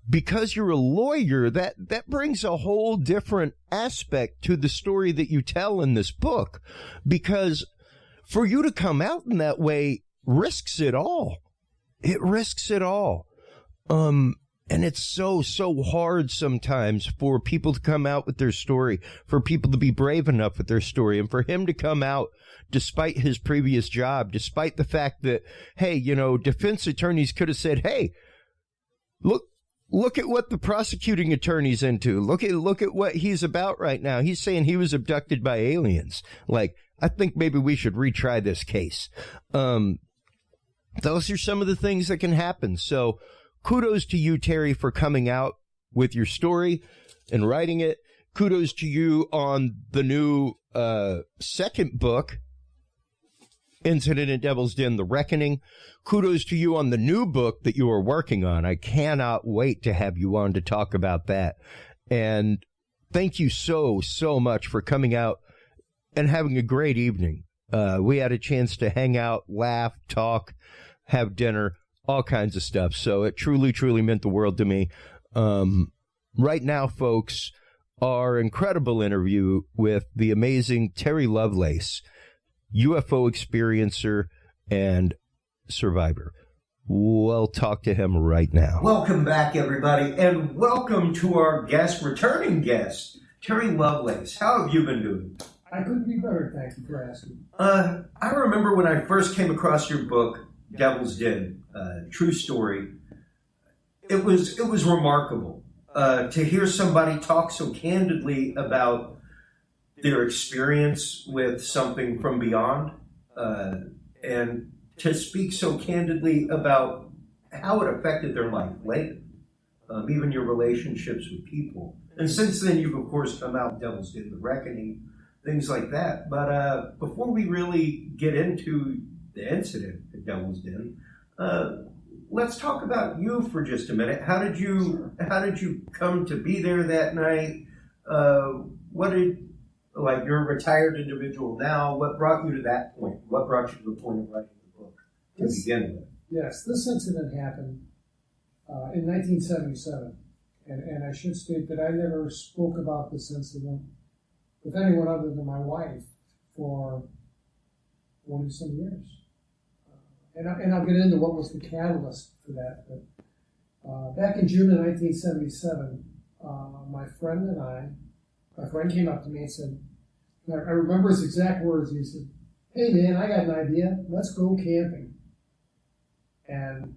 because you're a lawyer, that brings a whole different aspect to the story that you tell in this book. Because for you to come out in that way risks it all. It risks it all. And it's so hard sometimes for people to come out with their story, for people to be brave enough with their story, and for him to come out despite his previous job, despite the fact that, hey, you know, defense attorneys could have said, hey, look at what the prosecuting attorney's into. Look at what he's about right now. He's saying he was abducted by aliens. Like, I think maybe we should retry this case. Those are some of the things that can happen. So kudos to you, Terry, for coming out with your story and writing it. Kudos to you on the new second book, Incident at Devil's Den, The Reckoning. Kudos to you on the new book that you are working on. I cannot wait to have you on to talk about that. And thank you so much for coming out and having a great evening. We had a chance to hang out, laugh, talk, have dinner, all kinds of stuff. So it truly meant the world to me. Right now, folks, our incredible interview with the amazing Terry Lovelace, UFO Experiencer and survivor. We'll talk to him right now. Welcome back, everybody, and welcome to our returning guest, Terry Lovelace. How have you been doing? I couldn't be better, thank you for asking. I remember when I first came across your book, Devil's Den, true story. It was remarkable. to hear somebody talk so candidly about their experience with something from beyond, and to speak so candidly about how it affected their life later, even your relationships with people. And since then, you've, of course, come out Devil's Den, The Reckoning, things like that. But before we really get into the incident at Devil's Den, let's talk about you for just a minute. How did you come to be there that night? You're a retired individual now. What brought you to that point? What brought you to the point of writing the book to begin with? Yes, this incident happened in 1977. And I should state that I never spoke about this incident with anyone other than my wife for 40-some years. And I'll get into what was the catalyst for that. But back in June of 1977, my friend came up to me and said, I remember his exact words. He said, "Hey man, I got an idea. Let's go camping." And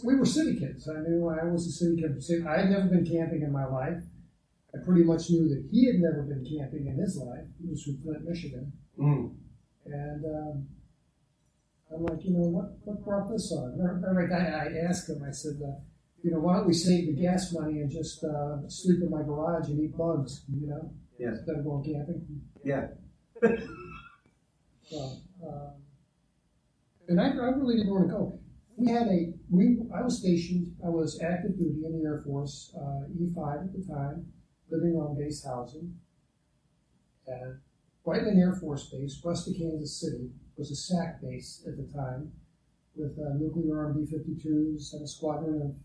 we were city kids. I knew I was a city kid. I had never been camping in my life. I pretty much knew that he had never been camping in his life. He was from Flint, Michigan. Mm. And I'm like, what brought this on? I asked him, I said, why don't we save the gas money and just sleep in my garage and eat bugs, Yeah. Instead of going camping? Yeah. And I really didn't want to go. I was stationed, I was active duty in the Air Force, E5 at the time, living on base housing. And right in an Air Force base, west of Kansas City, was a SAC base at the time, with nuclear-armed B-52s and a squadron of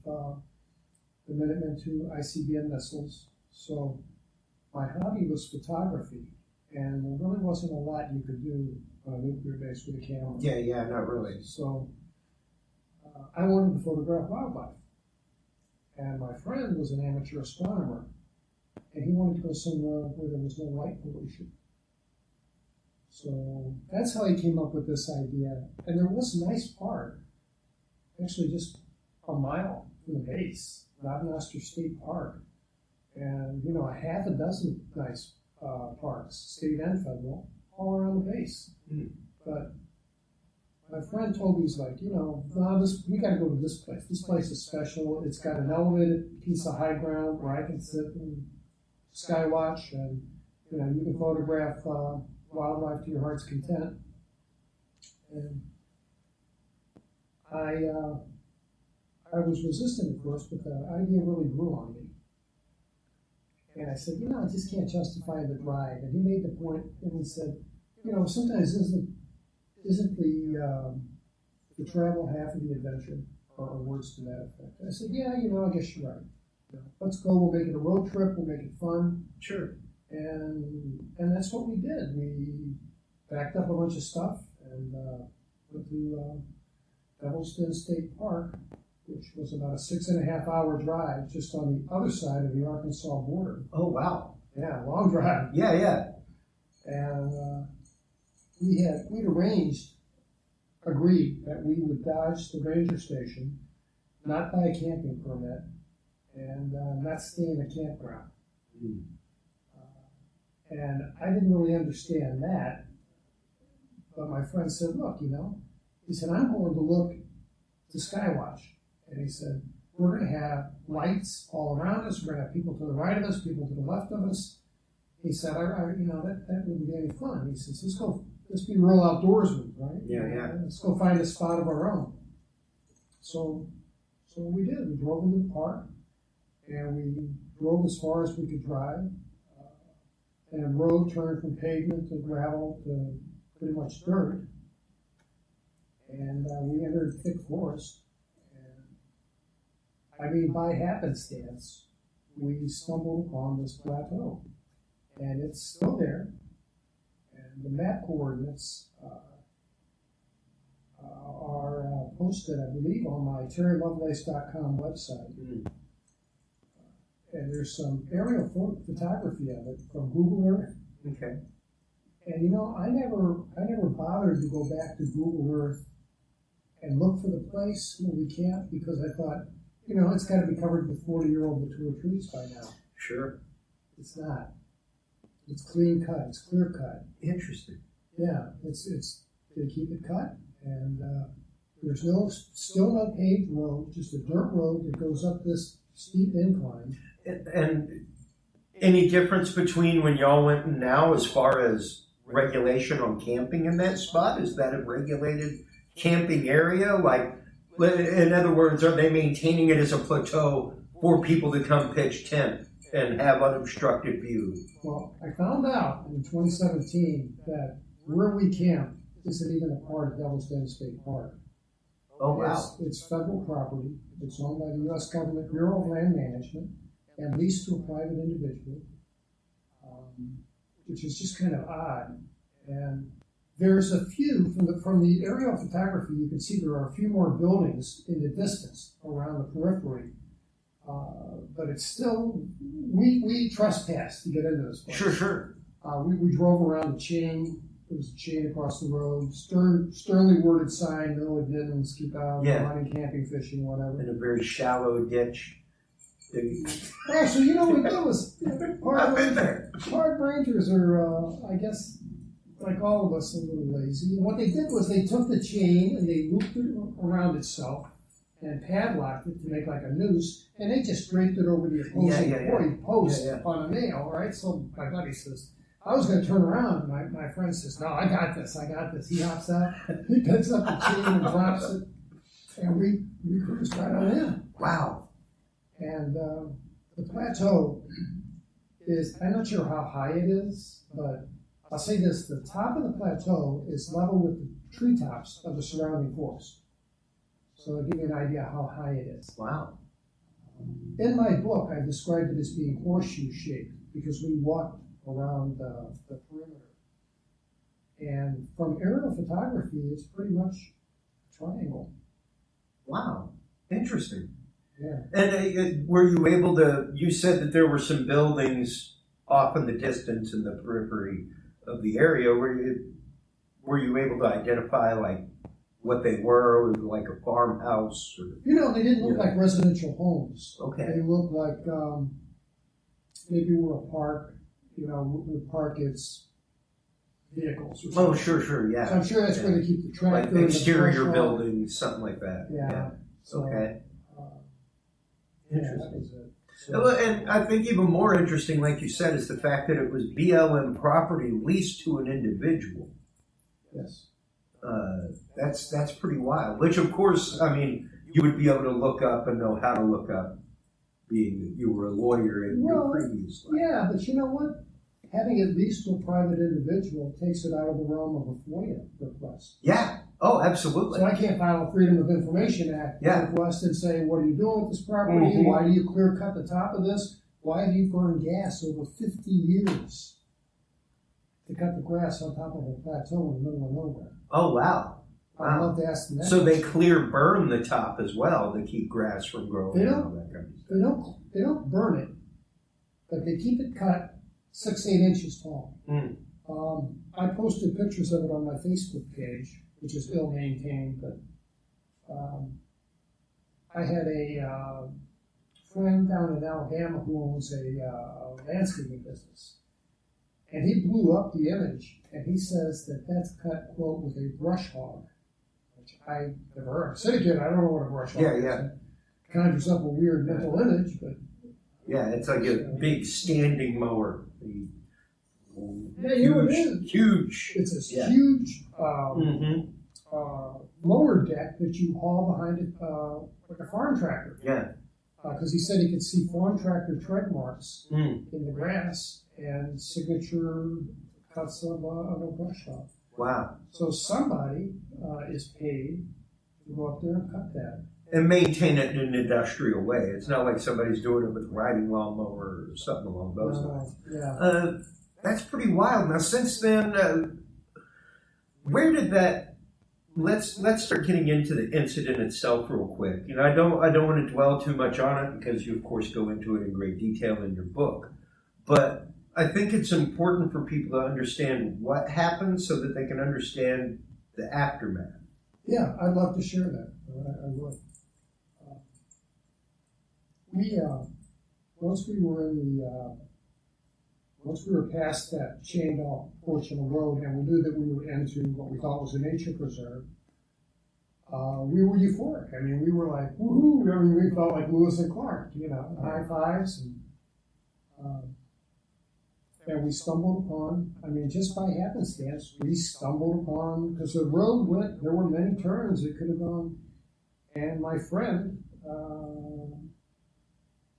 the Minuteman II ICBM missiles. So my hobby was photography, and there really wasn't a lot you could do on a nuclear base with a camera. Yeah, not really. So I wanted to photograph wildlife. And my friend was an amateur astronomer, and he wanted to go somewhere where there was no light pollution. So that's how he came up with this idea. And there was a nice park, actually just a mile from the base, Knob-Noster State Park. And, a half a dozen nice parks, state and federal, all around the base. Mm. But my friend told me, he's like, we got to go to this place. This place is special. It's got an elevated piece of high ground where I can sit and skywatch, and, you can photograph wildlife to your heart's content. And I was resistant at first, but the idea really grew on me. And I said, I just can't justify the drive. And he made the point, and he said, sometimes isn't the travel half of the adventure, or words to that effect. I said, yeah, I guess you're right. Let's go, we'll make it a road trip, we'll make it fun. Sure. And that's what we did. We backed up a bunch of stuff and went to Devil's Den State Park, which was about a 6.5-hour drive just on the other side of the Arkansas border. Oh, wow. Yeah, long drive. Yeah. And we'd agreed that we would dodge the ranger station, not buy a camping permit, and not stay in a campground. Mm. And I didn't really understand that, but my friend said, look, he said, I'm going to look to Skywatch. And he said, we're going to have lights all around us. We're going to have people to the right of us, people to the left of us. He said, that wouldn't be any fun. He says, let's be real outdoorsmen, right? Yeah. Let's go find a spot of our own. So we did. We drove into the park, and we drove as far as we could drive. And the road turned from pavement to gravel to pretty much dirt. And we entered thick forest. And by happenstance, we stumbled upon this plateau. And it's still there. And the map coordinates are posted, I believe, on my terrylovelace.com website. Mm-hmm. And there's some aerial photography of it from Google Earth. Okay. And I never bothered to go back to Google Earth and look for the place where we camped, because I thought, it's got to be covered with 40-year-old mature trees by now. Sure. It's not. It's clean cut. It's clear cut. Interesting. Yeah, it's they keep it cut, and there's still no paved road, just a dirt road that goes up this steep incline. And any difference between when y'all went and now as far as regulation on camping in that spot? Is that a regulated camping area? Like, in other words, are they maintaining it as a plateau for people to come pitch tent and have unobstructed view? Well, I found out in 2017 that where we camp isn't even a part of Devil's Den State Park. Oh, wow. It's federal property. It's owned by the U.S. Government Bureau of Land Management and leased to a private individual, which is just kind of odd. And there's a few, from the aerial photography, you can see there are a few more buildings in the distance around the periphery. But it's still, we trespassed to get into this place. Sure. We drove around the chain. There was a chain across the road. Sternly worded sign, no admittance, keep out, hunting, camping, fishing, whatever. In a very shallow ditch. Actually, what we did was, park rangers are, I guess, like all of us, a little lazy. And what they did was they took the chain and they looped it around itself and padlocked it to make like a noose, and they just draped it over the opposing post on a nail, right? So my buddy says, I was going to turn around, and my friend says, no, I got this. He hops out, he picks up the chain and drops it, and we cruised right on in. Wow. And the plateau is, I'm not sure how high it is, but I'll say this, the top of the plateau is level with the treetops of the surrounding forest. So I'll give you an idea how high it is. Wow. In my book, I described it as being horseshoe-shaped because we walked around the perimeter. And from aerial photography, it's pretty much a triangle. Wow. Interesting. Yeah. And were you able to, you said that there were some buildings off in the distance in the periphery of the area. Were you able to identify like what they were, like a farmhouse? Or, they didn't look like residential homes. Okay. They looked like maybe we're a park, would park its vehicles. Or something. Oh, sure, yeah. So I'm sure that's where they keep the tractor. Like exterior buildings, something like that. Yeah. So, okay. Interesting. That was it. So, and I think even more interesting, like you said, is the fact that it was BLM property leased to an individual. Yes. That's pretty wild. Which, of course, I mean, you would be able to look up and know how to look up, being that you were a lawyer in your previous life. Yeah, but you know what? Having it leased to a private individual takes it out of the realm of a FOIA request. Yeah. Oh, absolutely. So I can't file a Freedom of Information Act request and say, what are you doing with this property? Mm-hmm. Why do you clear cut the top of this? Why have you burned gas over 50 years to cut the grass on top of a plateau in the middle of nowhere? Oh, wow. I'd love to ask them that. So they burn the top as well to keep grass from growing. They don't burn it, but they keep it cut 6-8 inches tall. Mm. I posted pictures of it on my Facebook page, which is ill-maintained, but I had a friend down in Alabama who owns a landscaping business, and he blew up the image, and he says that that's cut, quote, with a brush hog, which I never heard. Said again, I don't know what a brush hog is. Yeah. Conjures up a weird mental image, but... Yeah, it's like a big standing mower. Huge. It's a huge mower deck that you haul behind it like a farm tractor. Yeah. Because he said he could see farm tractor tread marks in the grass and signature cuts of a brush hog. Wow. So somebody is paid to go up there and cut that. And maintain it in an industrial way. It's not like somebody's doing it with a riding lawnmower or something along those lines. Yeah. That's pretty wild. Now, since then, where did that? Let's start getting into the incident itself real quick. I don't want to dwell too much on it because you, of course, go into it in great detail in your book. But I think it's important for people to understand what happened so that they can understand the aftermath. Yeah, I'd love to share that. I would. we once we were in the once we were past that chained off portion of the road, and we knew that we were into what we thought was a nature preserve, we were euphoric. I mean, we were like, woohoo! I mean, we felt like Lewis and Clark, high fives, and we stumbled upon. I mean, just by happenstance, we stumbled upon, because the road there were many turns it could have gone, and my friend.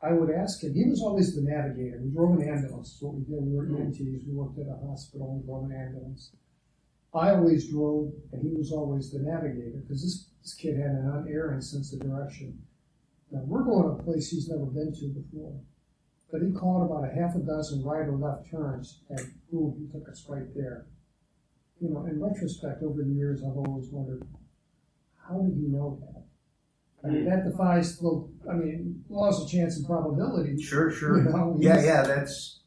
I would ask him, he was always the navigator. We drove an ambulance, is what we did. We were EMTs, we worked at a hospital, and drove an ambulance. I always drove, and he was always the navigator, because this kid had an unerring sense of direction. Now, we're going to a place he's never been to before. But he called about a half a dozen right or left turns, and boom, he took us right there. In retrospect, over the years, I've always wondered, how did he know that? I mean, that defies laws of chance and probability. Sure. That's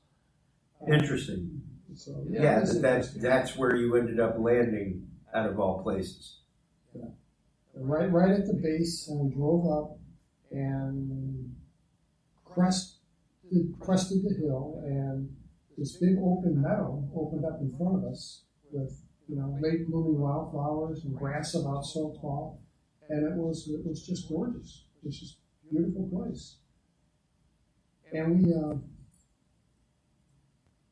interesting. So, that's where you ended up landing out of all places. Yeah. Right at the base, and we drove up and crested the hill, and this big open meadow opened up in front of us with late blooming wildflowers and grass about so tall. And it was just gorgeous. It was just a beautiful place. And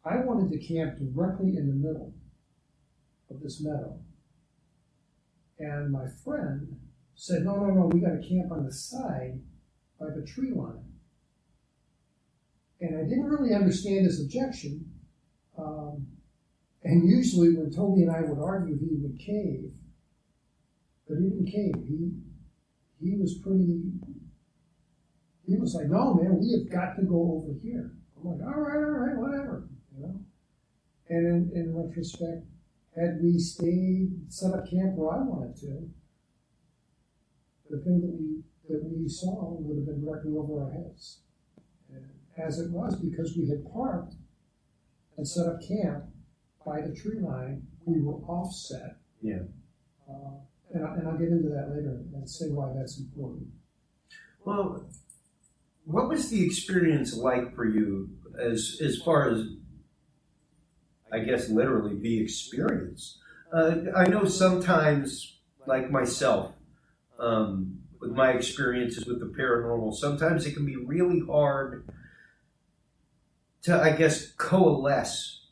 I wanted to camp directly in the middle of this meadow. And my friend said, no, we got to camp on the side by the tree line. And I didn't really understand his objection. And usually when Toby and I would argue, he would cave. But he didn't cave. He was like, no, man, we have got to go over here. I'm like, all right, whatever, And in retrospect, had we set up camp where I wanted to, the thing that we saw would have been directly over our heads. And as it was, because we had parked and set up camp by the tree line, we were offset. Yeah. And I'll get into that later and say why that's important. Well, what was the experience like for you as far as, I guess, literally the experience? I know sometimes, like myself, with my experiences with the paranormal, sometimes it can be really hard to, I guess, coalesce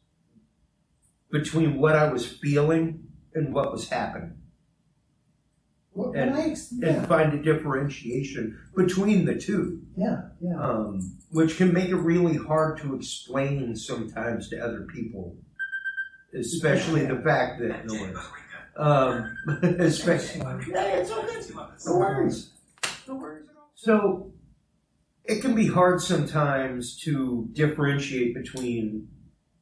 between what I was feeling and what was happening. And find a differentiation between the two. Yeah. Which can make it really hard to explain sometimes to other people, especially the fact that especially no worries. So it can be hard sometimes to differentiate between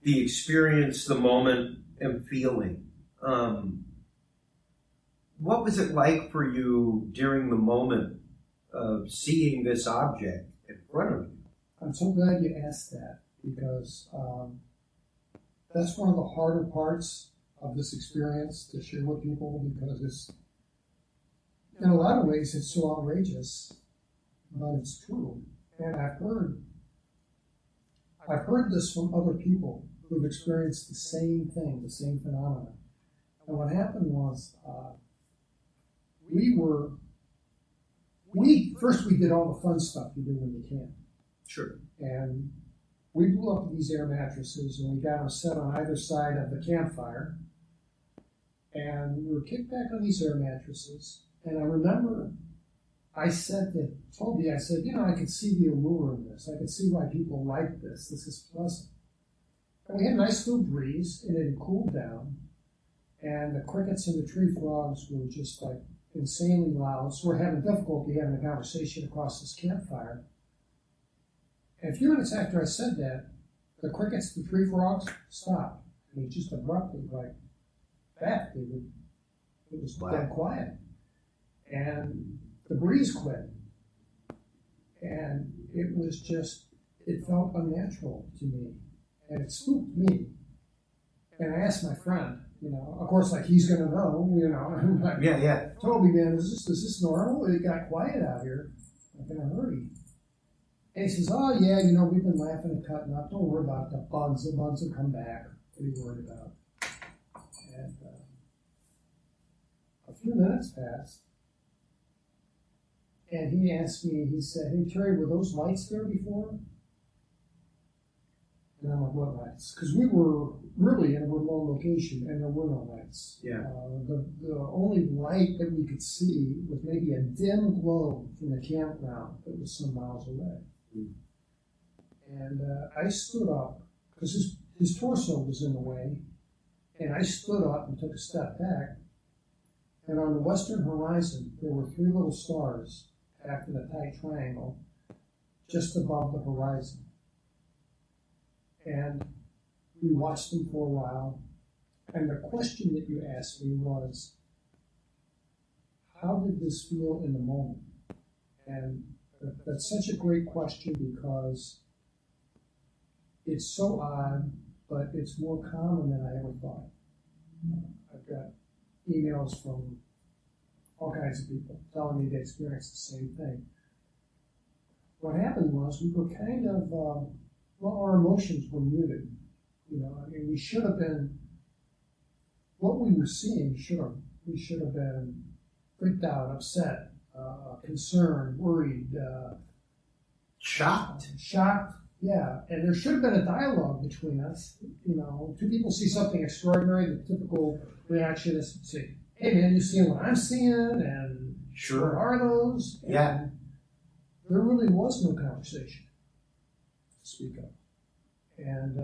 the experience, the moment, and feeling. What was it like for you during the moment of seeing this object in front of you? I'm so glad you asked that, because that's one of the harder parts of this experience to share with people, because it's, in a lot of ways, it's so outrageous, but it's true. And I've heard this from other people who've experienced the same thing, the same phenomenon. And what happened was, first we did all the fun stuff you do when you camp. Sure. And we blew up these air mattresses, and we got them set on either side of the campfire. And we were kicked back on these air mattresses. And I remember I said to Toby, I could see the allure in this. I could see why people like this. This is pleasant. And we had a nice little breeze, and it had cooled down. And the crickets and the tree frogs were just like insanely loud. So we're having difficulty having a conversation across this campfire. And a few minutes after I said that, the crickets, the tree frogs, stopped. I mean, just abruptly, like that. It was dead quiet. And the breeze quit. And it was just, it felt unnatural to me. And it spooked me. And I asked my friend, of course, like he's going to know, I'm like, yeah. Toby, man, is this normal? It got quiet out here. Like in a hurry. And he says, oh, yeah, you know, we've been laughing and cutting up. Don't worry about the bugs. The bugs will come back. What are you worried about? And a few minutes passed. And he asked me, he said, hey, Terry, were those lights there before? And I'm like, what lights? Because we were really in a remote location, and there were no lights. Yeah. The only light that we could see was maybe a dim glow from the campground that was some miles away. Mm. And I stood up, because his torso was in the way, and I stood up and took a step back, and on the western horizon, there were 3 little stars packed in a tight triangle just above the horizon. And we watched them for a while, and the question that you asked me was, how did this feel in the moment? And that's such a great question because it's so odd, but it's more common than I ever thought. I've got emails from all kinds of people telling me they experienced the same thing. What happened was we were kind of, our emotions were muted. You know, I mean, we should have been, what we were seeing, we should have been freaked out, upset, concerned, worried, shocked. Yeah, and there should have been a dialogue between us. You know, 2 people see something extraordinary, the typical reaction is to say, hey man, you seeing what I'm seeing? And sure, what are those? And yeah. There really was no conversation to speak of. And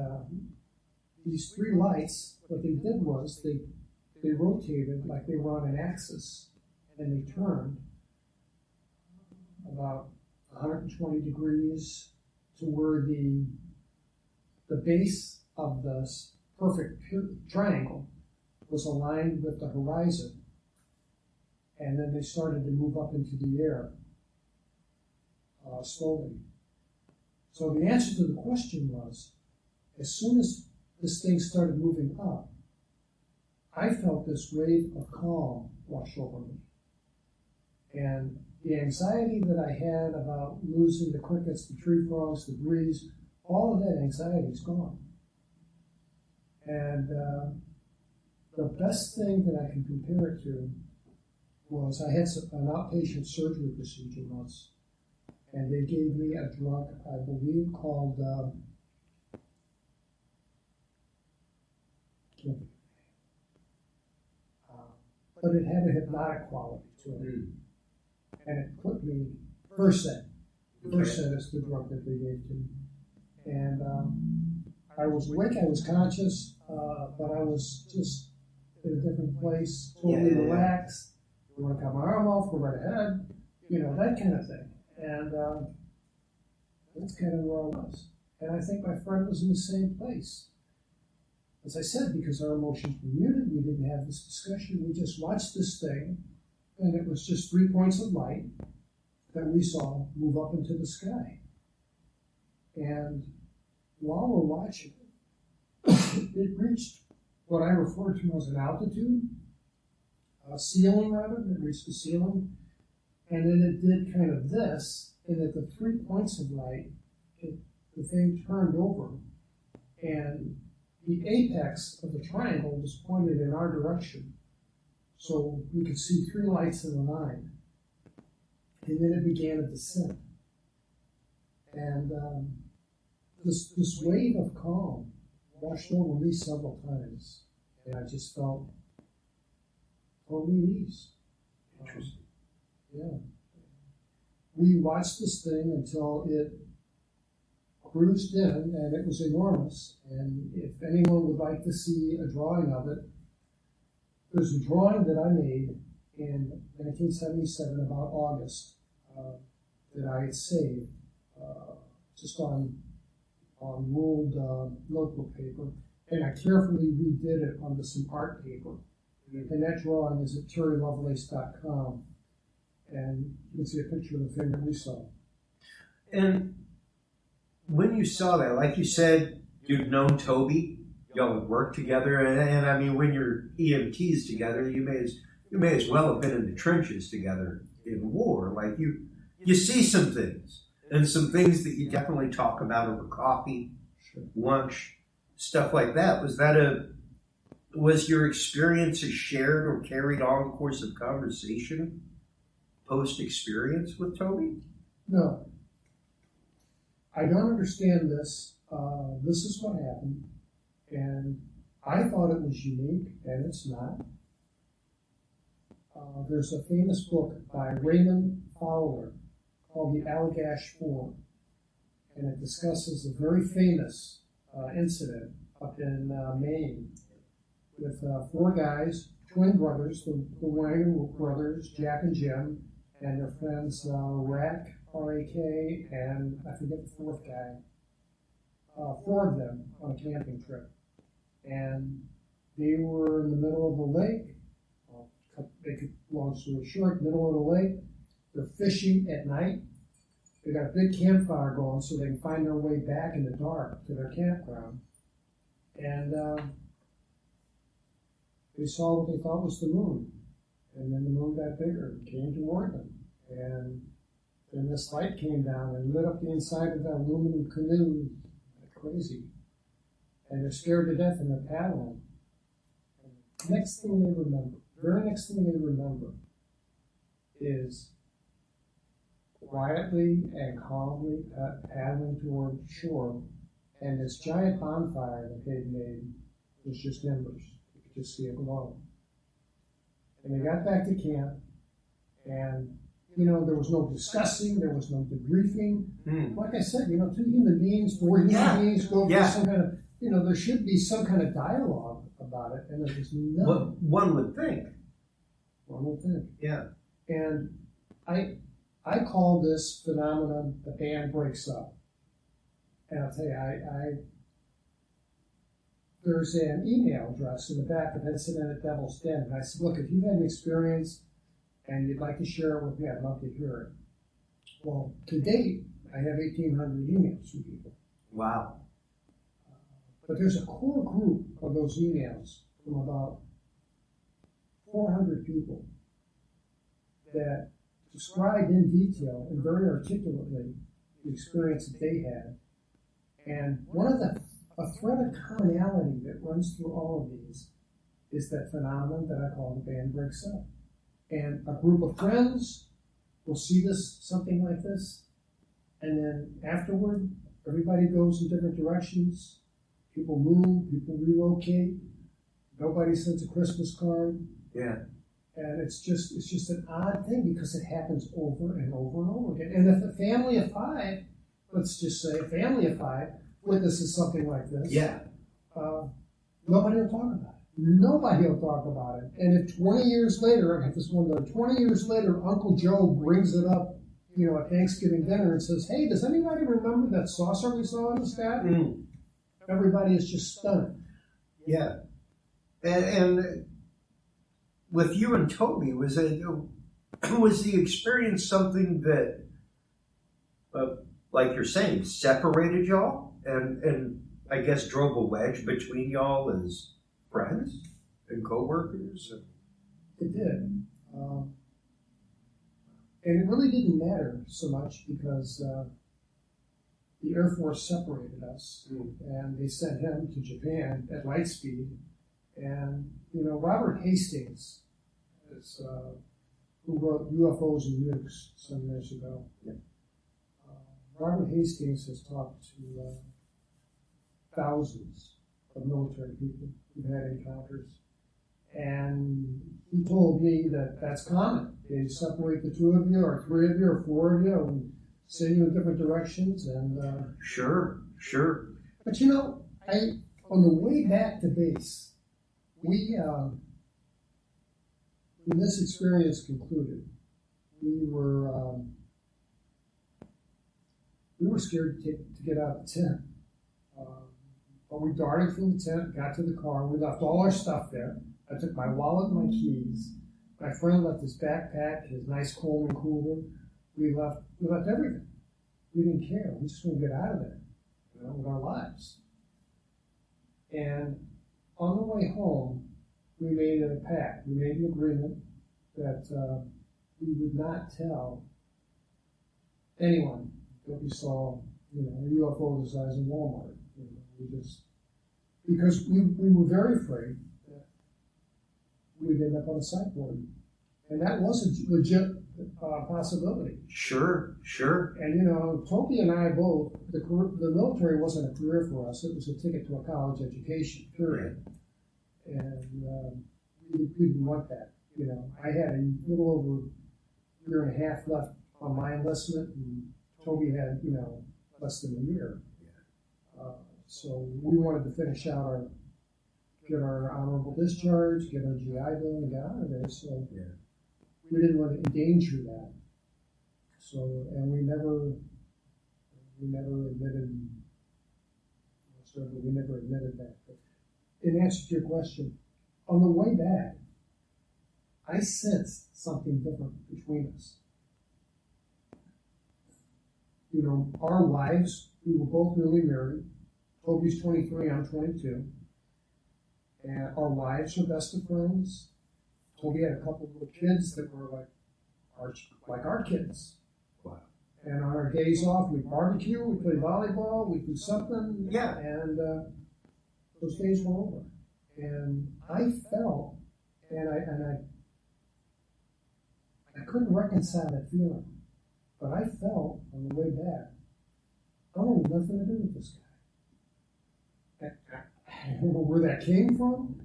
these 3 lights, what they did was they rotated like they were on an axis, and they turned about 120 degrees to where the base of this perfect triangle was aligned with the horizon. And then they started to move up into the air slowly. So the answer to the question was, as soon as this thing started moving up, I felt this wave of calm wash over me. And the anxiety that I had about losing the crickets, the tree frogs, the breeze, all of that anxiety is gone. And the best thing that I can compare it to was I had an outpatient surgery procedure once, and they gave me a drug, I believe, called but it had a hypnotic quality to it. Mm. And it put me, Versed is the drug that they gave to me. And I was awake, I was conscious, but I was just in a different place, totally relaxed. You want to cut my arm off, go right ahead, you know, that kind of thing. And that's kind of where I was. And I think my friend was in the same place. As I said, because our emotions were muted, we didn't have this discussion, we just watched this thing, and it was just 3 points of light that we saw move up into the sky. And while we're watching it, it reached what I refer to as an altitude, a ceiling rather, it reached the ceiling, and then it did kind of this, and at the 3 points of light, the thing turned over, and the apex of the triangle was pointed in our direction. So we could see 3 lights in a line. And then it began a descent. And this wave of calm washed over me several times. And I just felt totally at ease. Interesting. Yeah. We watched this thing until it cruised in, and it was enormous. And if anyone would like to see a drawing of it, there's a drawing that I made in 1977, about August, that I had saved just on ruled notebook paper, and I carefully redid it onto some art paper. And that drawing is at terrylovelace.com, and you can see a picture of the thing that we saw. And when you saw that, like you said, you've known Toby, y'all would work together, and I mean, when you're EMTs together, you may as well have been in the trenches together in war. Like you see some things, and some things that you definitely talk about over coffee, lunch, stuff like that. Was your experience shared or carried on in the course of conversation post-experience with Toby? No. I don't understand this. This is what happened. And I thought it was unique, and it's not. There's a famous book by Raymond Fowler called The Allagash Four, and it discusses a very famous incident up in Maine with four guys, twin brothers, the Wang brothers, Jack and Jim, and their friends Rack, R-A-K, and I forget the fourth guy. Four of them on a camping trip. And they were in the middle of the lake. Make it long story short, middle of the lake. They're fishing at night. They got a big campfire going so they can find their way back in the dark to their campground. And they saw what they thought was the moon. And then the moon got bigger and came toward them. And then this light came down and lit up the inside of that aluminum canoe like crazy. And they're scared to death and they're paddling. And next thing they remember, very next thing they remember is quietly and calmly paddling toward shore, and this giant bonfire that they'd made was just embers. You could just see it glow. And they got back to camp, and there was no discussing, there was no debriefing. Like I said, two human beings, four human beings go through some kind of, there should be some kind of dialogue about it, and there was none. Well, one would think. One would think. Yeah. And I call this phenomenon the band breaks up. And I'll tell you, there's an email address in the back of Incident at Devil's Den. And I said, look, if you've had an experience and you'd like to share it with me, I'd love to hear it. Well, to date, I have 1,800 emails from people. Wow. But there's a core group of those emails from about 400 people that described in detail and very articulately the experience that they had. And a thread of commonality that runs through all of these is that phenomenon that I call the band breaks up. And a group of friends will see something like this, and then afterward, everybody goes in different directions. People move, people relocate. Nobody sends a Christmas card. Yeah. And it's just an odd thing because it happens over and over and over again. And if a family of five, let's just say a family of five, witnesses something like this, nobody will talk about it. Nobody will talk about it. And if 20 years later, I got this one, 20 years later, Uncle Joe brings it up, at Thanksgiving dinner and says, hey, does anybody remember that saucer we saw in the sky? Everybody is just stunned. Yeah. And with you and Toby, was the experience something that, like you're saying, separated y'all and I guess drove a wedge between y'all as friends and co-workers? It did. And it really didn't matter so much because the Air Force separated us and they sent him to Japan at light speed. And, Robert Hastings, who wrote UFOs and Nukes some years ago, Robert Hastings has talked to thousands of military people who've had encounters. And he told me that that's common. They separate the two of you, or three of you, or four of you, and send you in different directions. And Sure. But on the way back to base, when this experience concluded, we were scared to get out of the tent. But we darted from the tent, got to the car. We left all our stuff there. I took my wallet and my keys. My friend left his backpack, his nice Coleman cooler. We left everything. We didn't care. We just wanted to get out of there, with our lives. And on the way home, we made a pact. We made an agreement that we would not tell anyone that we saw, a UFO the size of Walmart. Because we were very afraid that we'd end up on a psych ward. And that was a legit possibility. Sure. And, Toby and I both, the military wasn't a career for us. It was a ticket to a college education, period. And we didn't want that. I had a little over a year and a half left on my enlistment, and Toby had, less than a year. So we wanted to finish out get our honorable discharge, get our GI Bill, and get out of there. So we didn't want to endanger that. So, and we never admitted that. But in answer to your question, on the way back, I sensed something different between us. Our wives, we were both newly married. Toby's 23, I'm 22. And our wives are best of friends. Toby had a couple of little kids that were like our kids. Wow. And on our days off, we'd barbecue, we'd play volleyball, we'd do something. Yeah. And those days were over. And I felt, and I couldn't reconcile that feeling, but I felt on the way back, I wanted nothing to do with this guy. I don't know where that came from,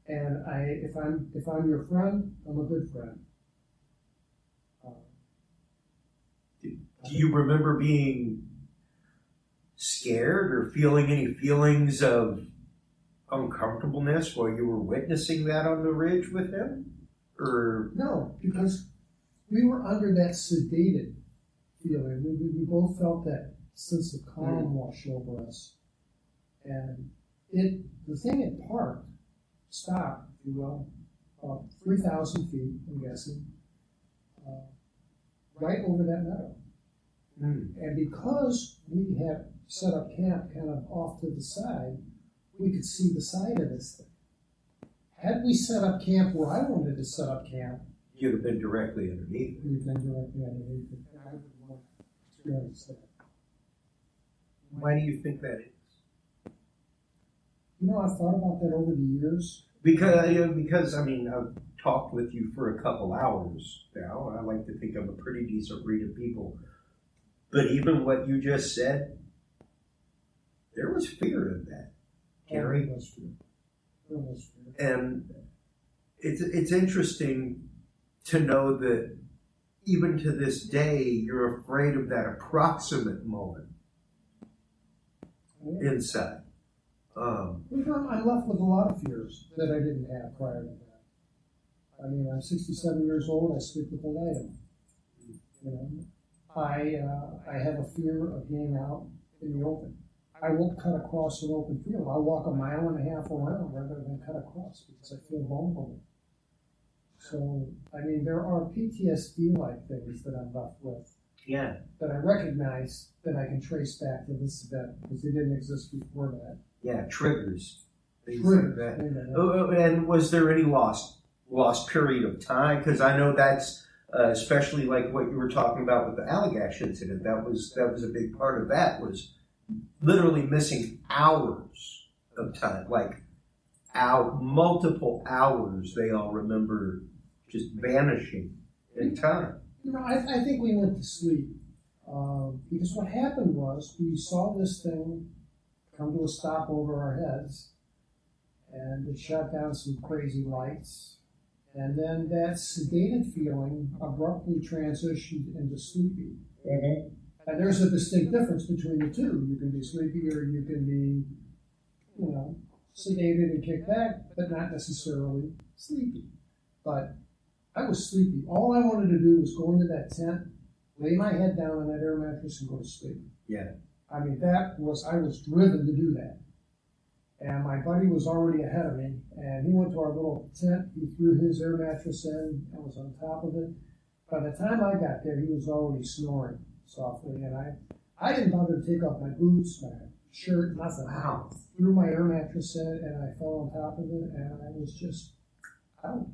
and if I'm your friend, I'm a good friend. Do you remember being scared or feeling any feelings of uncomfortableness while you were witnessing that on the ridge with him? Or no, because we were under that sedated feeling. We both felt that sense of calm wash over us. And the thing had parked, stopped, if you will, 3,000 feet, I'm guessing, right over that meadow. And because we had set up camp kind of off to the side, we could see the side of this thing. Had we set up camp where I wanted to set up camp, you'd have been directly underneath it. We'd been directly underneath it. And I would have experienced that. Why do you think that is? I've thought about that over the years. Because I've talked with you for a couple hours now. I like to think I'm a pretty decent breed of people. But even what you just said, there was fear in that, Terry. There was fear. And it's interesting to know that even to this day, you're afraid of that approximate moment inside. I'm left with a lot of fears that I didn't have prior to that. I'm 67 years old. I sleep with a light on. I have a fear of being out in the open. I won't cut across an open field. I'll walk a mile and a half around rather than cut across because I feel vulnerable. So, there are PTSD-like things that I'm left with. Yeah. That I recognize that I can trace back to this event because they didn't exist before that. Yeah, triggers. Things Triggers. like that. And was there any lost period of time? Because I know that's especially like what you were talking about with the Allagash incident. That was a big part of that, was literally missing hours of time, like multiple hours. They all remember just vanishing in time. I think we went to sleep because what happened was we saw this thing come to a stop over our heads, and it shot down some crazy lights, and then that sedated feeling abruptly transitioned into sleepy. Mm-hmm. And there's a distinct difference between the two. You can be sleepy or you can be, sedated and kicked back, but not necessarily sleepy. But I was sleepy. All I wanted to do was go into that tent, lay my head down on that air mattress, and go to sleep. Yeah. I was driven to do that. And my buddy was already ahead of me, and he went to our little tent, he threw his air mattress in, I was on top of it. By the time I got there, he was already snoring softly, and I didn't bother to take off my boots, my shirt, nothing. Wow. Threw my air mattress in, and I fell on top of it, and I was just out.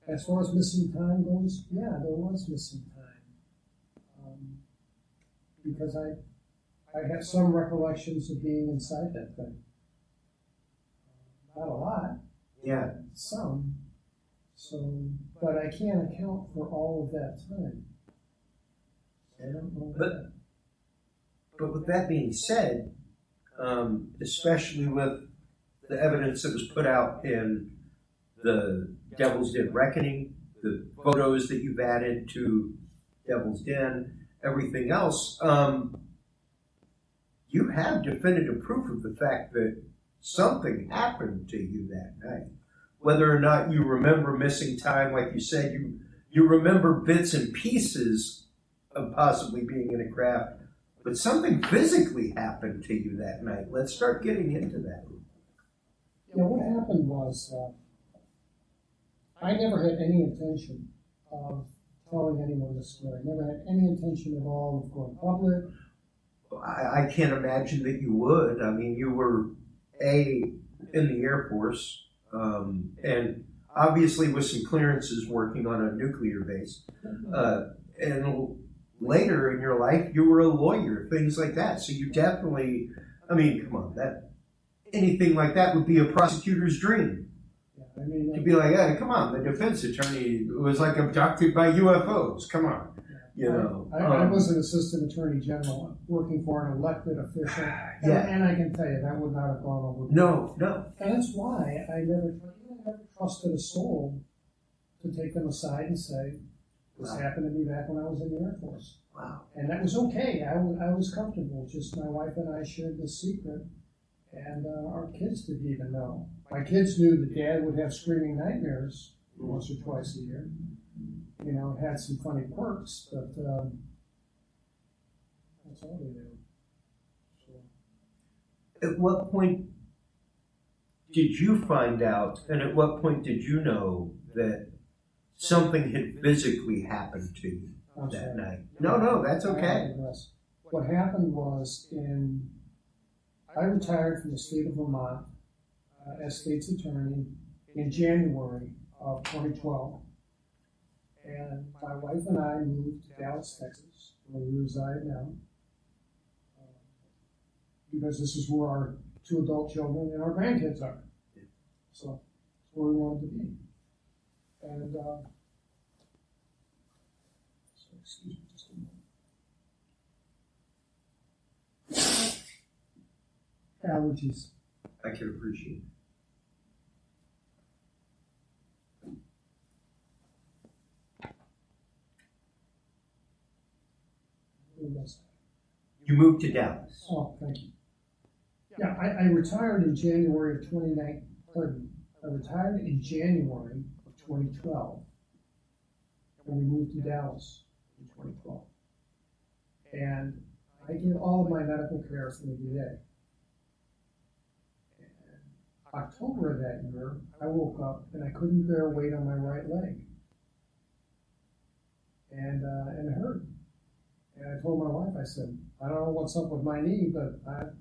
As far as missing time goes, yeah, there was missing time. Because I have some recollections of being inside that thing. Not a lot. Yeah. Some. So, but I can't account for all of that time. I don't know. But with that being said, especially with the evidence that was put out in the Devil's Den Reckoning, the photos that you've added to Devil's Den, everything else, you have definitive proof of the fact that something happened to you that night. Whether or not you remember missing time, like you said, you remember bits and pieces of possibly being in a craft, but something physically happened to you that night. Let's start getting into that. Yeah, what happened was I never had any intention of telling anyone this story. I never had any intention at all of going public. I can't imagine that you would. I mean, you were, in the Air Force, and obviously with some clearances working on a nuclear base. And later in your life, you were a lawyer, things like that. So you definitely, I mean, come on, anything like that would be a prosecutor's dream. Yeah, I mean, to be like, hey, come on, the defense attorney was like abducted by UFOs. Come on. You know, I was an assistant attorney general working for an elected official, and I can tell you that would not have gone over. No. And that's why I never trusted a soul to take them aside and say, this happened to me back when I was in the Air Force. Wow. And that was okay. I was comfortable. Just my wife and I shared this secret, and our kids didn't even know. My kids knew that Dad would have screaming nightmares once or twice a year. You know, it had some funny quirks, but that's all they knew. So. At what point did you find out, and at what point did you know that something had physically happened to you that night? No, that's okay. What happened was I retired from the state of Vermont as state's attorney in January of 2012. And my wife and I moved to Dallas, Texas, where we reside now, because this is where our 2 adult children and our grandkids are. So that's where we wanted to be. And so excuse me just a moment. Allergies. I can appreciate it. You moved to Dallas. Oh, thank you. Yeah, I retired in January of 2019. I retired in January of 2012. And we moved to Dallas in 2012. And I get all of my medical care from the VA. And October of that year, I woke up and I couldn't bear weight on my right leg. And it hurt. And I told my wife, I said, I don't know what's up with my knee, but I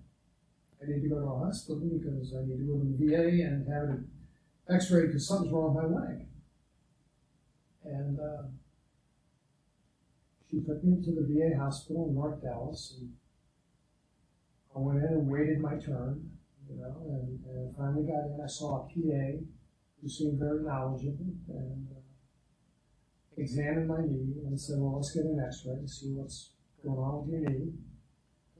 need to go to a hospital because I need to go to the VA and have an x-ray because something's wrong with my leg. And she took me to the VA hospital in North Dallas, and I went in and waited my turn, you know, and finally got in. I saw a PA who seemed very knowledgeable and examined my knee and said, well, let's get an x-ray to see what's going on with your knee.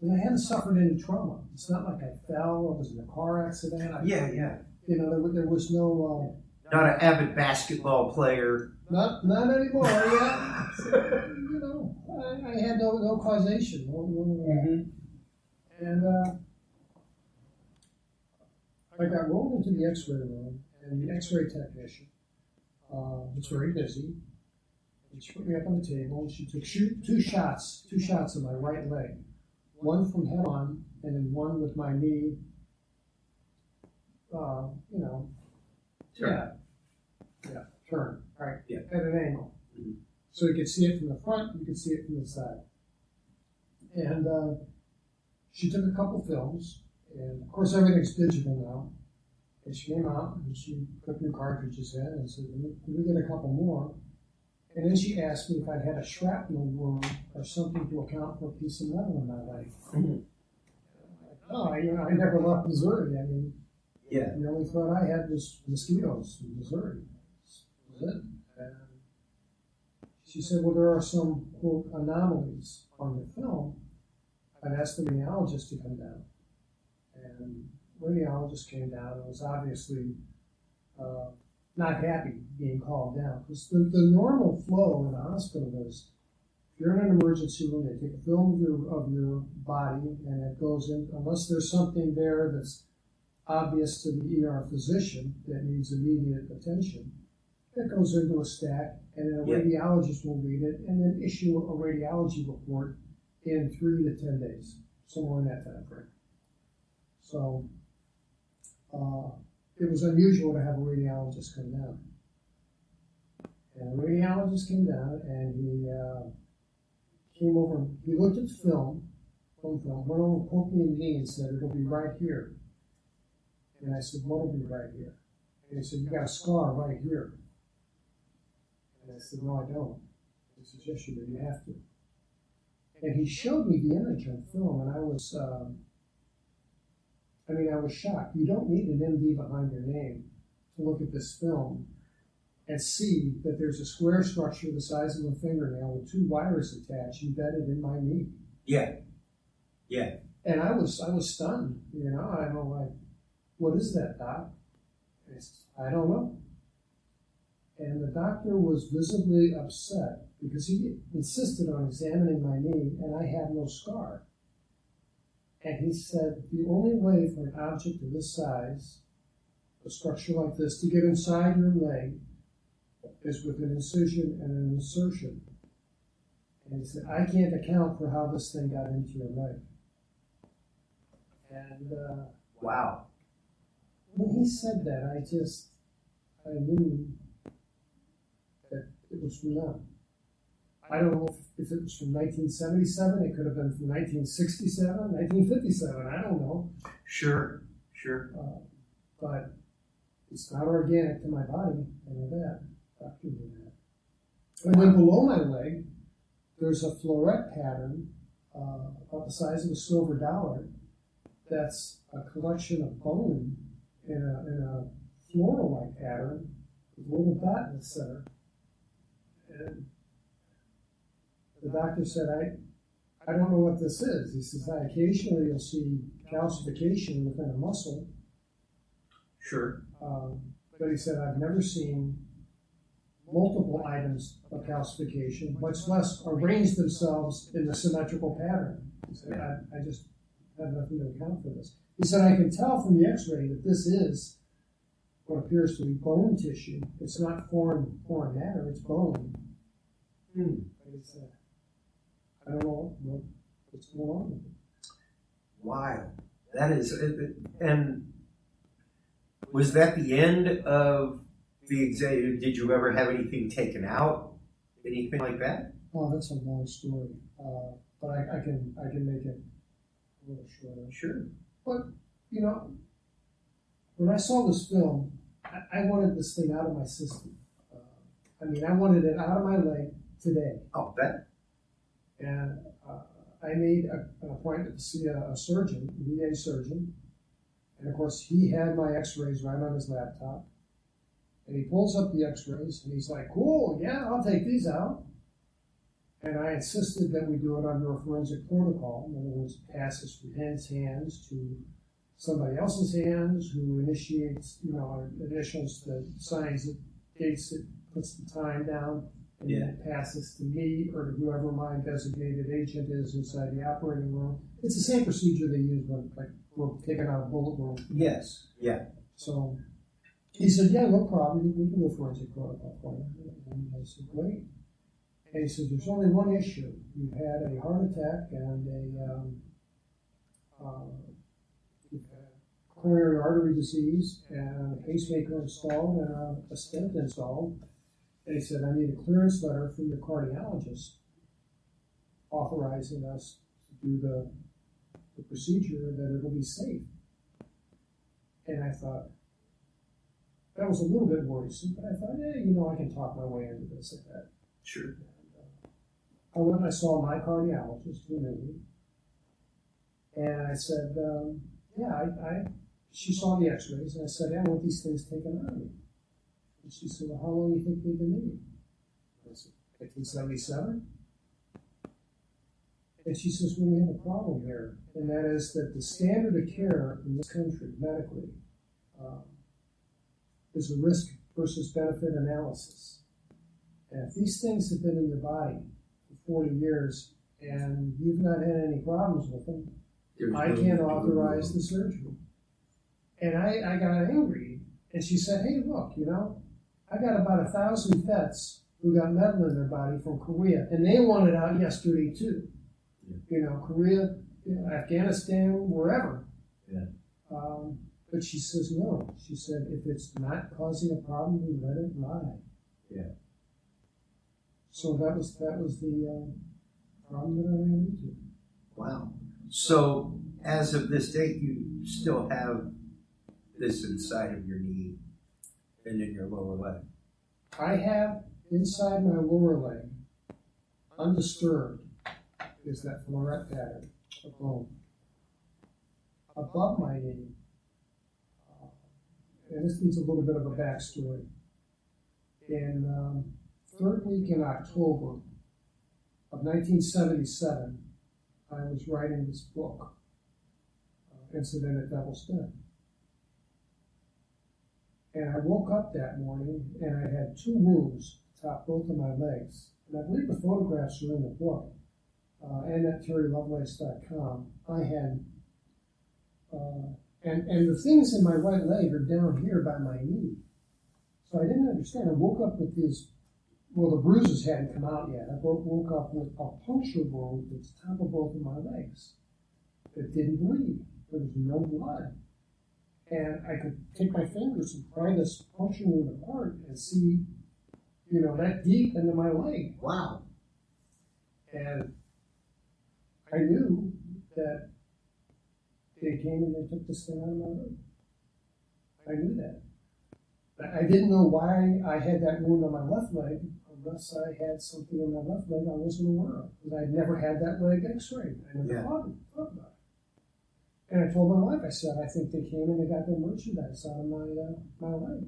And I hadn't suffered any trauma. It's not like I fell or was in a car accident. Yeah. You know, there was no... not an avid basketball player. Not anymore, yeah. You know, I had no causation. And I got rolled into the x-ray room, and the x-ray technician was very busy. And she put me up on the table, and she took two shots of my right leg. One from head on, and then one with my knee, you know. Turn. Yeah, turn, right, Yeah. at an angle. Mm-hmm. So you could see it from the front, you could see it from the side. And she took a couple films, and of course everything's digital now. And she came out, and she put new cartridges in, and said, let me get a couple more. And then she asked me if I'd had a shrapnel wound or something to account for a piece of metal in my leg. Mm-hmm. No, I never left Missouri. I mean, Yeah. the only threat I had was mosquitoes in Missouri. That was it. And she said, well, there are some, quote, anomalies on the film. I've asked the radiologist to come down. And the radiologist came down and was obviously not happy being called down. Because the normal flow in the hospital is, if you're in an emergency room, they take a film of your body, and it goes in, unless there's something there that's obvious to the ER physician that needs immediate attention, it goes into a stack, and then a radiologist will read it, and then issue a radiology report in 3 to 10 days, somewhere in that time frame. So it was unusual to have a radiologist come down. And the radiologist came down, and he came over, he looked at film, went over, poked me in the knee and said, it'll be right here. And I said, what'll be right here? And he said, you got a scar right here. And I said, no, I don't. He said, yes, you do, you have to. And he showed me the image on film, and I was shocked. You don't need an MD behind your name to look at this film and see that there's a square structure the size of a fingernail with 2 wires attached embedded in my knee. Yeah. Yeah. And I was stunned, I'm like, what is that, Doc? I said, I don't know. And the doctor was visibly upset because he insisted on examining my knee, and I had no scar. And he said, the only way for an object of this size, a structure like this, to get inside your leg is with an incision and an insertion. And he said, I can't account for how this thing got into your leg. And wow. When he said that, I knew that it was from them. I don't know if it was from 1977, it could have been from 1967, 1957, I don't know. Sure. But it's not organic to my body, I know that. Doctor knew that. And then below my leg, there's a floret pattern about the size of a silver dollar that's a collection of bone in a floral-like pattern with a little dot in the center. And the doctor said, I don't know what this is. He says, occasionally you'll see calcification within a muscle. Sure. But he said, I've never seen multiple items of calcification, much less arrange themselves in a symmetrical pattern. He said, I just have nothing to account for this. He said, I can tell from the x-ray that this is what appears to be bone tissue. It's not foreign matter, it's bone. But he said, I don't know what's going on with it. Wow. That is, and was that the end of the exam? Did you ever have anything taken out? Anything like that? Oh, that's a long story. But I can make it a little shorter. Sure. But, when I saw this film, I wanted this thing out of my system. I wanted it out of my leg today. Oh, that. And I made an appointment to see a surgeon, a VA surgeon. And of course, he had my x-rays right on his laptop. And he pulls up the x-rays and he's like, cool, yeah, I'll take these out. And I insisted that we do it under a forensic protocol. In other words, it passes from his hands to somebody else's hands who initiates, initials that signs it, dates it, puts the time down, and then it passes to me or to whoever my designated agent is inside the operating room. It's the same procedure they use when we're taking out a bullet wound. Yes. Yeah. So he said, yeah, no problem. We can do a forensic protocol for you. And I said, great. And he said, there's only one issue. You've had a heart attack and coronary artery disease and a pacemaker installed and a stent installed. And he said, I need a clearance letter from your cardiologist authorizing us to do the procedure that it'll be safe. And I thought, that was a little bit worrisome, but I thought, I can talk my way into this at that. Sure. And, I went and I saw my cardiologist who knew me. And I said, she saw the x-rays, and I said, I want these things taken out of me. And she said, well, how long do you think they've been needed? I said, 1977? And she says, well, we have a problem here, and that is that the standard of care in this country, medically, is a risk versus benefit analysis. And if these things have been in your body for 40 years and you've not had any problems with them, I can't authorize the surgery. And I got angry, and she said, hey, look, I got about 1,000 vets who got metal in their body from Korea, and they want it out yesterday too. Korea, Afghanistan, wherever. Yeah. But she says no. She said if it's not causing a problem, we let it lie. Yeah. So that was the problem that I ran into. Wow. So as of this date, you still have this inside of your knee and in your lower leg. I have inside my lower leg, undisturbed, is that floret pattern of bone. Above my knee, and this needs a little bit of a backstory. In third week in October of 1977, I was writing this book, Incident at Devil's Den. And I woke up that morning and I had 2 wounds atop both of my legs. And I believe the photographs are in the book. And at terrylovelace.com, I had, and the things in my right leg are down here by my knee. So I didn't understand. I woke up with these, the bruises hadn't come out yet. I woke up with a puncture wound at the top of both of my legs. It didn't bleed. There was no blood. And I could take my fingers and pry this puncture wound apart and see, that deep into my leg. Wow. And I knew that they came and they took this thing out of my leg. I knew that. I didn't know why I had that wound on my left leg unless I had something on my left leg I wasn't aware of. Because I'd never had that leg x-rayed. I never thought about it. And I told my wife, I said, I think they came and they got their merchandise out of my leg.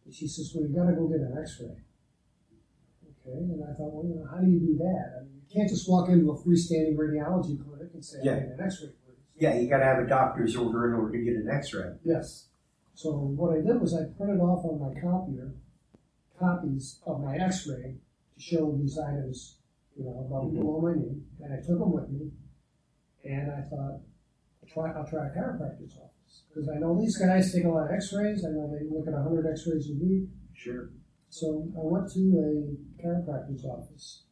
And she says, well, you got to go get an x-ray. Okay, and I thought, well, how do you do that? I mean, you can't just walk into a freestanding radiology clinic and say, I need an x-ray, please. Yeah, you got to have a doctor's order in order to get an x-ray. Yes. So what I did was I printed off on my copier copies of my x-ray to show these items, above and below my knee, and I took them with me, and I thought, I'll try a chiropractor's office. Because I know these guys take a lot of x-rays. I know they look at 100 x-rays a week. Sure. So I went to a chiropractor's office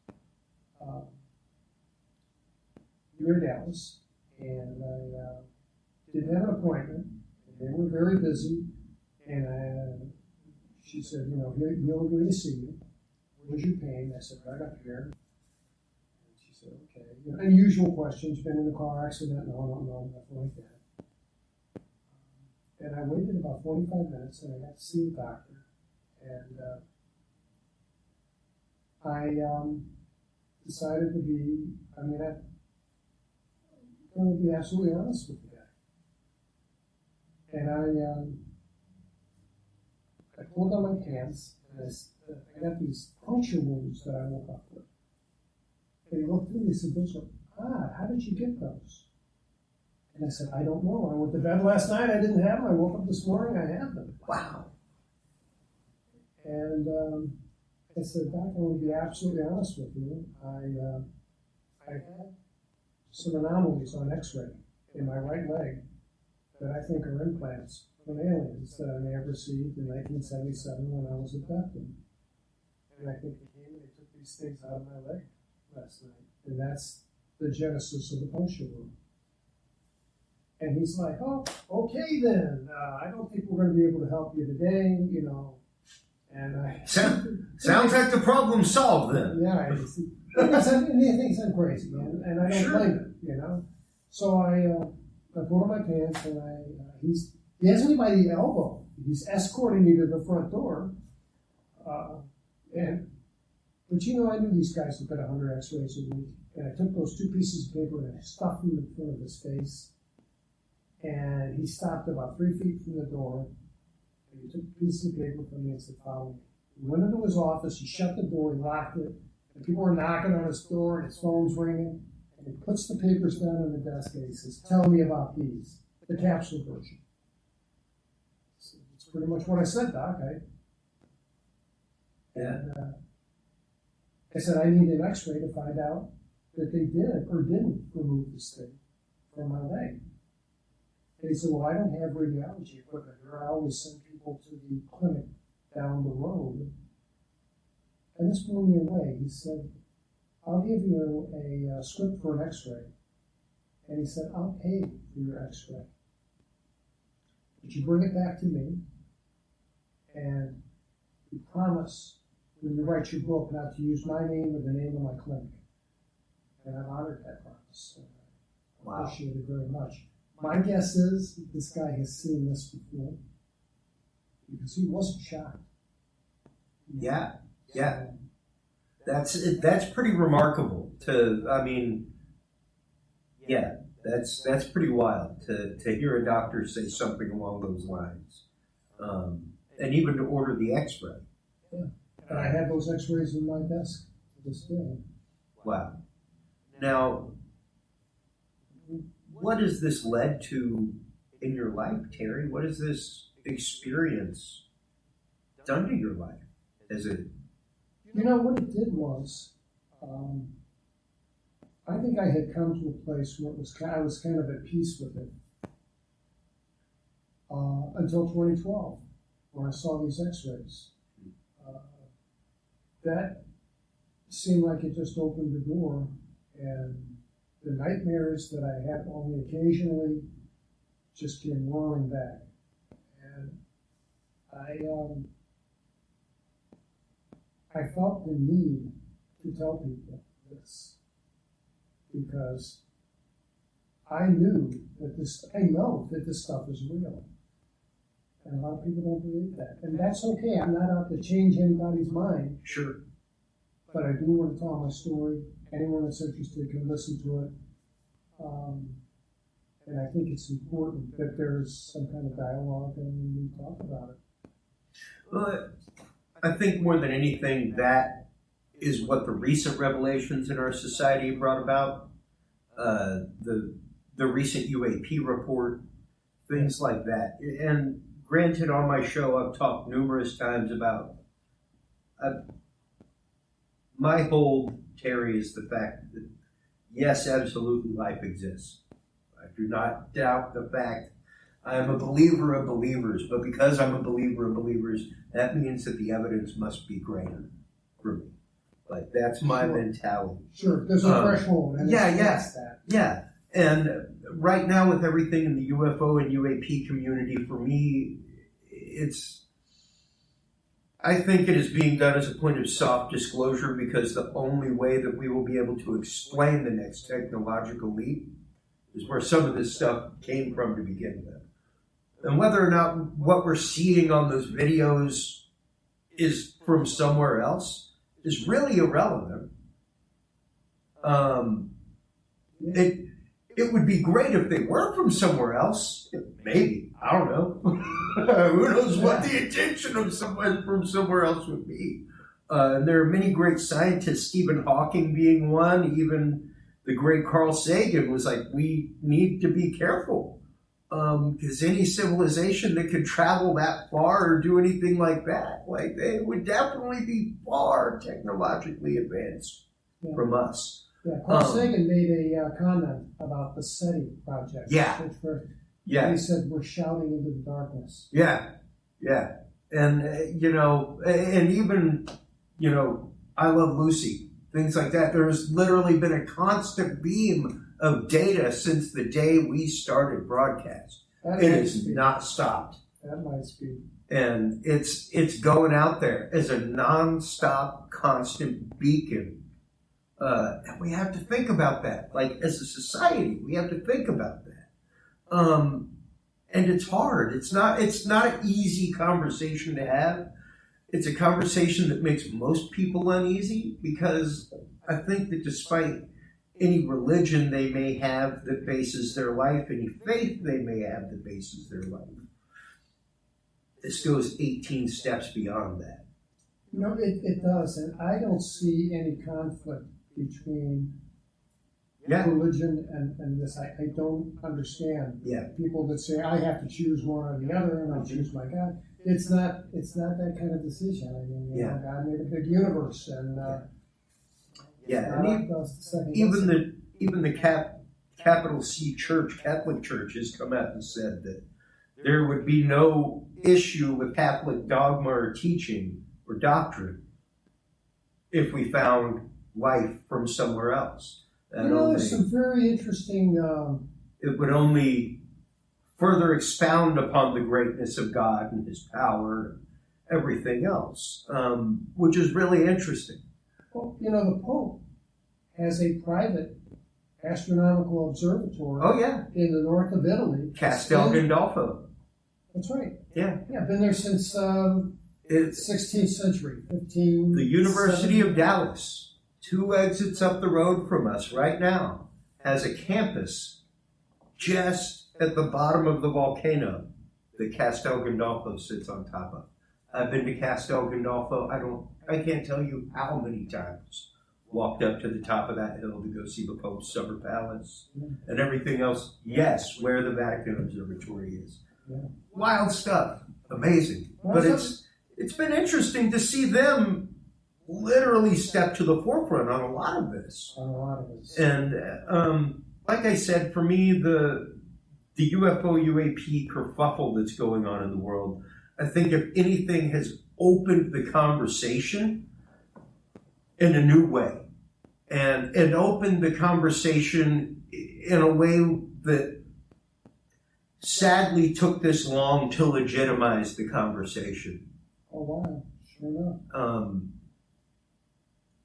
near Dallas, and I didn't have an appointment. They were very busy, and she said, he'll agree to see you. Where's your pain? I said, right up here. And she said, okay. Unusual questions. Been in a car accident? No, nothing like that. And I waited about 45 minutes, and I got to see the doctor. And I decided to be, I'm going to be absolutely honest with the guy. And I pulled down my pants, and I got these puncture wounds that I woke up with. And he looked at me and said, those are how did you get those? And I said, I don't know. I went to bed last night, I didn't have them. I woke up this morning, I had them. Wow. And I said, Doc, I want to be absolutely honest with you. I had some anomalies on x-ray in my right leg that I think are implants from aliens that I may have received in 1977 when I was abducted. And I think they came and they took these things out of my leg last night. And that's the genesis of the puncture wound. And he's like, oh, okay then. I don't think we're going to be able to help you today, And I sounds like the problem's solved then. Yeah, and he thinks I'm crazy, and I don't blame him, So I put on my pants, and he has me by the elbow. He's escorting me to the front door, but I knew these guys look at 100 X-rays a week, And I took those 2 pieces of paper and I stuffed them in front of his face. And he stopped about 3 feet from the door. And he took a piece of paper from me and said, "Follow me." He went into his office, he shut the door, he locked it. And people were knocking on his door and his phone's ringing. And he puts the papers down on the desk and he says, "Tell me about these, the capsule version." So it's pretty much what I said, Doc. I said, "I need an x-ray to find out that they did or didn't remove this thing from my leg." And he said, "Well, I don't have radiology equipment here. I always send people to the clinic down the road." And this blew me away. He said, "I'll give you a script for an x-ray." And he said, "I'll pay for your x-ray. But you bring it back to me, and you promise when you write your book not to use my name or the name of my clinic." And I've honored that promise. I appreciate it very much. My guess is this guy has seen this before because he wasn't shocked. Yeah. That's pretty remarkable. That's pretty wild to hear a doctor say something along those lines, and even to order the X-ray. Yeah, and I have those X-rays in my desk to this day. Wow. Now, what has this led to in your life, Terry? What has this experience done to your life? You know, what it did was, I think I had come to a place where I was kind of at peace with it until 2012, when I saw these X-rays. That seemed like it just opened the door, and the nightmares that I had only occasionally just came roaring back. And I felt the need to tell people this because I know that this stuff is real. And a lot of people don't believe that. And that's okay. I'm not out to change anybody's mind. Sure. But I do want to tell my story. Anyone that's interested can listen to it. And I think it's important that there's some kind of dialogue and we talk about it. Well, I think more than anything, that is what the recent revelations in our society brought about. The recent UAP report, things like that. And granted, on my show, I've talked numerous times about my whole, Terry, is the fact that, yes, absolutely, life exists. I do not doubt the fact. I am a believer of believers, but because I'm a believer of believers, that means that the evidence must be greater for me. Like, that's my mentality. Sure, there's a threshold. Yeah. And right now, with everything in the UFO and UAP community, for me, I think it is being done as a point of soft disclosure because the only way that we will be able to explain the next technological leap is where some of this stuff came from to begin with. And whether or not what we're seeing on those videos is from somewhere else is really irrelevant. It would be great if they were from somewhere else. Maybe. I don't know. Who knows what the intention of someone from somewhere else would be. And there are many great scientists, Stephen Hawking being one, even the great Carl Sagan was like, we need to be careful. Because any civilization that could travel that far or do anything like that, like they would definitely be far technologically advanced from us. Yeah, Carl Sagan made a comment about the SETI project. Yeah. He said, we're shouting into the darkness. Yeah. And, and even, I Love Lucy, things like that. There's literally been a constant beam of data since the day we started broadcast. It has not stopped. That might be. And it's going out there as a non-stop, constant beacon. And we have to think about that. Like, as a society, we have to think about that. And it's hard. It's not an easy conversation to have. It's a conversation that makes most people uneasy because I think that despite any religion they may have that bases their life, any faith they may have that bases their life. This goes 18 steps beyond that. No, it does, and I don't see any conflict between religion and this. I don't understand people that say I have to choose one or the other, and I choose my God. It's not that kind of decision. I mean, you know, God made a big universe, and and even the capital C Church, Catholic Church, has come out and said that there would be no issue with Catholic dogma or teaching or doctrine if we found life from somewhere else. And there's some very interesting... it would only further expound upon the greatness of God and His power and everything else, which is really interesting. Well, you know, the Pope has a private astronomical observatory in the north of Italy. Castel Gandolfo. That's right. Yeah. Yeah, been there since 16th century, 15... The University of Dallas, 2 exits up the road from us right now, has a campus just at the bottom of the volcano that Castel Gandolfo sits on top of. I've been to Castel Gandolfo, I can't tell you how many times. Walked up to the top of that hill to go see the Pope's Summer Palace and everything else. Yes, where the Vatican Observatory is. Yeah. Wild stuff. Amazing. But it's been interesting to see them literally step to the forefront on a lot of this. And like I said, for me, the UFO UAP kerfuffle that's going on in the world, I think if anything has opened the conversation in a new way, and opened the conversation in a way that sadly took this long to legitimize the conversation. Oh, wow. Sure enough.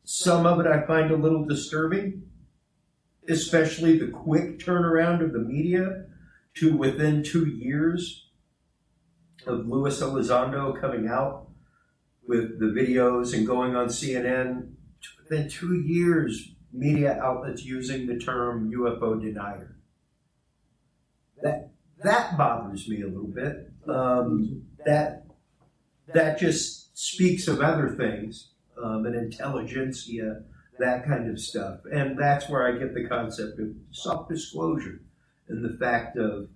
Some of it I find a little disturbing, especially the quick turnaround of the media to within 2 years of Luis Elizondo coming out with the videos and going on CNN. Within 2 years, media outlets using the term UFO denier. That bothers me a little bit. That just speaks of other things, and intelligentsia, that kind of stuff. And that's where I get the concept of soft disclosure and the fact of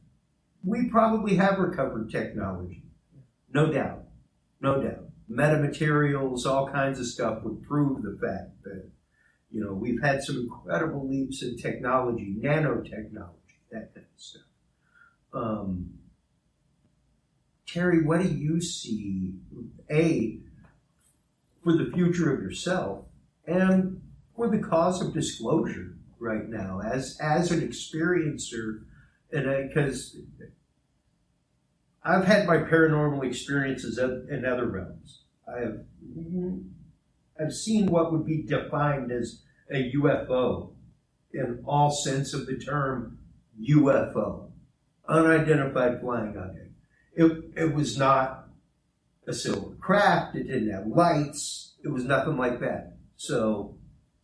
we probably have recovered technology. No doubt. Metamaterials, all kinds of stuff would prove the fact that, you know, we've had some incredible leaps in technology, nanotechnology, that kind of stuff. Terry, what do you see, for the future of yourself and for the cause of disclosure right now as an experiencer? And because I've had my paranormal experiences in other realms. I've seen what would be defined as a UFO in all sense of the term UFO, unidentified flying object. It was not a silver craft. It didn't have lights. It was nothing like that. So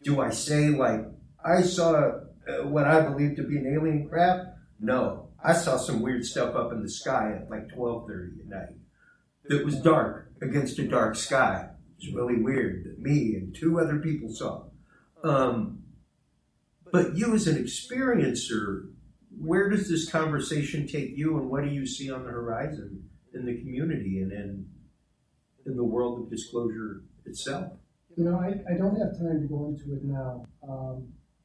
do I say like I saw what I believe to be an alien craft? No. I saw some weird stuff up in the sky at like 12:30 at night. It was dark against a dark sky. It was really weird that me and 2 other people saw. But you as an experiencer, where does this conversation take you, and what do you see on the horizon in the community and in the world of disclosure itself? You know, I don't have time to go into it now,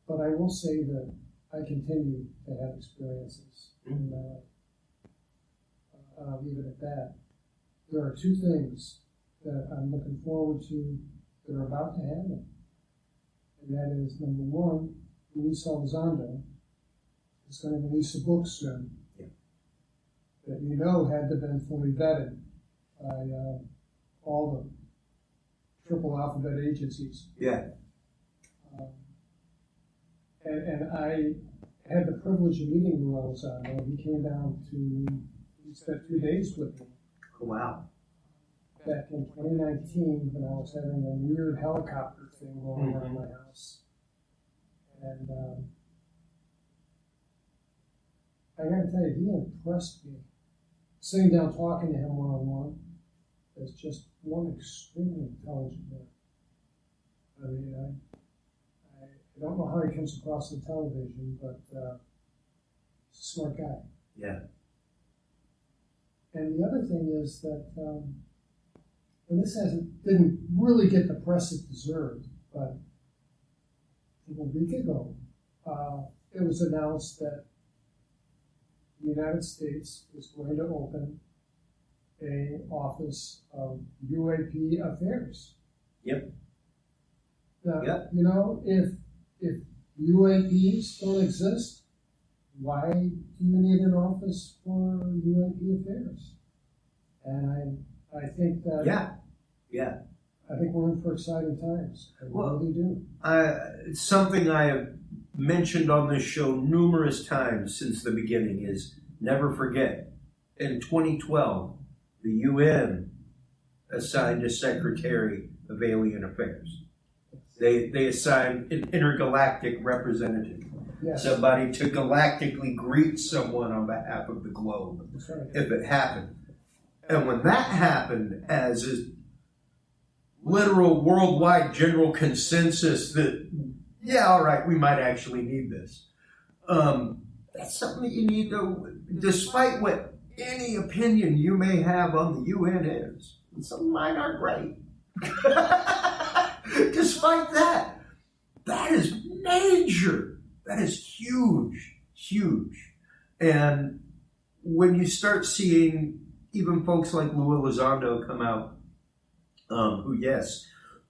but I will say that I continue to have experiences, and I'll leave it at that. There are 2 things that I'm looking forward to that are about to happen, and that is, number 1, Luis Elizondo is going to release a book soon that you know had to have been fully vetted by all the triple alphabet agencies. Yeah. And I had the privilege of meeting Luis Elizondo. He came down he spent 2 days with me. Oh, wow. Back in 2019 when I was having a weird helicopter thing going on in my house. And I got to tell you, he impressed me. Sitting down talking to him one-on-one is just one extremely intelligent man. I mean, I don't know how he comes across on television, but he's a smart guy. Yeah. And the other thing is that, and this didn't really get the press it deserved, but a week ago, it was announced that the United States is going to open an office of UAP affairs. Yep. Now, yep. You know, if UAPs don't exist, why do you need an office for UAP affairs? And I think that yeah. I think we're in for exciting times. I really do. It's something I have mentioned on this show numerous times since the beginning is never forget. In 2012, the UN assigned a Secretary of Alien Affairs. They assigned an intergalactic representative. Yes. Somebody to galactically greet someone on behalf of the globe. That's right. If it happened. And when that happened as a literal worldwide general consensus that, yeah, all right, we might actually need this. That's something that you need to, despite what any opinion you may have on the UN is. And some of mine aren't great. Despite that, that is major. That is huge, huge. And when you start seeing even folks like Lou Elizondo come out, who, yes,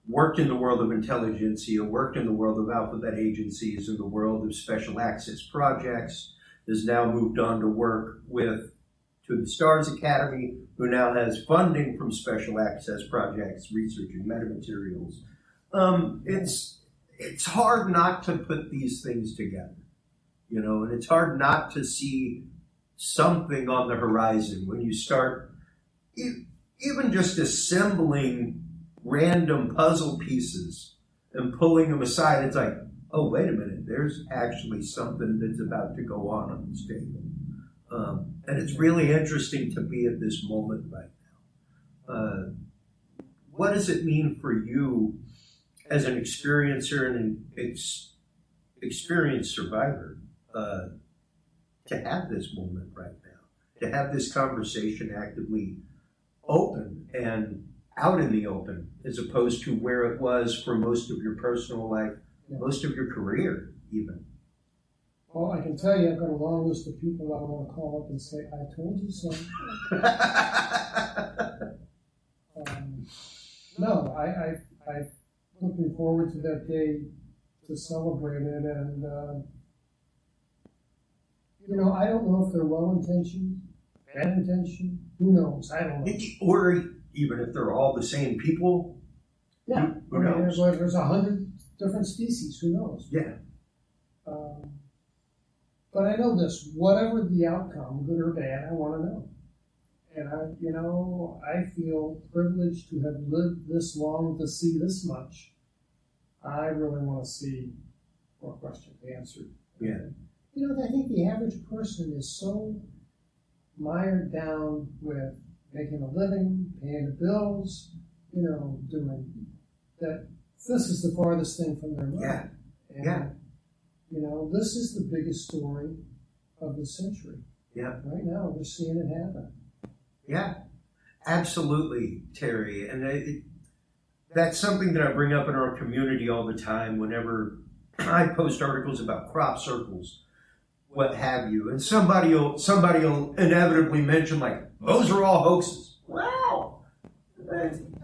worked in the world of intelligentsia, worked in the world of alphabet agencies, in the world of special access projects, has now moved on to work to the STARS Academy, who now has funding from special access projects, research and metamaterials. It's hard not to put these things together, you know, and it's hard not to see something on the horizon when you start even just assembling random puzzle pieces and pulling them aside. It's like, oh, wait a minute, there's actually something that's about to go on this table. And it's really interesting to be at this moment right now. What does it mean for you as an experiencer and an experienced survivor to have this moment right now, to have this conversation actively open and out in the open, as opposed to where it was for most of your personal life, most of your career even? Well, I can tell you I've got a long list of people I want to call up and say, I told you so. No, I'm looking forward to that day to celebrate it. And, you know, I don't know if they're well-intentioned, bad-intentioned. Who knows? I don't know. Or even if they're all the same people. Yeah. Who knows? There's 100 different species. Who knows? Yeah. But I know this, whatever the outcome, good or bad, I want to know. And I feel privileged to have lived this long to see this much. I really want to see more questions answered. Yeah. You know, I think the average person is so mired down with making a living, paying the bills, you know, doing that. This is the farthest thing from their mind. And, you know, this is the biggest story of the century. Yeah. Right now, we're seeing it happen. Yeah, absolutely, Terry. And that's something that I bring up in our community all the time whenever I post articles about crop circles, what have you. And somebody will inevitably mention, like, those are all hoaxes. Wow.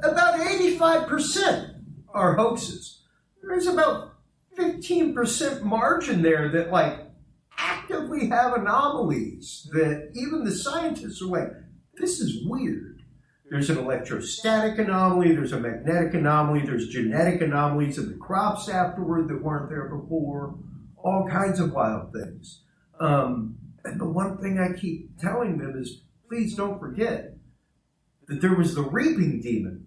About 85% are hoaxes. There's about 15% margin there that, like, actively have anomalies that even the scientists are like, this is weird. There's an electrostatic anomaly, there's a magnetic anomaly, there's genetic anomalies in the crops afterward that weren't there before, all kinds of wild things. And the one thing I keep telling them is, please don't forget that there was the reaping demon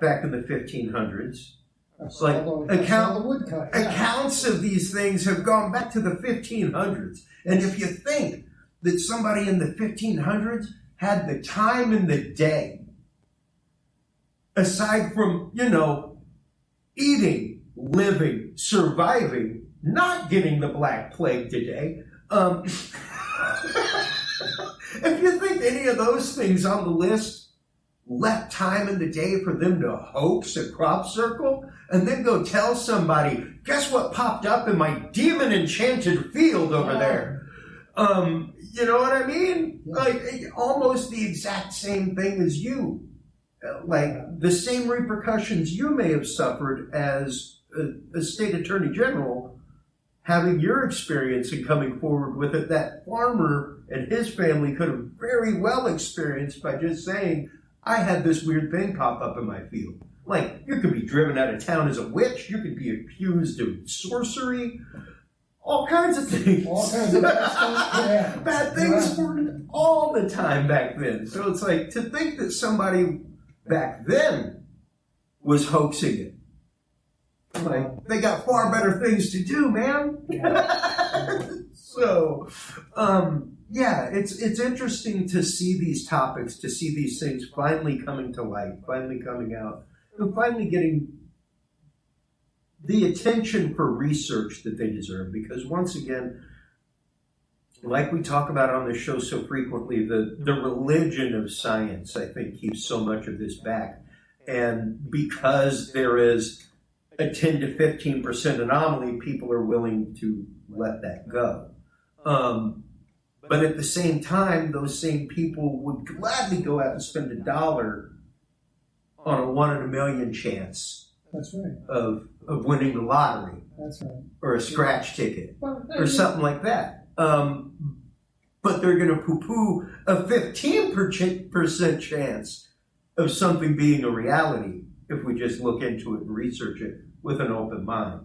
back in the 1500s. Like accounts of these things have gone back to the 1500s. And if you think that somebody in the 1500s had the time in the day, aside from, eating, living, surviving, not getting the Black Plague today, if you think any of those things on the list left time in the day for them to hoax a crop circle and then go tell somebody, guess what popped up in my demon enchanted field over there? You know what I mean? Yeah. Like almost the exact same thing as you. Like the same repercussions you may have suffered as a state attorney general, having your experience and coming forward with it, that farmer and his family could have very well experienced by just saying, I had this weird thing pop up in my field. Like, you could be driven out of town as a witch, you could be accused of sorcery, all kinds of things. All kinds of bad stuff. Yeah. Bad things were all the time back then. So it's like, to think that somebody back then was hoaxing it. Like, they got far better things to do, man. So, yeah, it's interesting to see these topics, to see these things finally coming to light, finally coming out, and finally getting the attention for research that they deserve. Because once again, like we talk about on this show so frequently, the religion of science, I think, keeps so much of this back. And because there is a 10 to 15% anomaly, people are willing to let that go. But at the same time, those same people would gladly go out and spend $1 on a 1 in a million chance. That's right. Of winning the lottery. That's right. Or a scratch ticket. Well, Or something like that. But they're going to poo-poo a 15% chance of something being a reality if we just look into it and research it with an open mind.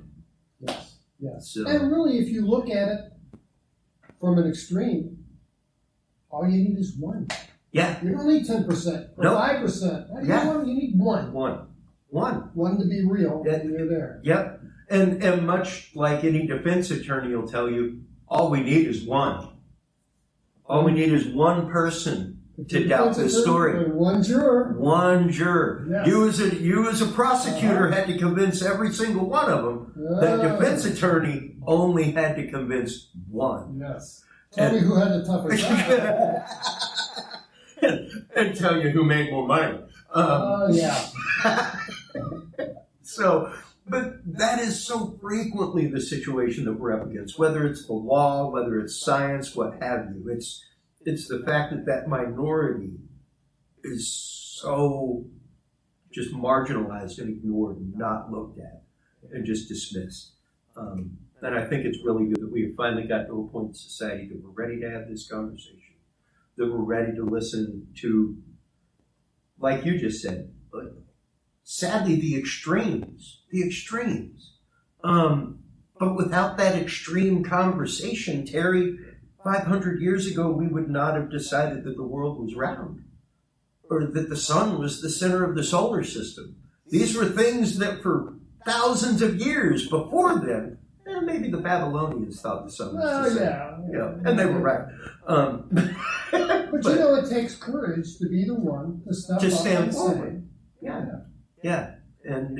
Yes, yes. So, and really, if you look at it from an extreme, all you need is one. yeah. You don't need 10% or Nope. 5%. Yeah. You need one. One. One to be real, Yeah. and you're there. Yep. And much like any defense attorney will tell you, all we need is one. All we need is one person to doubt this story. And one juror. One juror. Yes. You as a prosecutor had to convince every single one of them. That defense attorney only had to convince one. Yes. Tell me who had the tougher job. And tell you who made more money. Yeah. So, but that is so frequently the situation that we're up against, whether it's the law, whether it's science, what have you. It's the fact that minority is so just marginalized and ignored and not looked at and just dismissed. And I think it's really good that we have finally got to a point in society that we're ready to have this conversation, that we're ready to listen to, like you just said, sadly, the extremes. But without that extreme conversation, Terry, 500 years ago, we would not have decided that the world was round or that the sun was the center of the solar system. These were things that for thousands of years before then, maybe the Babylonians thought the sun was the center. Yeah. And they were right. But it takes courage to be the one to step to up stand and forward. Yeah. And,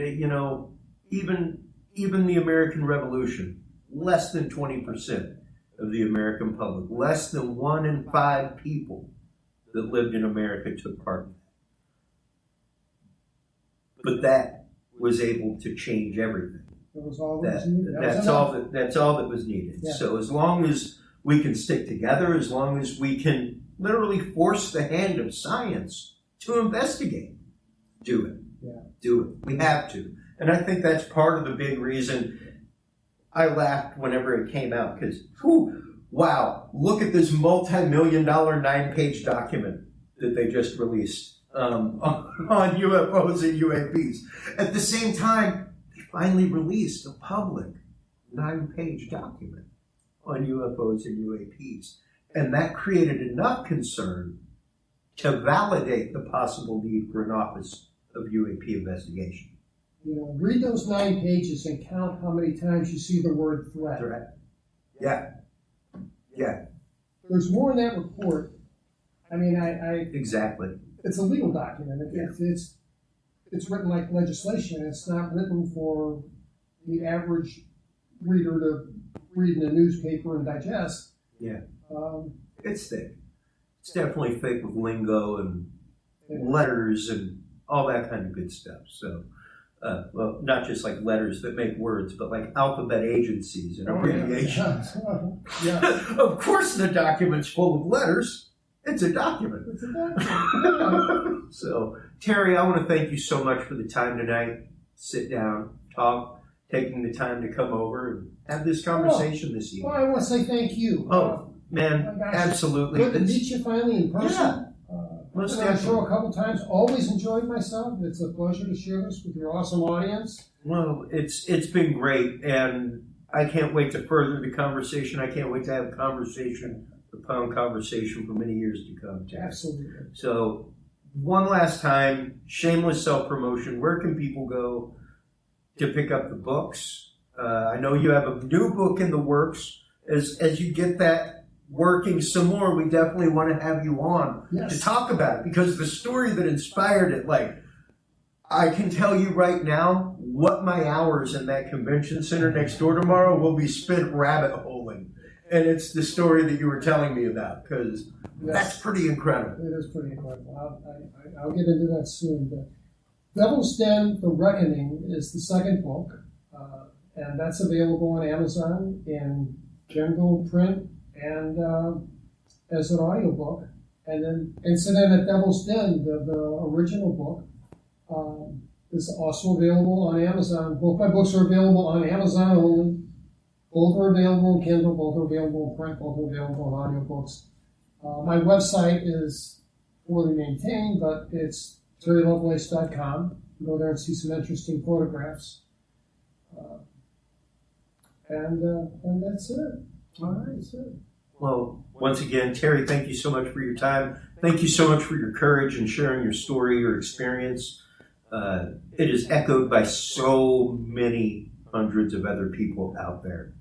even the American Revolution, less than 20% of the American public, less than 1 in 5 people that lived in America took part in that. But that was able to change everything. That was all that was needed. That's all that was needed. Yeah. So as long as we can stick together, as long as we can literally force the hand of science to investigate, do it. Yeah. Do it. We have to. And I think that's part of the big reason I laughed whenever it came out, because, wow, look at this multi-million-dollar 9-page document that they just released on UFOs and UAPs. At the same time, they finally released a public 9-page document on UFOs and UAPs. And that created enough concern to validate the possible need for an Office of UAP investigation. Read those 9 pages and count how many times you see the word threat. Yeah. There's more in that report. I mean, Exactly. It's a legal document. It's written like legislation. It's not written for the average reader to read in a newspaper and digest. Yeah. It's thick. It's definitely thick with lingo and letters and all that kind of good stuff. So, well, not just like letters that make words, but like alphabet agencies and abbreviations. Yeah. Of course, the document's full of letters. It's a document. So, Terry, I want to thank you so much for the time tonight. Sit down, talk, taking the time to come over and have this conversation this evening. Well, I want to say thank you. Man, absolutely. Good to meet you finally in person. Yeah. I've been on the show a couple times. Always enjoyed myself. It's a pleasure to share this with your awesome audience. Well, it's been great, and I can't wait to further the conversation. I can't wait to have conversation upon conversation for many years to come, Terry. Absolutely. So, one last time, shameless self-promotion. Where can people go to pick up the books? I know you have a new book in the works. As you get that working some more, we definitely want to have you on to talk about it, because the story that inspired it, like, I can tell you right now what my hours in that convention center next door tomorrow will be spent rabbit holing. And it's the story that you were telling me about, because that's pretty incredible. It is pretty incredible. I'll get into that soon. But Devil's Den, The Reckoning is the second book, and that's available on Amazon in general print and as an audiobook. And then Incident at Devil's Den, the original book, is also available on Amazon. Both my books are available on Amazon only. Both are available in Kindle, both are available in print, both are available in audiobooks. My website is poorly maintained, but it's terrylovelace.com. You go there and see some interesting photographs. And that's it. All right. That's it. Well, once again, Terry, thank you so much for your time. Thank you so much for your courage and sharing your story, your experience. It is echoed by so many hundreds of other people out there.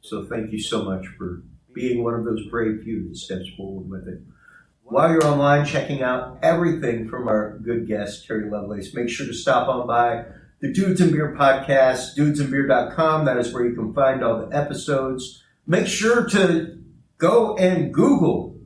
So thank you so much for being one of those brave few that steps forward with it. While you're online checking out everything from our good guest, Terry Lovelace, make sure to stop on by the Dudes and Beer podcast, dudesandbeer.com. That is where you can find all the episodes. Make sure to go and Google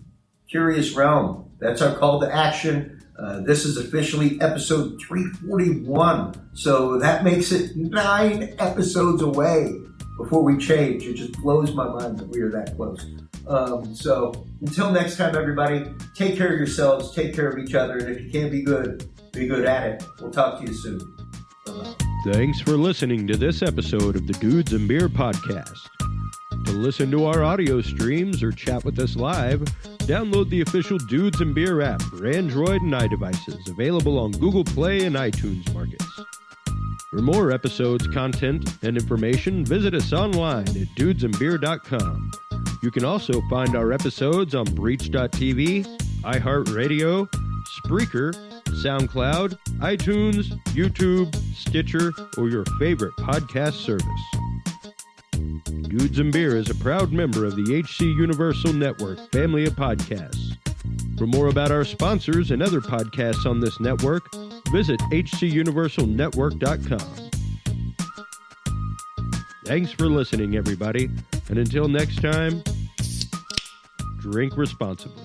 Curious Realm. That's our call to action. This is officially episode 341. So that makes it 9 episodes away before we change. It just blows my mind that we are that close. So until next time, everybody, take care of yourselves, take care of each other, and if you can't be good at it. We'll talk to you soon. Bye-bye. Thanks for listening to this episode of the Dudes and Beer podcast. To listen to our audio streams or chat with us live, download the official Dudes and Beer app for Android and iDevices, available on Google Play and iTunes markets. For more episodes, content, and information, visit us online at dudesandbeer.com. You can also find our episodes on Breach.tv, iHeartRadio, Spreaker, SoundCloud, iTunes, YouTube, Stitcher, or your favorite podcast service. Dudes and Beer is a proud member of the HC Universal Network family of podcasts. For more about our sponsors and other podcasts on this network, visit hcuniversalnetwork.com. Thanks for listening, everybody, and until next time, drink responsibly.